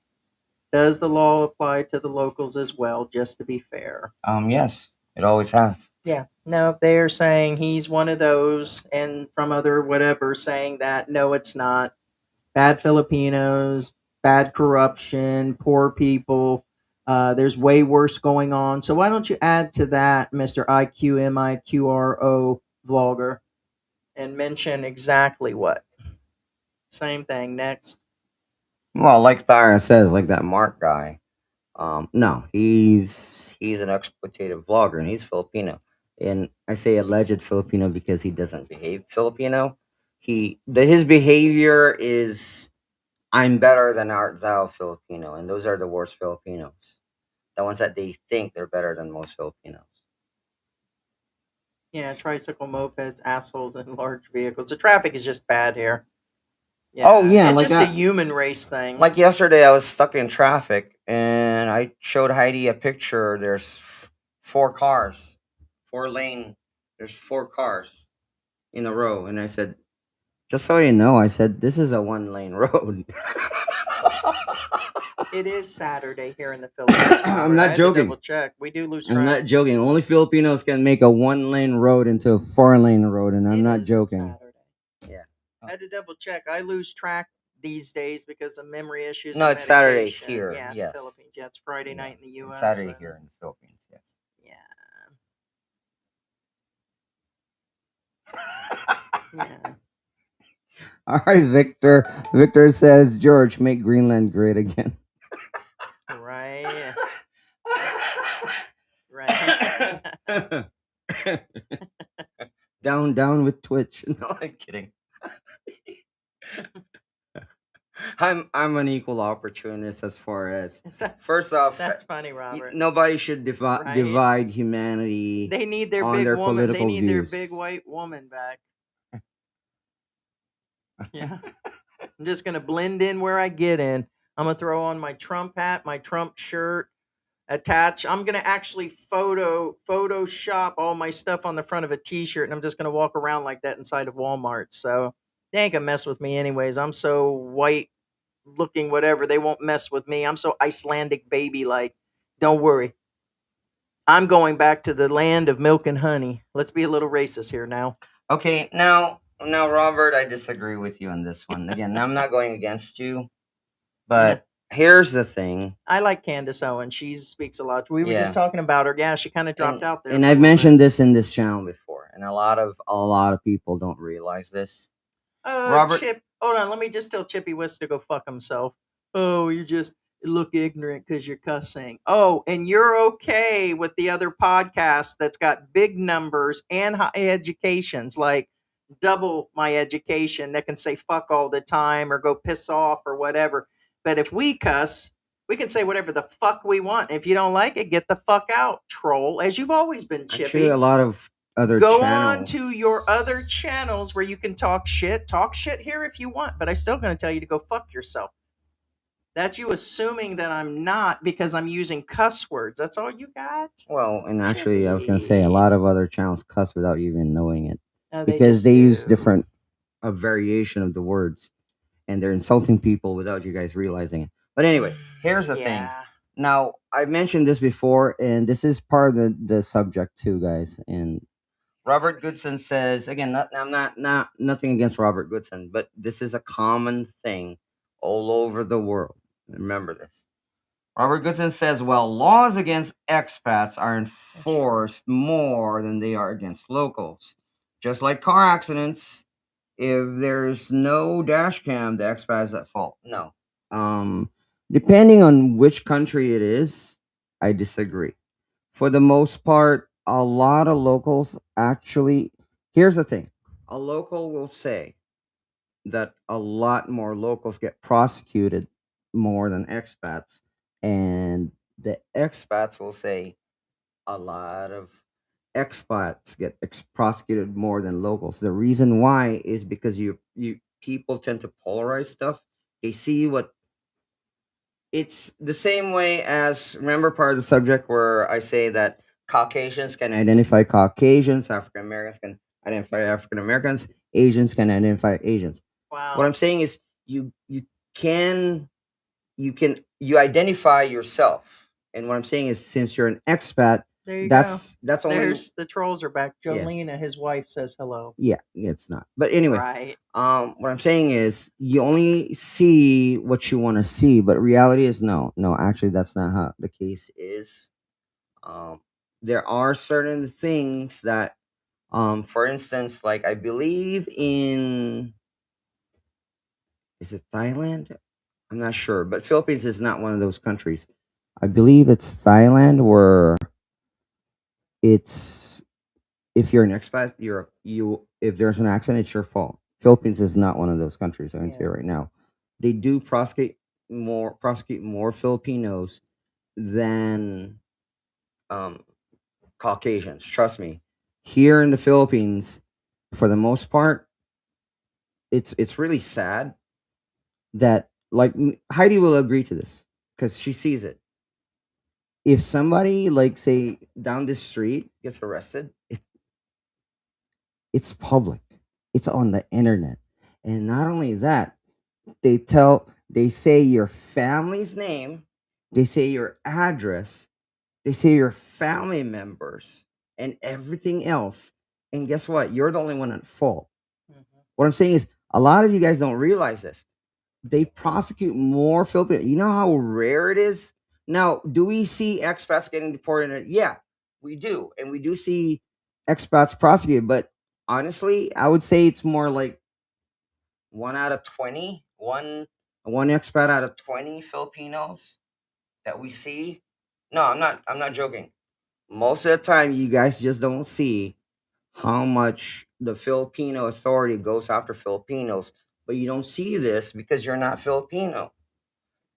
Does the law apply to the locals as well, just to be fair? Yes, it always has. Yeah. No, they're saying he's one of those, and from other whatever saying that no, it's not. Bad Filipinos, bad corruption, poor people. There's way worse going on. So why don't you add to that, Mr. IQMIQRO vlogger, and mention exactly what? Same thing. Next. Well, like Thyra says, like that Mark guy. No, he's an exploitative vlogger, and he's Filipino. And I say alleged Filipino because he doesn't behave Filipino. His behavior is, I'm better than art thou Filipino, and those are the worst Filipinos. The ones that they think they're better than most Filipinos. Yeah, tricycle, mopeds, assholes, and large vehicles. The traffic is just bad here. Oh, yeah, it's like just a that. human race thing. Like yesterday, I was stuck in traffic, and I showed Heidi a picture. There's 4 cars, 4 lane. There's 4 cars in a row, and I said, just so you know, I said this is a 1-lane road. It is Saturday here in the Philippines. I'm not joking. Double check. We do lose track. I'm not joking. Only Filipinos can make a 1-lane road into a 4-lane road, and I'm not joking. Yeah. I had to double check. I lose track these days because of memory issues. No, and it's Saturday medication. here. Yeah, Yes. Philippines. Yeah, it's Friday night in the U.S. It's Saturday here in the Philippines. Yes. Yeah. All right, Victor. Victor says, George, make Greenland great again. Right. Right. down with Twitch. No, I'm kidding. I'm an equal opportunist as far as first off. That's funny, Robert. Nobody should divide humanity. They need their on big their woman. They political need their views. big white woman back. Yeah. I'm just gonna blend in where I get in. I'm gonna throw on my Trump hat, my Trump shirt, attach. I'm gonna actually Photoshop all my stuff on the front of a T-shirt, and I'm just gonna walk around like that inside of Walmart. So they ain't gonna mess with me anyways. I'm so white looking, whatever. They won't mess with me. I'm so Icelandic baby like. Don't worry. I'm going back to the land of milk and honey. Let's be a little racist here now. Okay, now, Robert, I disagree with you on this one. Again, I'm not going against you, but here's the thing. I like Candace Owen. She speaks a lot. We were just talking about her. Yeah, she kind of dropped out there. And I've mentioned this in this channel before, and a lot of people don't realize this. Robert, Chip, hold on. Let me just tell Chippy West to go fuck himself. Oh, you just look ignorant because you're cussing. Oh, and you're okay with the other podcast that's got big numbers and high educations, like double my education, that can say fuck all the time or go piss off or whatever. But if we cuss, we can say whatever the fuck we want. If you don't like it, get the fuck out, troll, as you've always been, Chippy. Actually, a lot of other Go channels. on to your other channels where you can talk shit. Talk shit here if you want, but I'm still going to tell you to go fuck yourself. That's you assuming that I'm not because I'm using cuss words. That's all you got? Well, and actually, I was gonna say a lot of other channels cuss without you even knowing it Oh, because they use different a variation of the words, and they're insulting people without you guys realizing it. But anyway, here's the thing. Now, I mentioned this before, and this is part of the subject too, guys. And Robert Goodson says again, I'm not nothing against Robert Goodson, but this is a common thing all over the world. Remember this. Robert Goodson says, well, laws against expats are enforced more than they are against locals. Just like car accidents, if there's no dash cam, the expat is at fault. No. Depending on which country it is, I disagree. For the most part, a lot of locals actually, here's the thing. A local will say that a lot more locals get prosecuted more than expats, and the expats will say a lot of expats get prosecuted more than locals. The reason why is because you people tend to polarize stuff. They see what it's the same way as remember part of the subject where I say that Caucasians can identify Caucasians, African Americans can identify African Americans, Asians can identify Asians. Wow. What I'm saying is can you identify yourself. And what I'm saying is since you're an expat, there you that's only There's the trolls are back. Yeah. Jolena, his wife, says hello. Yeah, it's not. But anyway, Right. what I'm saying is you only see what you want to see, but reality is no. Actually, that's not how the case is. There are certain things that, for instance, like I believe in, is it Thailand? I'm not sure, but Philippines is not one of those countries. I believe it's Thailand where it's if you're an expat, if there's an accident, it's your fault. Philippines is not one of those countries. I'm going to tell you right now. They do prosecute more Filipinos than Caucasians. Trust me. Here in the Philippines, for the most part, it's really sad that like Heidi will agree to this because she sees it. If somebody like say down the street gets arrested, it's public. It's on the internet. And not only that, they say your family's name, they say your address, they say your family members and everything else. And guess what? You're the only one at fault. What I'm saying is a lot of you guys don't realize this. They prosecute more Filipinos. You know how rare it is? Now, do we see expats getting deported? Yeah, we do. And we do see expats prosecuted. But honestly, I would say it's more like 1 out of 20, one expat out of 20 Filipinos that we see. No, I'm not joking. Most of the time, you guys just don't see how much the Filipino authority goes after Filipinos, but you don't see this because you're not Filipino.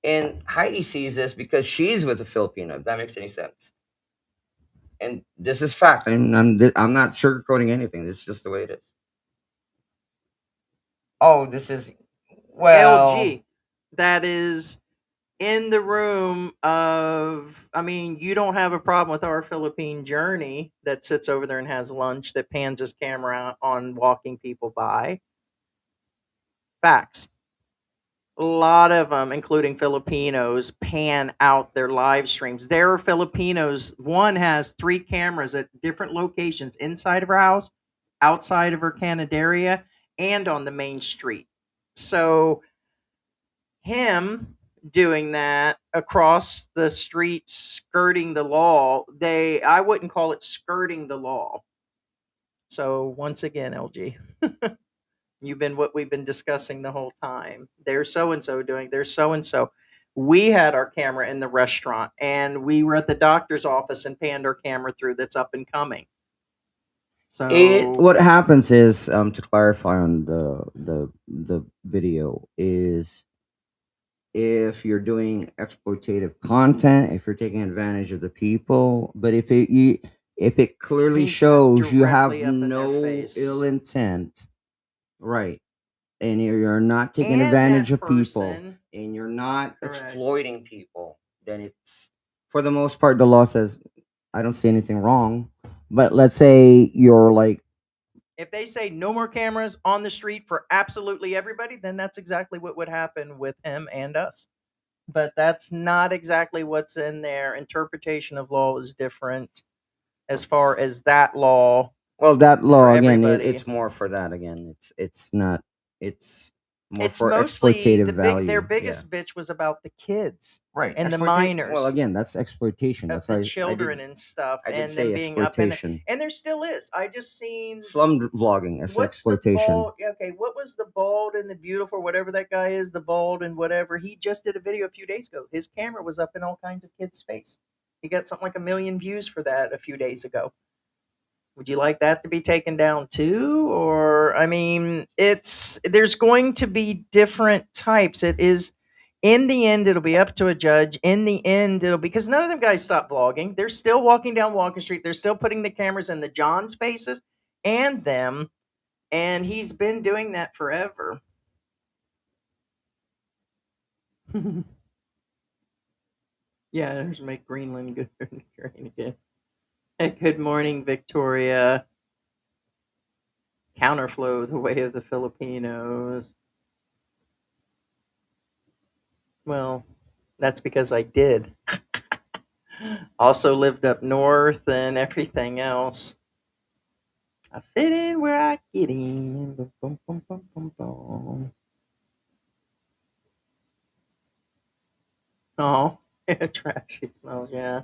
And Heidi sees this because she's with a Filipino, if that makes any sense. And this is fact. And I'm not sugarcoating anything. This is just the way it is. Oh, this is LG. That is in the room of, I mean, you don't have a problem with our Philippine journey that sits over there and has lunch that pans his camera on walking people by. Facts. A lot of them, including Filipinos, pan out their live streams. There are Filipinos, one has 3 cameras at different locations inside of her house, outside of her Canadaria, and on the main street. So him doing that across the street, skirting the law, I wouldn't call it skirting the law. So once again, LG, you've been what we've been discussing the whole time. There's so and so doing. There's so and so. We had our camera in the restaurant, and we were at the doctor's office and panned our camera through. That's up and coming. So what happens is to clarify on the video is if you're doing exploitative content, if you're taking advantage of the people, but if it clearly shows you have no ill intent, right, and you're not taking advantage of people, and you're not Correct. exploiting people, then it's, for the most part, the law says I don't see anything wrong. But let's say you're like, If they say no more cameras on the street for absolutely everybody, then that's exactly what would happen with him and us. But that's not exactly what's in there. Interpretation of law is different as far as that law. well, that law For again, everybody. it's more for that again. It's not. It's more It's for mostly exploitative their value. biggest bitch was about the kids, Right, and the exploita- minors. Well, again, that's exploitation. Of That's the why children and stuff, I did and say them being up in exploitation. and there still is. I just seen Slum vlogging as what's the exploitation. bald? Okay, what was the bald and the beautiful, whatever that guy is, the bald and whatever. He just did a video a few days ago. His camera was up in all kinds of kids' face. He got something like 1 million views for that a few days ago. Would you like that to be taken down too? Or I mean, there's going to be different types. It is in the end, it'll be up to a judge. In the end, it'll be because none of them guys stop vlogging. They're still walking down Walker Street. They're still putting the cameras in the John's faces and them. And he's been doing that forever. Yeah, there's make Greenland good green again. Good morning, Victoria. Counterflow, the way of the Filipinos. Well, that's because I did. Also lived up north and everything else. I fit in where I get in. Boom, boom, boom, boom, boom, boom. Oh, trashy smells, yeah.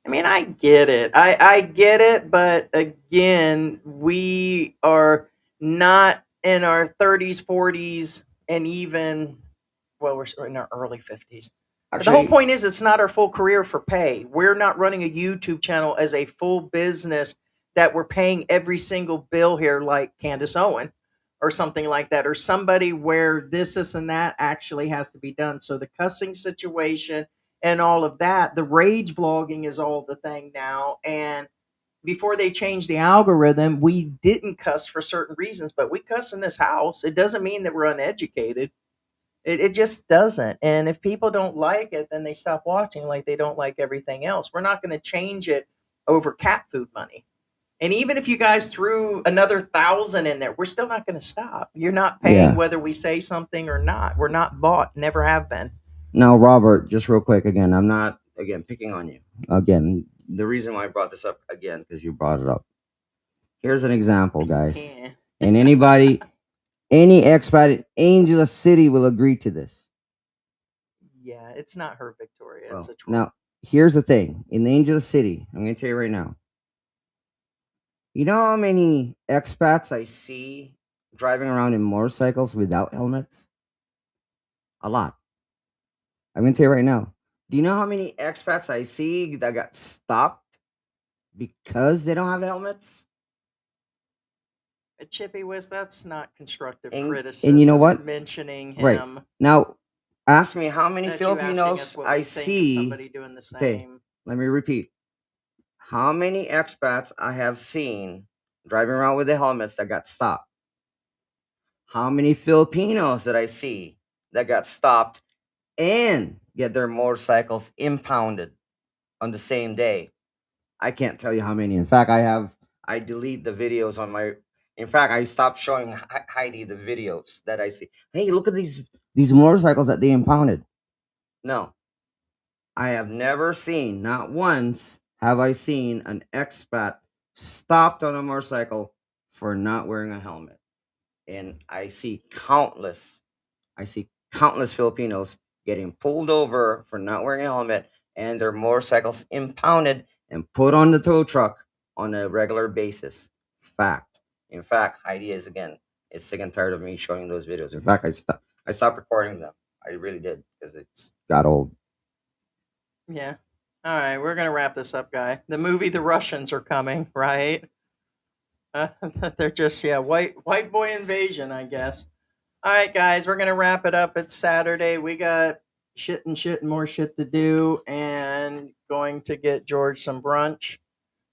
I mean, I get it. I get it, but again, we are not in our 30s, 40s, and even, well, we're in our early 50s. The whole point is it's not our full career for pay. We're not running a YouTube channel as a full business that we're paying every single bill here like Candace Owen or something like that, or somebody where this, and that actually has to be done. So the cussing situation and all of that, the rage vlogging is all the thing now. And before they changed the algorithm, we didn't cuss for certain reasons, but we cuss in this house. It doesn't mean that we're uneducated. It just doesn't. And if people don't like it, then they stop watching like they don't like everything else. We're not going to change it over cat food money. And even if you guys threw another 1,000 in there, we're still not going to stop. You're not paying whether we say something or not. We're not bought, never have been. Now, Robert, just real quick, again, I'm not picking on you. Again, the reason why I brought this up again because you brought it up. Here's an example, guys, and anybody, any expat in Angela City will agree to this. Yeah, it's not her, Victoria. Well, it's a now, here's the thing. In Angela City, I'm going to tell you right now. You know how many expats I see driving around in motorcycles without helmets? A lot. I'm going to tell you right now. Do you know how many expats I see that got stopped because they don't have helmets? Chippy Wiz, that's not constructive criticism. And you know what? Mentioning him. Right. Now, ask me how many That you asking Filipinos us what I we think of see. somebody doing the same. Okay, let me repeat. How many expats I have seen driving around with the helmets that got stopped? How many Filipinos did I see that got stopped and get their motorcycles impounded on the same day? I can't tell you how many. In fact, I delete the videos on my. In fact, I stopped showing Heidi the videos that I see. Hey, look at these motorcycles that they impounded. No, I have never seen, not once have I seen an expat stopped on a motorcycle for not wearing a helmet. And I see countless Filipinos getting pulled over for not wearing a helmet and their motorcycles impounded and put on the tow truck on a regular basis. Fact. In fact, Heidi is sick and tired of me showing those videos. In fact, I stopped recording them. I really did because it's got old. Yeah. All right, we're gonna wrap this up, guy. The movie The Russians are coming, right? They're just white boy invasion, I guess. All right, guys, we're gonna wrap it up. It's Saturday. We got shit and more shit to do, and going to get George some brunch,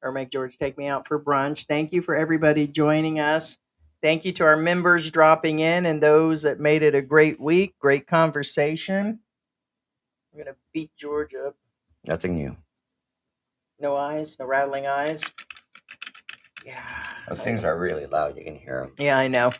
or make George take me out for brunch. Thank you for everybody joining us. Thank you to our members dropping in and those that made it a great week. Great conversation. We're going to beat George up. Nothing new. No eyes? No rattling eyes? Yeah. Those things are really loud. You can hear them. Yeah, I know.